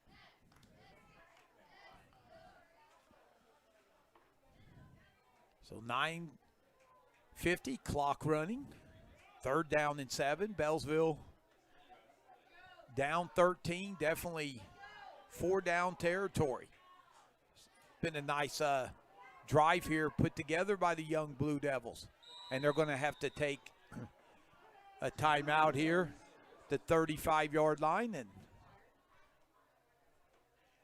So 9:50, clock running. 3rd down and 7. Beallsville down 13, definitely 4-down territory. Been a nice drive here put together by the young Blue Devils. And they're going to have to take a timeout here, the 35-yard line.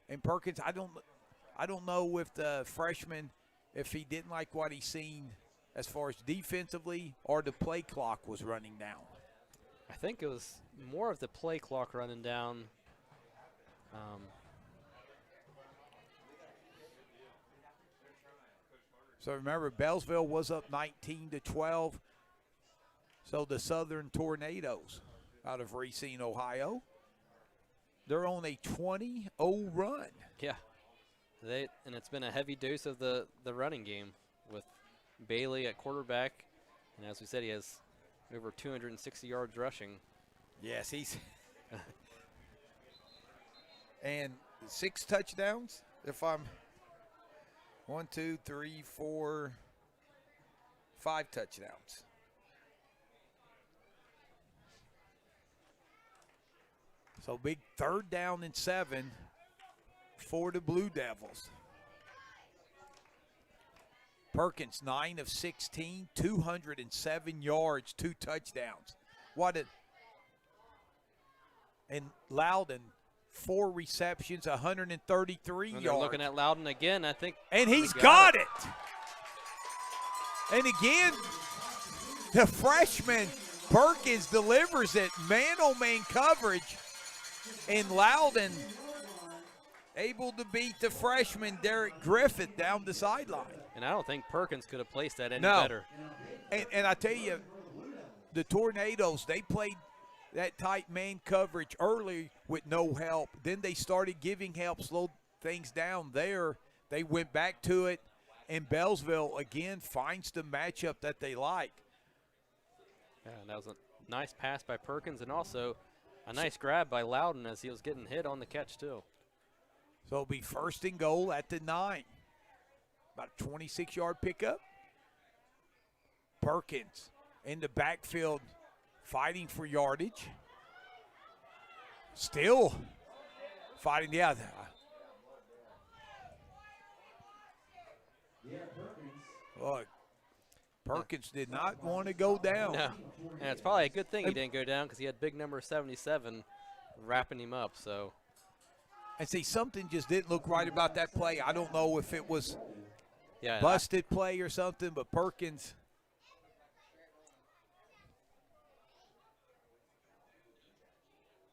And Perkins, I don't know if the freshman, if he didn't like what he's seen as far as defensively or the play clock was running down. I think it was more of the play clock running down. So remember, Beallsville was up 19-12. So the Southern Tornadoes out of Racine, Ohio, they're on a 20-0 run. Yeah, and it's been a heavy dose of the running game with Bailey at quarterback, and as we said, he has over 260 yards rushing. Yes, he's and 6 touchdowns. If I'm 1, 2, 3, 4, 5 touchdowns. So big 3rd down and 7 for the Blue Devils. Perkins, 9 of 16, 207 yards, 2 touchdowns. And Loudon, 4 receptions, 133 And yards. they're looking at Loudon again, I think. And he's got it. And again, the freshman Perkins delivers it. Man-on-man coverage. And Loudon able to beat the freshman Derek Griffith down the sideline. And I don't think Perkins could have placed that any better. And I tell you, the Tornadoes, they played that tight man coverage early with no help. Then they started giving help, slowed things down there. They went back to it, and Beallsville, again, finds the matchup that they like. Yeah, and that was a nice pass by Perkins and also a nice grab by Loudon as he was getting hit on the catch, too. So it'll be 1st and goal at the 9. About a 26-yard pickup. Perkins in the backfield fighting for yardage. Still fighting. Yeah. Look, Perkins did not want to go down. No, and it's probably a good thing he didn't go down because he had big number 77 wrapping him up. So, And see, something just didn't look right about that play. I don't know if it was yeah, busted play or something, but Perkins.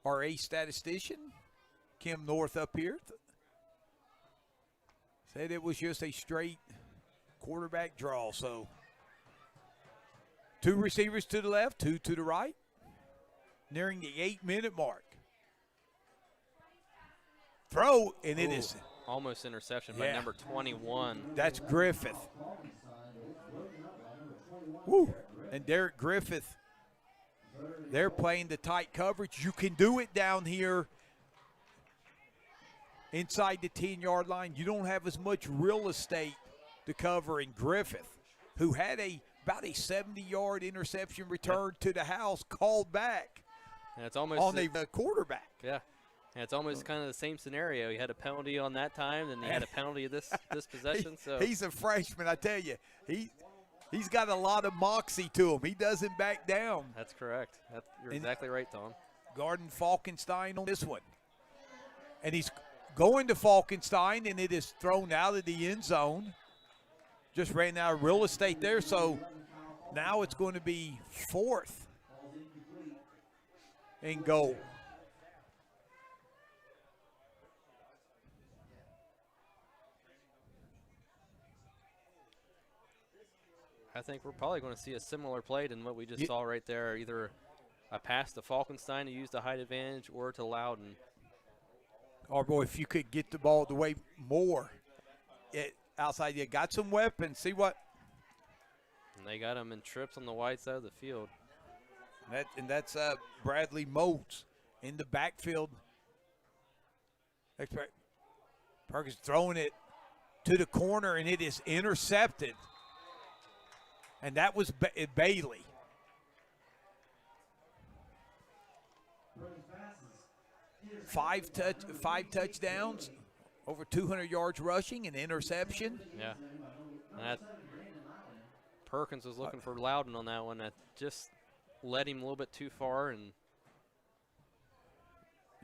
Our ace statistician, Kim North up here, said it was just a straight quarterback draw. So 2 receivers to the left, 2 to the right, nearing the 8-minute mark. Throw, and it is almost interception by Yeah. number 21. That's Griffith. Woo. And Derek Griffith, they're playing the tight coverage. You can do it down here inside the 10-yard line. You don't have as much real estate to cover in Griffith, who had about a 70-yard interception return to the house called back And it's almost on the quarterback. yeah. And it's almost kind of the same scenario. He had a penalty on that time, and he had a penalty this possession. So He's a freshman, I tell you. He's got a lot of moxie to him. He doesn't back down. that's correct. You're exactly right, Tom. Garden Falkenstein on this one. And he's going to Falkenstein, and it is thrown out of the end zone. Just ran out of real estate there, so now it's going to be 4th and goal. I think we're probably going to see a similar play than what we just saw right there. Either a pass to Falkenstein to use the height advantage or to Loudon. Oh, boy, if you could get the ball the way more outside, you got some weapons. See what? And they got him in trips on the wide side of the field. That's Bradley Moats in the backfield. Perkins throwing it to the corner, and it is intercepted. And that was Bailey. Five touchdowns, over 200 yards rushing, an interception. Yeah. And Perkins was looking for Loudon on that one. That just led him a little bit too far. And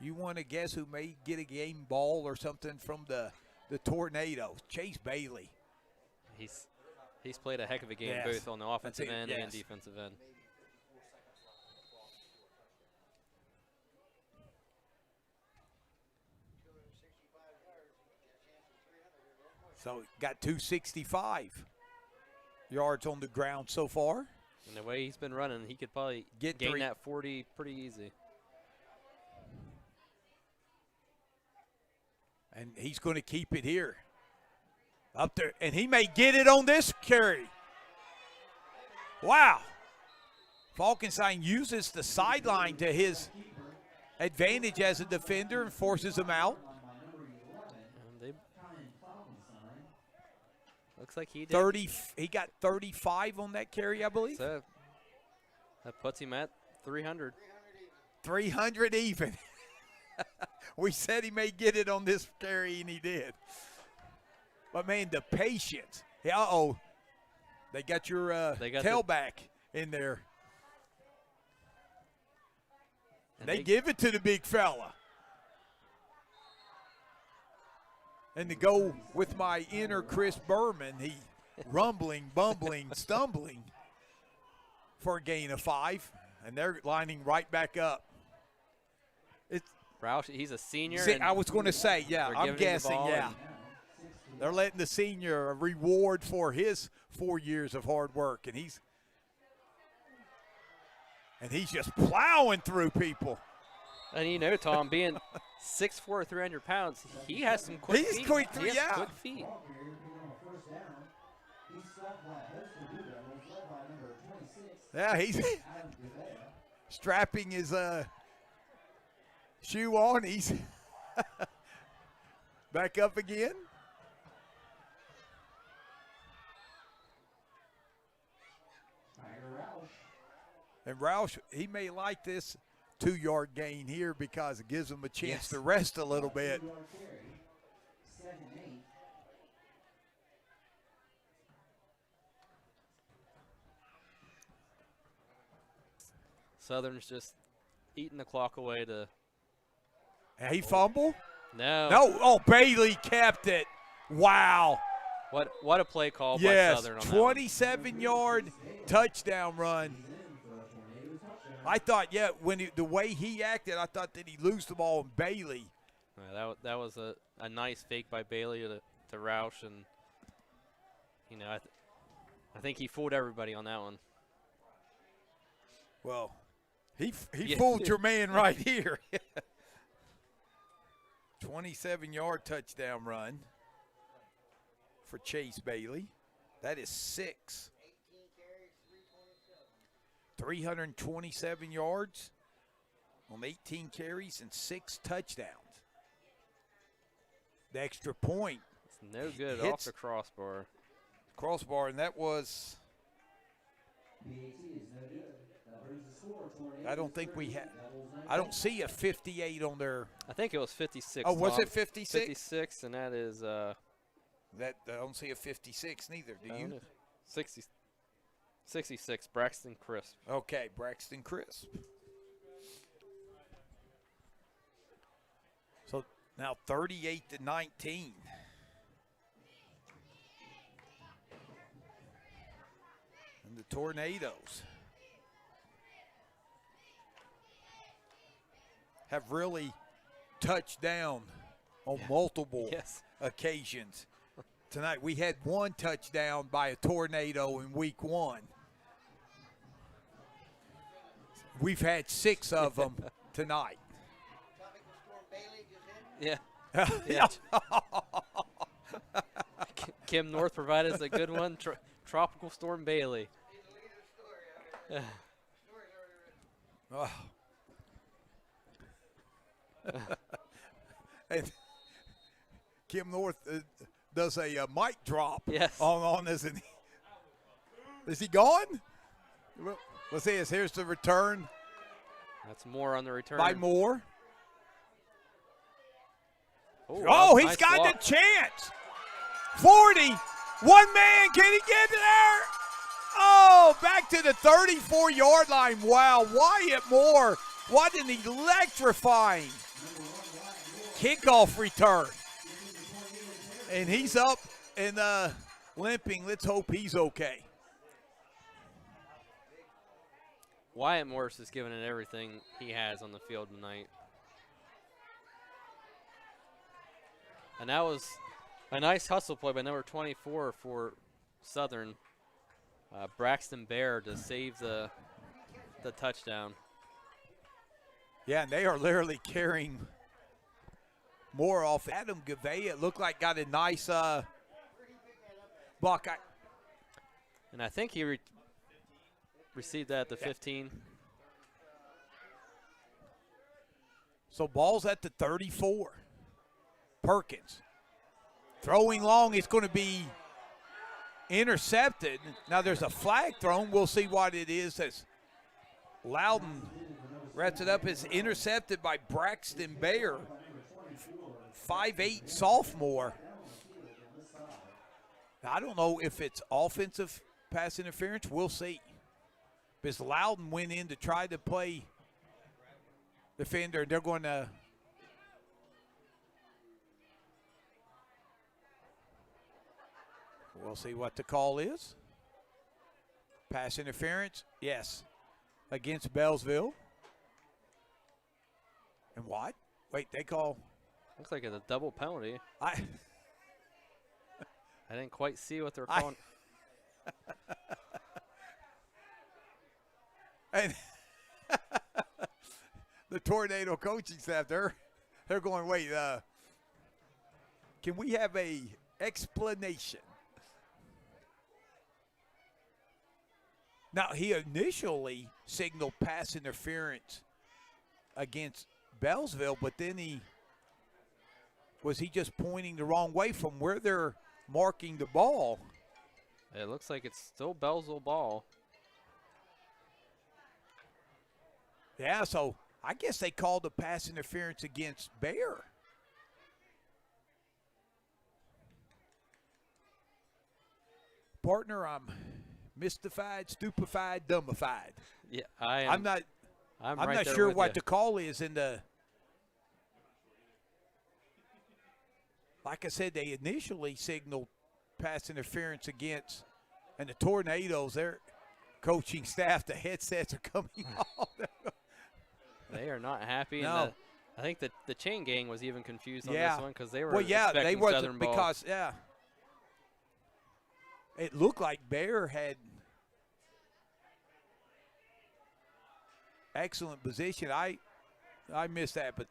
you want to guess who may get a game ball or something from the Tornadoes? Chase Bailey. He's played a heck of a game both on the offensive end and defensive end. So got 265 yards on the ground so far. And the way he's been running, he could probably gain that 40 pretty easy. And he's going to keep it here. Up there, and he may get it on this carry. Wow. Falkenstein uses the sideline to his advantage as a defender and forces him out. Looks like he did. 30. He got 35 on that carry, I believe. So that puts him at 300. 300 even. We said he may get it on this carry, and he did. But, man, the patience. Uh-oh. They got your tailback in there. And they give it to the big fella. And to go with my inner Chris Berman, he rumbling, bumbling, stumbling for a gain of 5. And they're lining right back up. Roush, he's a senior. I was going to say, yeah, I'm guessing, yeah. They're letting the senior a reward for his 4 years of hard work, and he's just plowing through people. And you know, Tom, being 6'4", 300 pounds, he has some quick feet. He's quick, he has quick feet. Yeah, he's strapping his shoe on. He's back up again. And Roush, he may like this 2-yard gain here because it gives him a chance to rest a little bit. Southern's just eating the clock away to. And he fumbled? No. No. Oh, Bailey kept it. Wow. What a play call by Yes, Southern on that one. 27-yard touchdown run. I thought, yeah, the way he acted, I thought that he lose the ball, and Bailey. That was a nice fake by Bailey to Roush, and you know I think he fooled everybody on that one. Well, he fooled your man right here. 27-yard touchdown run for Chase Bailey. That is 6. 327 yards on 18 carries and 6 touchdowns. The extra point. It's no good off the crossbar. Crossbar, and that was. I don't think we had. I don't see a 58 on there. I think it was 56. Oh, was Tom. it 56? 56, and that is. That I don't see a 56 neither. Do you? 66. Braxton Crisp. Okay, Braxton Crisp. So now 38-19. And the Tornadoes have really touched down on multiple occasions. Tonight we had one touchdown by a tornado in week 1. We've had 6 of them tonight. Yeah. Kim North provided us a good one. Tropical Storm Bailey. Oh. And Kim North does a mic drop on isn't he? Is he gone? Well, let's see. Here's the return. That's Moore on the return. By Moore. Oh, he's nice got block. the chance. 40. One man. Can he get there? Oh, back to the 34-yard line. Wow. Wyatt Moore. What an electrifying kickoff return. And he's up and limping. Let's hope he's okay. Wyatt Morris is giving it everything he has on the field tonight. And that was a nice hustle play by number 24 for Southern, Braxton Bear, to save the touchdown. Yeah, and they are literally carrying more off. Adam Gavea, it looked like got a nice block. And I think he received that at the 15. So ball's at the 34. Perkins throwing long. It's going to be intercepted. Now there's a flag thrown. We'll see what it is. As Loudon wraps it up, is intercepted by Braxton Bear, 5'8" sophomore. Now, I don't know if it's offensive pass interference. We'll see. Because Loudon went in to try to play defender. They're going to. We'll see what the call is. Pass interference, yes, against Beallsville. And what? Wait, they call. Looks like it's a double penalty. I didn't quite see what they're calling. And the Tornado coaching staff, they're going, wait, can we have a explanation? Now, he initially signaled pass interference against Beallsville, but then was he just pointing the wrong way from where they're marking the ball? It looks like it's still Beallsville ball. Yeah, so I guess they called the pass interference against Bear. Partner, I'm mystified, stupefied, dumbified. Yeah, I am. I'm not. I'm not right there sure with what you. the call is in the. Like I said, they initially signaled pass interference against, and the Tornadoes, their coaching staff, the headsets are coming off. They are not happy. No. And I think that the chain gang was even confused on Yeah. this one because they were Well, yeah, they expecting were Southern ball. because it looked like Bear had excellent position. I missed that, but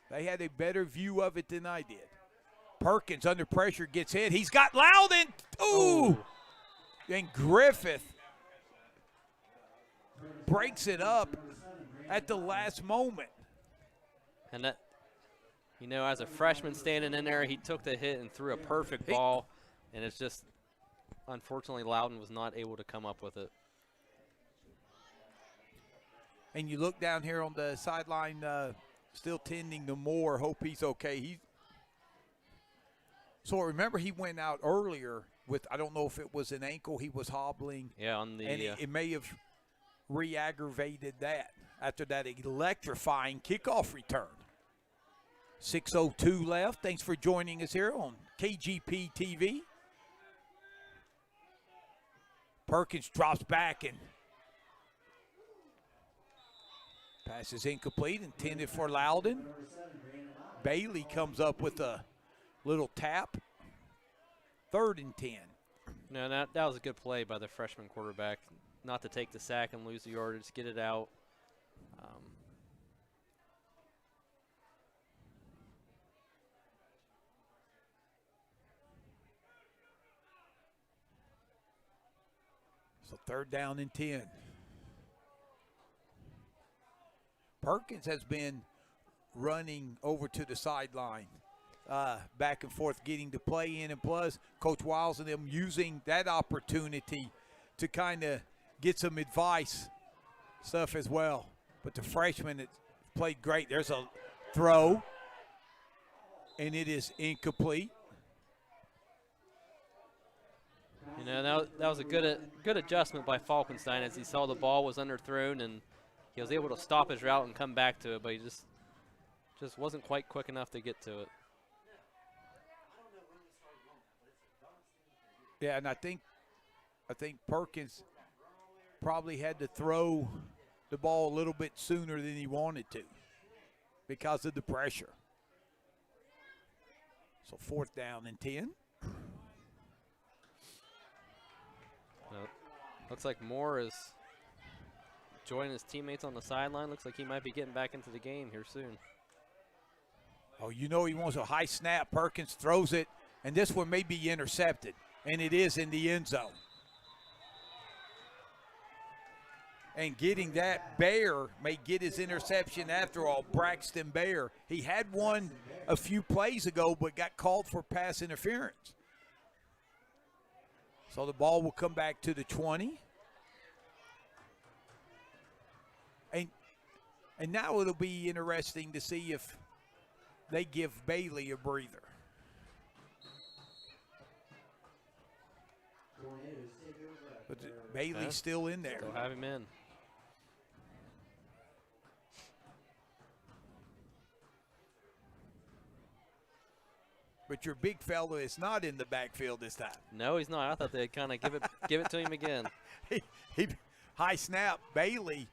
they had a better view of it than I did. Perkins under pressure gets hit. He's got Loudon. Ooh. And Griffith breaks it up at the last moment. And that, you know, as a freshman standing in there, he took the hit and threw a perfect ball. And it's just, unfortunately, Loudon was not able to come up with it. And you look down here on the sideline, still tending to Moore. Hope he's okay. So remember, he went out earlier with, I don't know if it was an ankle, he was hobbling. Yeah, on the. And it may have re-aggravated that after that electrifying kickoff return. 6:02 left. Thanks for joining us here on KGP TV. Perkins drops back and pass is incomplete, intended for Loudon. Bailey comes up with a little tap. 3rd and 10. No, that was a good play by the freshman quarterback, not to take the sack and lose the yardage, get it out. So 3rd down and 10. Perkins has been running over to the sideline, back and forth, getting to play in, and plus Coach Wiles and them using that opportunity to kind of get some advice stuff as well. But the freshman has played great. There's a throw, and it is incomplete. You know, that was a good adjustment by Falkenstein as he saw the ball was underthrown and he was able to stop his route and come back to it, but he just wasn't quite quick enough to get to it. Yeah, and I think Perkins probably had to throw the ball a little bit sooner than he wanted to because of the pressure. So 4th down and 10. Looks like Moore is joining his teammates on the sideline. Looks like he might be getting back into the game here soon. Oh, you know he wants a high snap. Perkins throws it, and this one may be intercepted, and it is in the end zone. And getting that, Bear may get his interception after all, Braxton Bear. He had one a few plays ago but got called for pass interference. So the ball will come back to the 20. And now it'll be interesting to see if they give Bailey a breather. But Bailey's still in there. Still have him in. But your big fella is not in the backfield this time. No, he's not. I thought they'd kind of give it to him again. he high snap. Bailey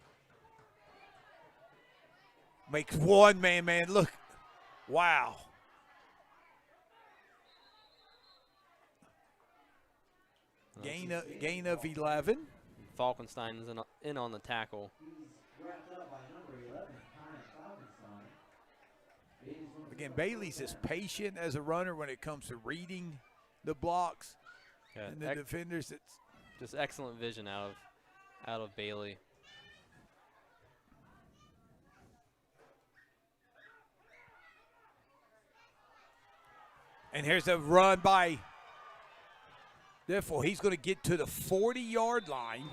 makes one man. Look, wow. Gain of 11. Falkenstein is in on the tackle. Again, Bailey's as patient as a runner when it comes to reading the blocks and the defenders. It's just excellent vision out of Bailey. And here's a run by Diffel. He's going to get to the 40-yard line.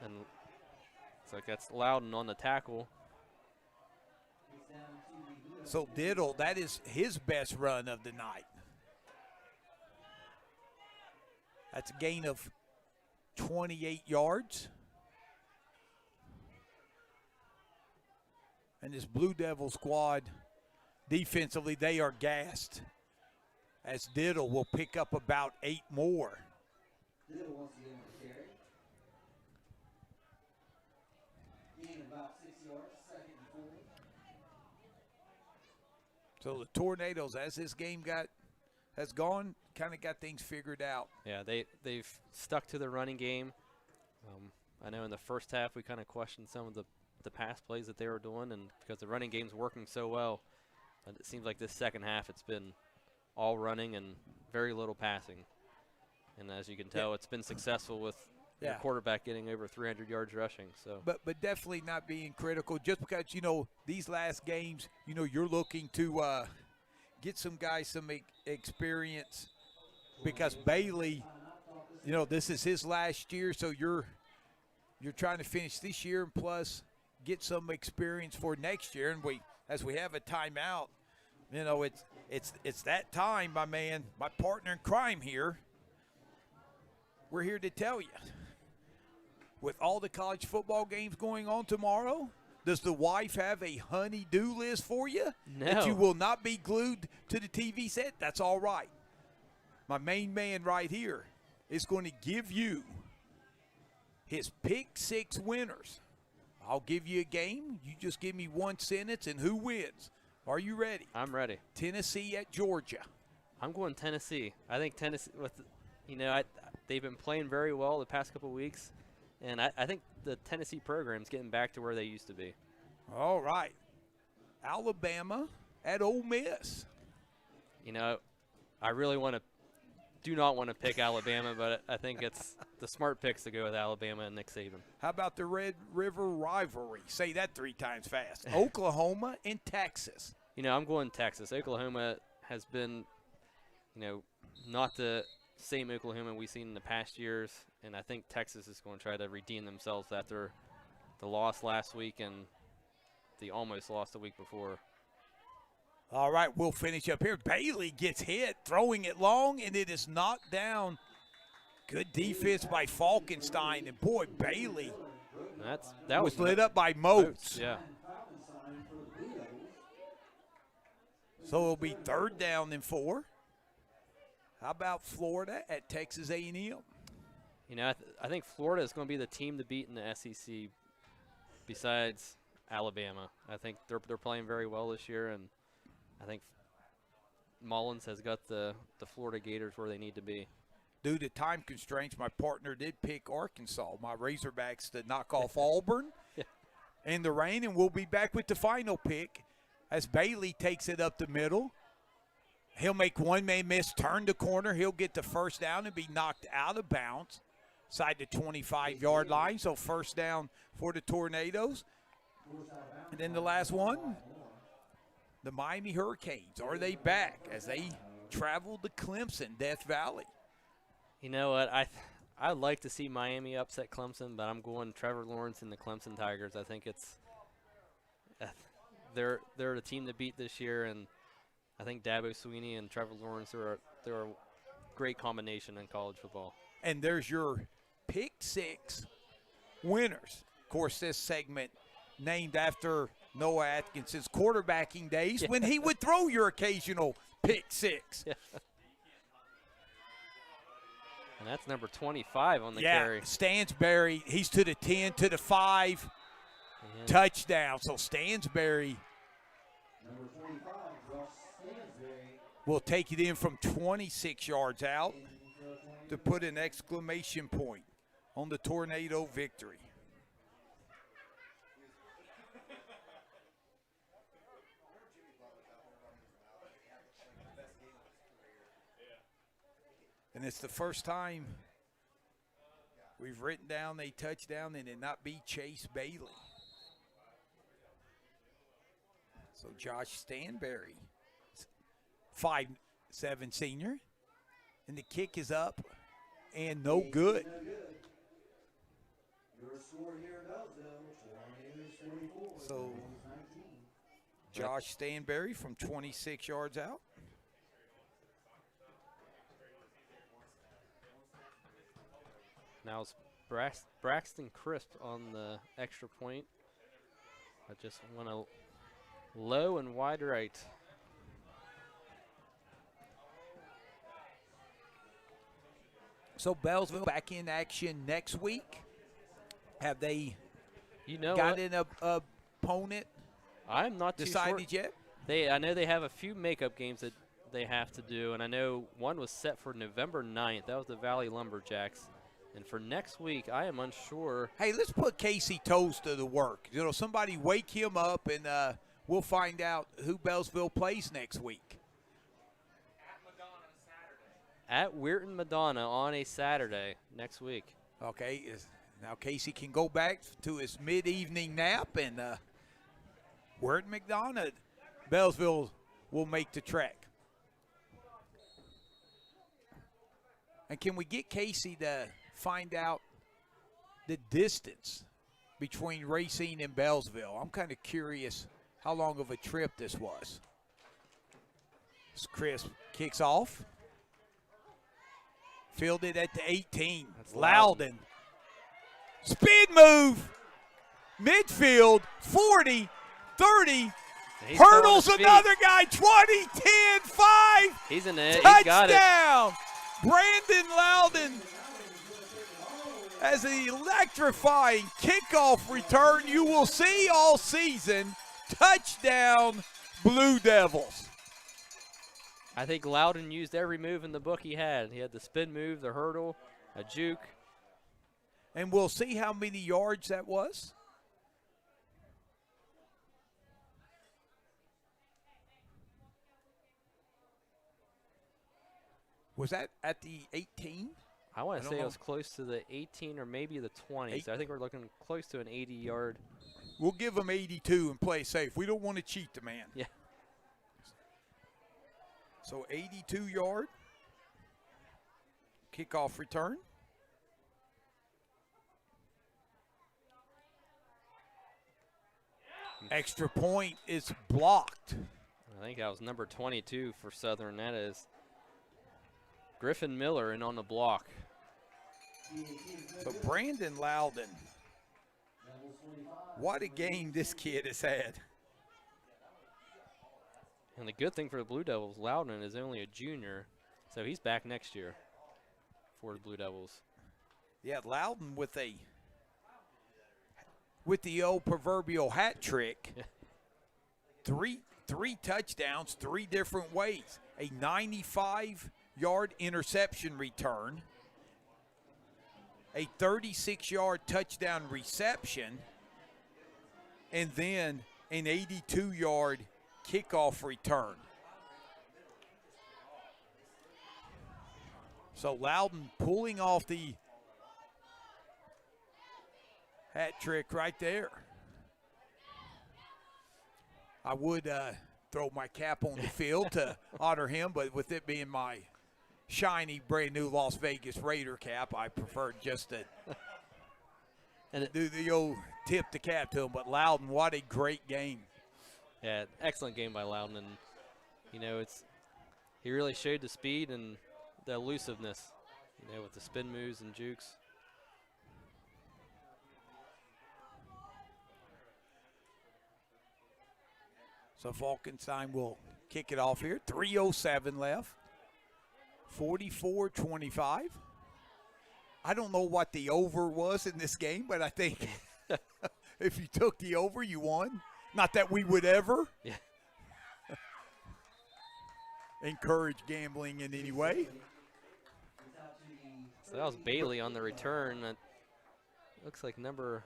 And it's like that's Loudon on the tackle. So Diddle, that is his best run of the night. That's a gain of 28 yards. And this Blue Devil squad, defensively, they are gassed, as Diddle will pick up about 8 more. Diddle once again with the carry. Gain about 6 yards, 2nd and 4. So the Tornadoes, as this game has gone, kind of got things figured out. Yeah, they've stuck to the running game. I know in the first half we kind of questioned some of the pass plays that they were doing, and because the running game's working so well, and it seems like this second half it's been all running and very little passing. And as you can tell, it's been successful with the quarterback getting over 300 yards rushing. So, but definitely not being critical, just because, you know, these last games, you know, you're looking to get some guys some experience, because Bailey, you know, this is his last year, so you're trying to finish this year and plus get some experience for next year. And as we have a timeout, you know, it's that time, my man, my partner in crime here. We're here to tell you, with all the college football games going on tomorrow, does the wife have a honey-do list for you? No. That you will not be glued to the TV set? That's all right. My main man right here is going to give you his pick 6 winners. I'll give you a game. You just give me one sentence and who wins. Are you ready? I'm ready. Tennessee at Georgia. I'm going Tennessee. I think Tennessee, they've been playing very well the past couple of weeks, and I think the Tennessee program's getting back to where they used to be. All right. Alabama at Ole Miss. You know, I really do not want to pick Alabama, but I think it's the smart picks to go with Alabama and Nick Saban. How about the Red River rivalry? Say that 3 times fast. Oklahoma and Texas. You know, I'm going Texas. Oklahoma has been, you know, not the same Oklahoma we've seen in the past years, and I think Texas is going to try to redeem themselves after the loss last week and the almost loss the week before. All right, we'll finish up here. Bailey gets hit, throwing it long, and it is knocked down. Good defense by Falkenstein, and boy, Bailey that was lit up by Moats. Yeah. So it'll be 3rd down and 4. How about Florida at Texas A&M? You know, I think Florida is going to be the team to beat in the SEC besides Alabama. I think they're playing very well this year, and I think Mullins has got the Florida Gators where they need to be. Due to time constraints, my partner did pick Arkansas, my Razorbacks, to knock off Auburn in the rain, and we'll be back with the final pick as Bailey takes it up the middle. He'll make one man miss, turn the corner. He'll get the 1st down and be knocked out of bounds side the 25-yard line. So 1st down for the Tornadoes. And then the last one, the Miami Hurricanes. Are they back as they travel to Clemson, Death Valley? You know what? I'd like to see Miami upset Clemson, but I'm going Trevor Lawrence and the Clemson Tigers. I think they're the team to beat this year, and I think Dabo Swinney and Trevor Lawrence they're a great combination in college football. And there's your pick 6 winners. Of course, this segment named after Noah Atkinson's quarterbacking days when he would throw your occasional pick 6. Yeah. And that's number 25 on the carry. Stansberry, he's to the 10, to the 5, touchdown. So Stansberry will take it in from 26 yards out to put an exclamation point on the Tornado victory. And it's the first time we've written down a touchdown and it not be Chase Bailey. So Josh Stanberry, 5'7" senior. And the kick is up and no good. So Josh Stanberry from 26 yards out. Now it's Braxton Crisp on the extra point. I just want to Low and wide right. So Beallsville back in action next week. Have they You know got what? an opponent I'm not too decided sure. yet? I know they have a few makeup games that they have to do, and I know one was set for November 9th. That was the Valley Lumberjacks. And for next week, I am unsure. Hey, let's put Casey Toes to the work. You know, somebody wake him up, and we'll find out who Beallsville plays next week. At Weirton Madonna on a Saturday next week. Okay, now Casey can go back to his mid-evening nap, and we're at McDonough. Beallsville will make the trek. And can we get Casey to find out the distance between Racine and Beallsville? I'm kind of curious how long of a trip this was. As Chris kicks off. Fielded at the 18. That's Loudon. Spin move. Midfield. 40, 30. He's Hurdles throwing his feet. another guy. 20, 10, 5. He's in it. He's got it. Touchdown. Brandon Loudon has an electrifying kickoff return you will see all season. Touchdown, Blue Devils. I think Loudon used every move in the book he had. He had the spin move, the hurdle, a juke. And we'll see how many yards that was. Was that at the 18? I want I to don't say it know. was close to the 18 or maybe the 20. So I think we're looking close to an 80-yard. We'll give him 82 and play safe. We don't want to cheat the man. Yeah. So 82-yard kickoff return. Extra point is blocked. I think that was number 22 for Southern. That is Griffin Miller in on the block. So Brandon Loudon, what a game this kid has had. And the good thing for the Blue Devils, Loudon is only a junior, so he's back next year for the Blue Devils. Yeah, Loudon with the old proverbial hat trick. Yeah. Three touchdowns, 3 different ways. A 95-yard interception return, a 36-yard touchdown reception, and then an 82-yard kickoff return. So Loudon pulling off the hat trick right there. I would throw my cap on the field to honor him, but with it being my shiny, brand-new Las Vegas Raider cap, I preferred just to do the old tip the cap to him. But Loudon, what a great game. Yeah, excellent game by Loudon, and you know he really showed the speed and the elusiveness, you know, with the spin moves and jukes. So Falkenstein will kick it off here. 3:07 left. 44-25. I don't know what the over was in this game, but I think if you took the over, you won. Not that we would ever Yeah. encourage gambling in any way. So that was Bailey on the return. That looks like number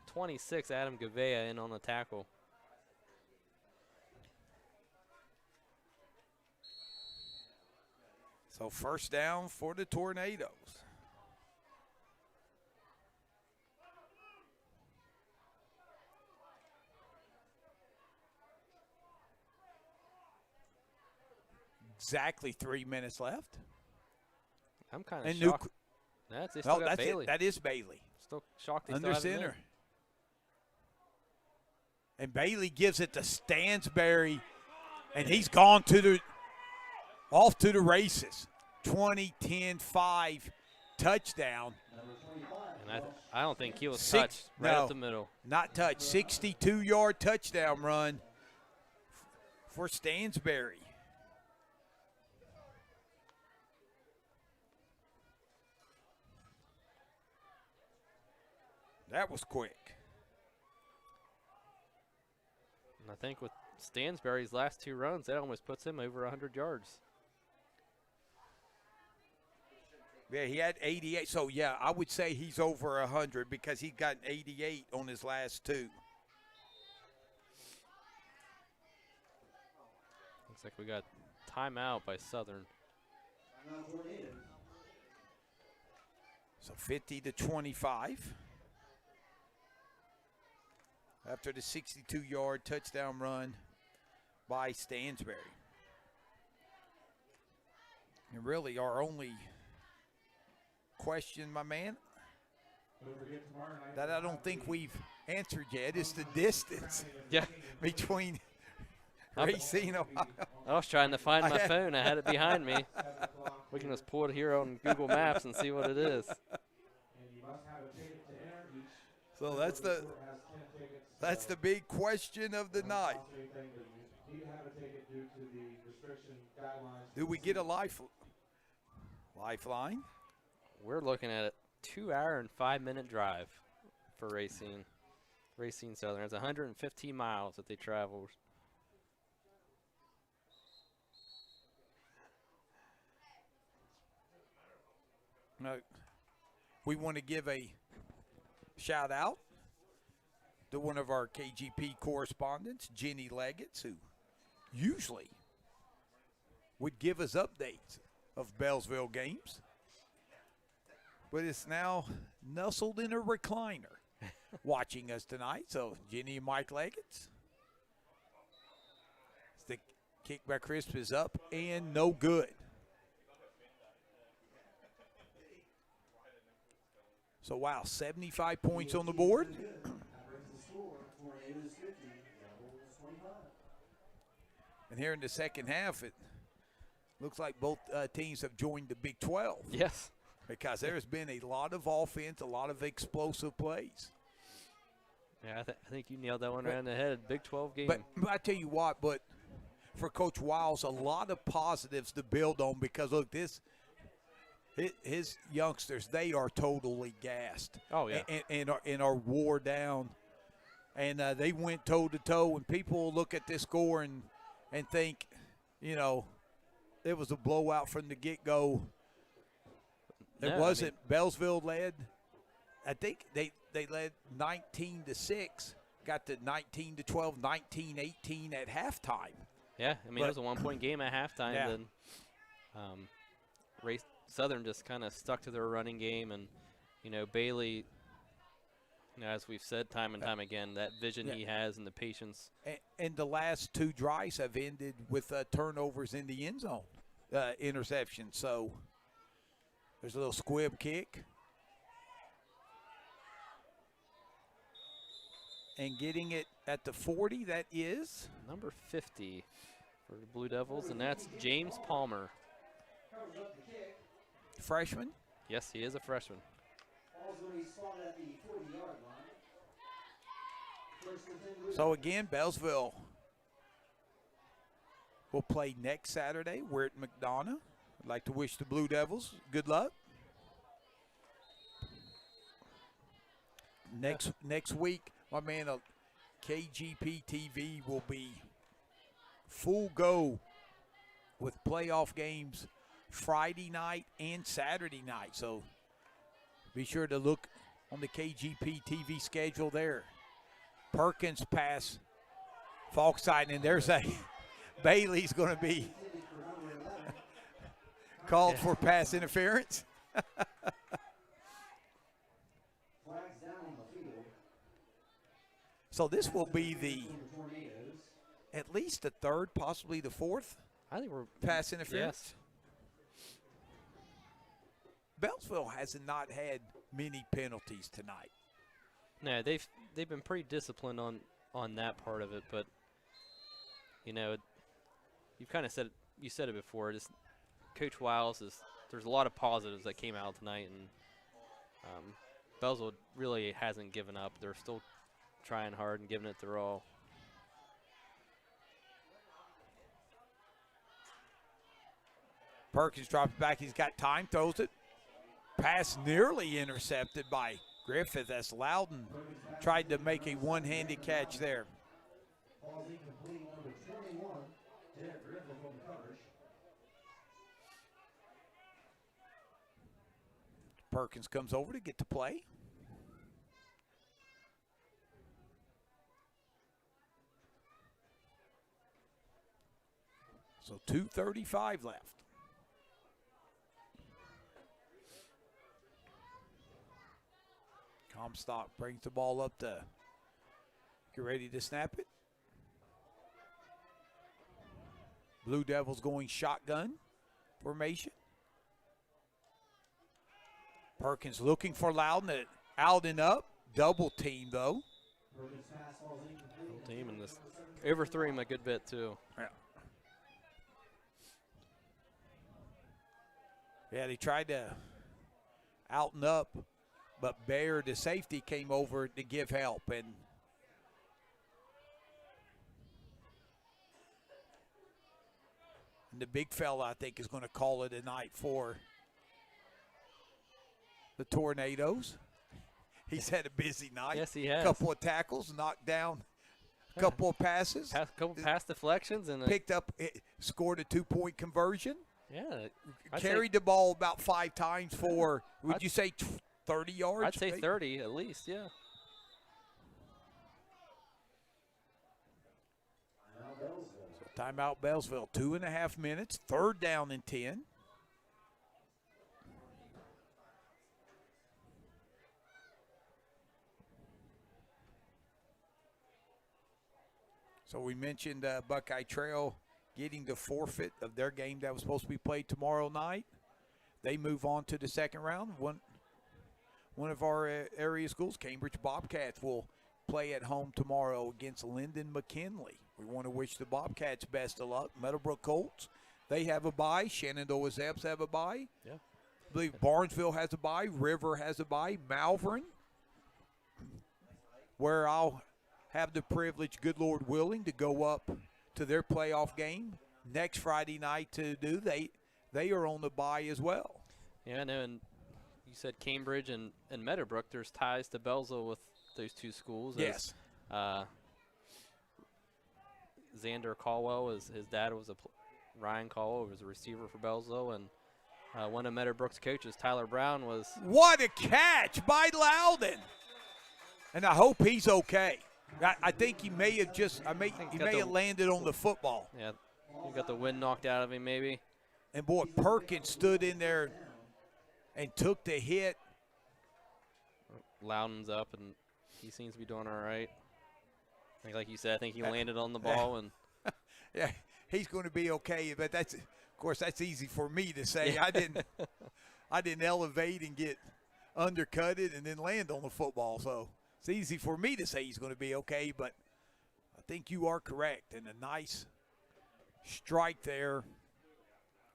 26, Adam Gavea, in on the tackle. So first down for the Tornadoes. Exactly 3 minutes left. I'm kind of And shocked. They still No, got that's Bailey. it. That is Bailey. Still shocked they Under still have him center. in. And Bailey gives it to Stansberry, and he's gone off to the races. 20, 10, 5 touchdown. And And I don't think he was Six- touched right no. up the middle. Not touched. 62-yard touchdown run for Stansberry. That was quick. And I think with Stansberry's last 2 runs, that almost puts him over 100 yards. Yeah, he had 88. So, yeah, I would say he's over 100 because he got 88 on his last 2. Looks like we got timeout by Southern. So 50-25. After the 62-yard touchdown run by Stansberry. And really our only question, my man, that I don't think we've answered yet is the distance Yeah. between Racine, Ohio. I was trying to find my phone. I had it behind me. We can just pull it here on Google Maps and see what it is. So that's the big question of the night. Do we get a lifeline? We're looking at a 2-hour and 5-minute drive for Racine Southern. It's 115 miles that they traveled. No, we want to give a shout out to one of our KGP correspondents, Jenny Leggett, who usually would give us updates of Beallsville games, but it's now nestled in a recliner watching us tonight. So Jenny and Mike Leggett. The kickback crisp is up and no good. So, wow, 75 points on the board. And here in the second half, it looks like both teams have joined the Big 12. Yes. Because there's been a lot of offense, a lot of explosive plays. Yeah, I think you nailed that one right on the head. Big 12 game. But I tell you what, but for Coach Wiles, a lot of positives to build on because, look, his youngsters, they are totally gassed. Oh, yeah. And are wore down. And they went toe-to-toe. And people look at this score and think, you know, it was a blowout from the get-go. It wasn't. Beallsville led. I think they led 19-6, got to 19-12, 19-18 at halftime. Yeah, I mean, it was a 1-point game at halftime. Yeah. Then Southern just kind of stuck to their running game. And, you know, Bailey, you know, as we've said time and time again, that vision he has and the patience. And the last 2 drives have ended with turnovers in the end zone, interception. So there's a little squib kick. And getting it at the 40, that is number 50 for the Blue Devils, and that's James Palmer. Freshman. Yes, he is a freshman. So again, Beallsville will play next Saturday. We're at McDonough. I'd like to wish the Blue Devils good luck. Next week, my man, KGP TV will be full go with playoff games Friday night and Saturday night. So be sure to look on the KGP TV schedule there. Perkins pass Falkside, and there's a Bailey's going to be called for pass interference. So this will be at least the 3rd, possibly the 4th I think we're pass interference. Yes. Beallsville has not had many penalties tonight. No, they've been pretty disciplined on that part of it, but you know, you've kind of said it before. Just Coach Wiles there's a lot of positives that came out tonight, and Beallsville really hasn't given up. They're still trying hard and giving it their all. Perkins drops back. He's got time, throws it. Pass nearly intercepted by Griffith as Loudon tried to make a one-handed catch there. Ball's incomplete, number 21, Derek Griffith on the coverage. Perkins comes over to get the play. So 2:35 left. Comstock brings the ball up to get ready to snap it. Blue Devils going shotgun formation. Perkins looking for Loudon. Out and up. Double team, though. Perkins pass ball's incomplete. Team and this overthrew him a good bit too. Yeah, they tried to out and up, but Bayer, the safety, came over to give help. And the big fella, I think, is going to call it a night for the Tornadoes. He's had a busy night. Yes, he has. Couple of tackles, knocked down a couple of passes. A couple pass deflections and Picked up, scored a 2-point conversion. yeah, Carried the ball about 5 times for, would you say 30 yards? I'd say 30 at least. Yeah. Now Beallsville. Timeout Beallsville, 2.5 minutes, 3rd down and 10. So we mentioned Buckeye Trail getting the forfeit of their game that was supposed to be played tomorrow night. They move on to the second round. One of our area schools, Cambridge Bobcats, will play at home tomorrow against Lyndon McKinley. We want to wish the Bobcats best of luck. Meadowbrook Colts, they have a bye. Shenandoah Zeps have a bye. Yeah. I believe Barnesville has a bye. River has a bye. Malvern, where I'll have the privilege, good Lord willing, to go up to their playoff game next Friday night to do. They are on the bye as well. Yeah, I know. And you said Cambridge and Meadowbrook. There's ties to Beallsville with those two schools. Yes. Xander Caldwell, his dad was Ryan Caldwell was a receiver for Beallsville, and one of Meadowbrook's coaches, Tyler Brown, was. What a catch by Loudon! And I hope he's okay. I think he may have landed on the football. Yeah, he got the wind knocked out of him maybe. And boy, Perkins stood in there and took the hit. Loudon's up, and he seems to be doing all right. I think, like you said, I think he landed on the ball. And yeah, he's going to be okay. But of course, that's easy for me to say. Yeah. I didn't elevate and get undercutted and then land on the football. So it's easy for me to say he's going to be okay. But I think you are correct. And a nice strike there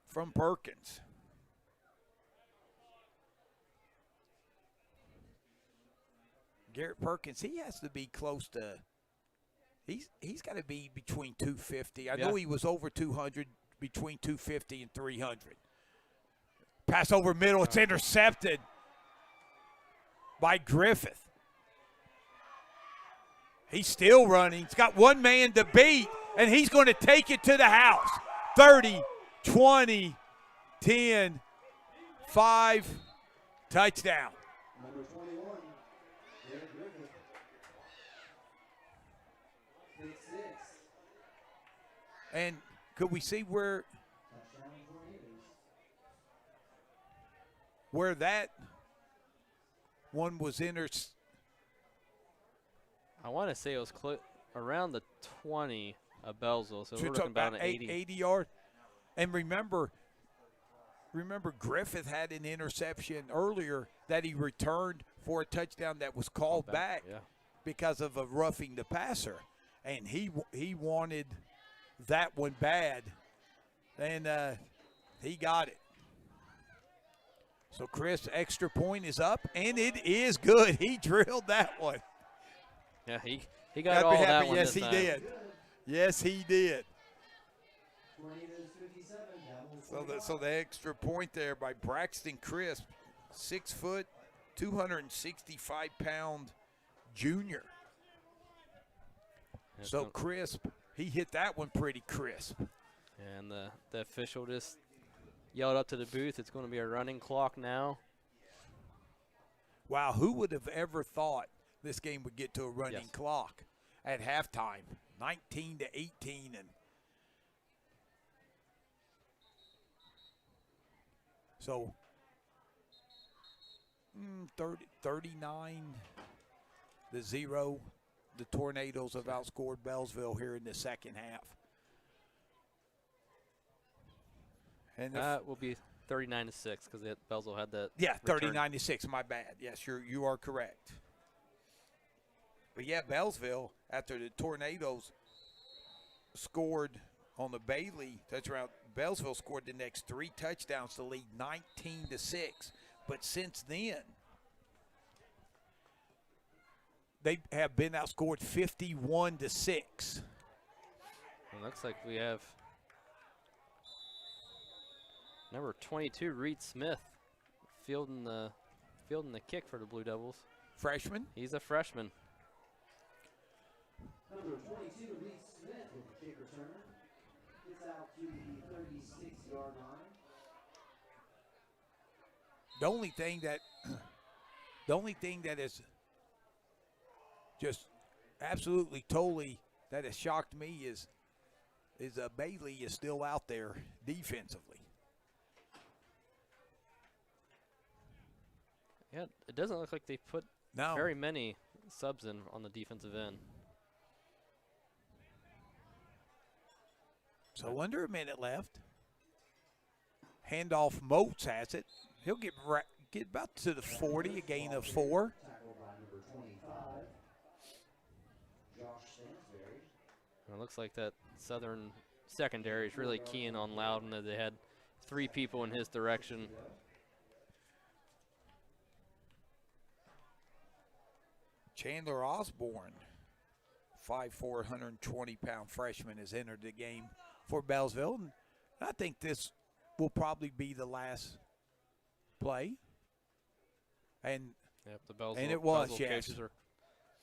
from Perkins. Garrett Perkins, he has to be close to he's got to be between 250. I know he was over 200, between 250 and 300. Pass over middle, it's intercepted by Griffith. He's still running. He's got one man to beat, and he's going to take it to the house. 30, 20, 10, 5, touchdown. Number 21, Derek Griffith. Pick 6. And could we see where Touchdown Tornadoes. that one was I want to say it was around the 20 of Beallsville, so we're looking about an 80 yard. And remember Griffith had an interception earlier that he returned for a touchdown that was called back because of a roughing the passer. And he wanted that one bad, and he got it. So Chris' extra point is up, and it is good. He drilled that one. Yeah, he got Gotta all be that happy. one Yes, this he time. did. Yes, he did. Tornadoes 57, Devils So the extra point there by Braxton Crisp, 6 foot, 265-pound junior. Yeah, So Crisp, he hit that one pretty crisp. And the official just yelled up to the booth, it's going to be a running clock now. Wow, who would have ever thought this game would get to a running Yes. clock at halftime, 19-18, and so 39-0. The Tornadoes have outscored Beallsville here in the second half. And That will be 39-6 because Beallsville had that. yeah, return. 39-6. My bad. Yes, you are correct. But yeah, Beallsville, after the Tornadoes scored on the Bailey touchdown, Beallsville scored the next 3 touchdowns to lead 19-6. But since then, they have been outscored 51-6. It looks like we have number 22, Reed Smith, fielding the kick for the Blue Devils. Freshman. He's a freshman. Number 22, Reed Smith with the kick return. Gets out to the 36-yard line. The only thing that is just absolutely totally that has shocked me is Bailey is still out there defensively. Yeah, it doesn't look like they put No. very many subs in on the defensive end. So under a minute left. Handoff, Moats has it. He'll get about to the 40, a gain of 4. Tackled by number 25, Josh Stansberry. And it looks like that Southern secondary is really keying on Loudon. That they had 3 people in his direction. Chandler Osborne, 5'4", 120-pound freshman, has entered the game for Beallsville. And I think this will probably be the last play. And Yep, the Beallsville, And it was, Beallsville yes. coaches are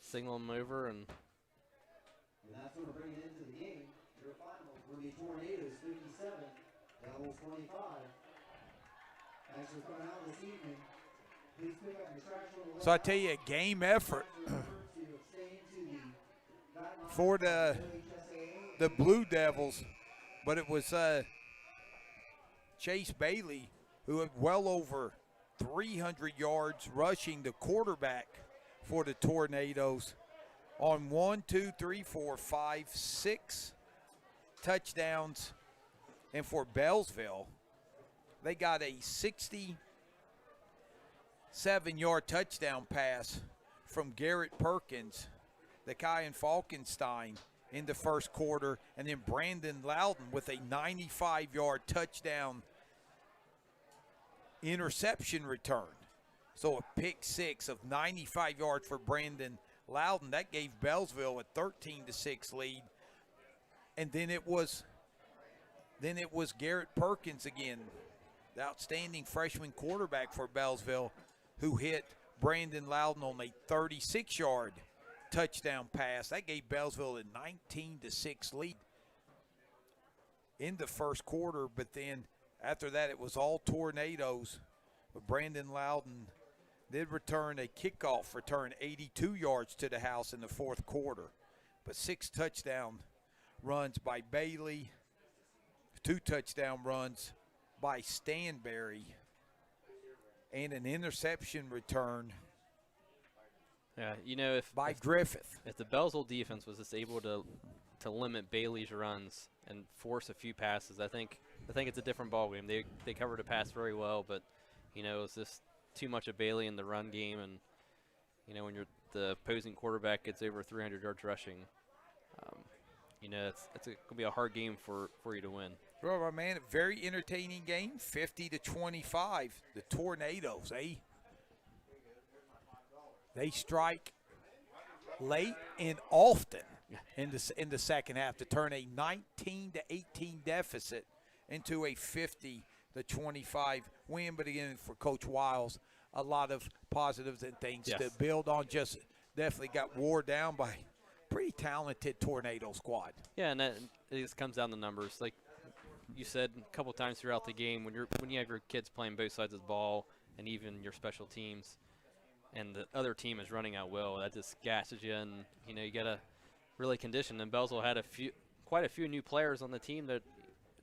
signaling him over, and And that's going to bring it into the game. Your final will be Tornadoes 57, Devils 25. Thanks for coming out this evening. Please pick up your trash on the way so I out. tell you, a game effort Remember to abstain to the guidelines for of OHSAA. the Blue Devils, but it was Chase Bailey who had well over 300 yards rushing, the quarterback for the Tornadoes, on 6 touchdowns. And for Beallsville, they got a 67-yard touchdown pass from Garrett Perkins, the Kyan Falkenstein, in the first quarter, and then Brandon Loudon with a 95-yard touchdown interception return. So a pick 6 of 95 yards for Brandon Loudon. That gave Beallsville a 13-6 lead. And then it was Garrett Perkins again, the outstanding freshman quarterback for Beallsville, who hit Brandon Loudon on a 36-yard touchdown pass. That gave Beallsville a 19-6 lead in the first quarter, but then after that it was all Tornadoes. But Brandon Loudon did return a kickoff return 82 yards to the house in the fourth quarter. But 6 touchdown runs by Bailey, 2 touchdown runs by Stanberry, and an interception return yeah, you know, if by Griffith. If the Beallsville defense was just able to limit Bailey's runs and force a few passes, I think it's a different ballgame. They covered a pass very well, but you know, it's just too much of Bailey in the run game, and you know, when the opposing quarterback gets over 300 yards rushing, you know, it's going to be a hard game for you to win. Well, man, a very entertaining game, 50-25. The Tornadoes, they strike late and often in the second half to turn a 19-18 deficit into a 50-25 win. But again, for Coach Wiles, a lot of positives and things to build on. Just definitely got wore down by pretty talented Tornado squad. Yeah, and it just comes down to numbers. Like you said a couple times throughout the game, when you have your kids playing both sides of the ball and even your special teams, and the other team is running out well, that just gasses you, and you got to really condition. And Beallsville had quite a few new players on the team that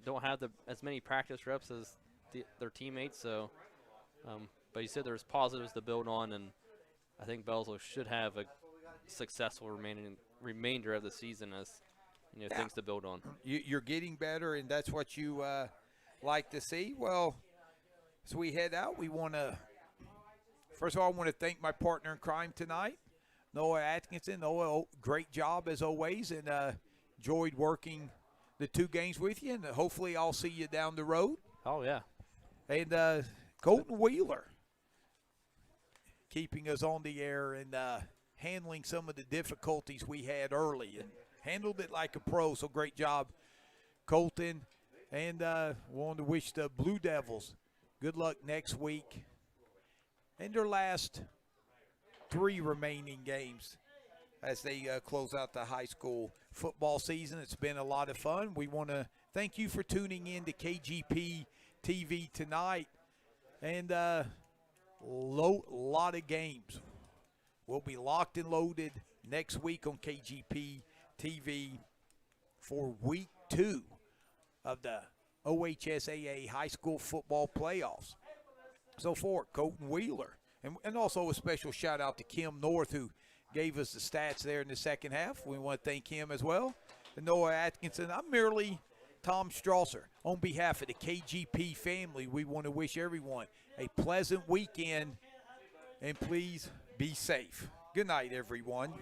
don't have as many practice reps as their teammates. So, but you said there's positives to build on, and I think Beallsville should have a successful remainder of the season as things to build on. You're getting better, and that's what you like to see. Well, as we head out, we want to. First of all, I want to thank my partner in crime tonight, Noah Atkinson. Noah, great job as always, and enjoyed working the 2 games with you, and hopefully I'll see you down the road. Oh, yeah. And Colton Wheeler keeping us on the air and handling some of the difficulties we had early and handled it like a pro, so great job, Colton. And wanted to wish the Blue Devils good luck next week in their last 3 remaining games as they close out the high school football season. It's been a lot of fun. We want to thank you for tuning in to KGP TV tonight. And lot of games. We'll be locked and loaded next week on KGP TV for week 2 of the OHSAA high school football playoffs. So for Colton Wheeler, and also a special shout out to Kim North, who gave us the stats there in the second half. We want to thank him as well. And Noah Atkinson, I'm merely Tom Strasser. On behalf of the KGP family, we want to wish everyone a pleasant weekend, and please be safe. Good night, everyone.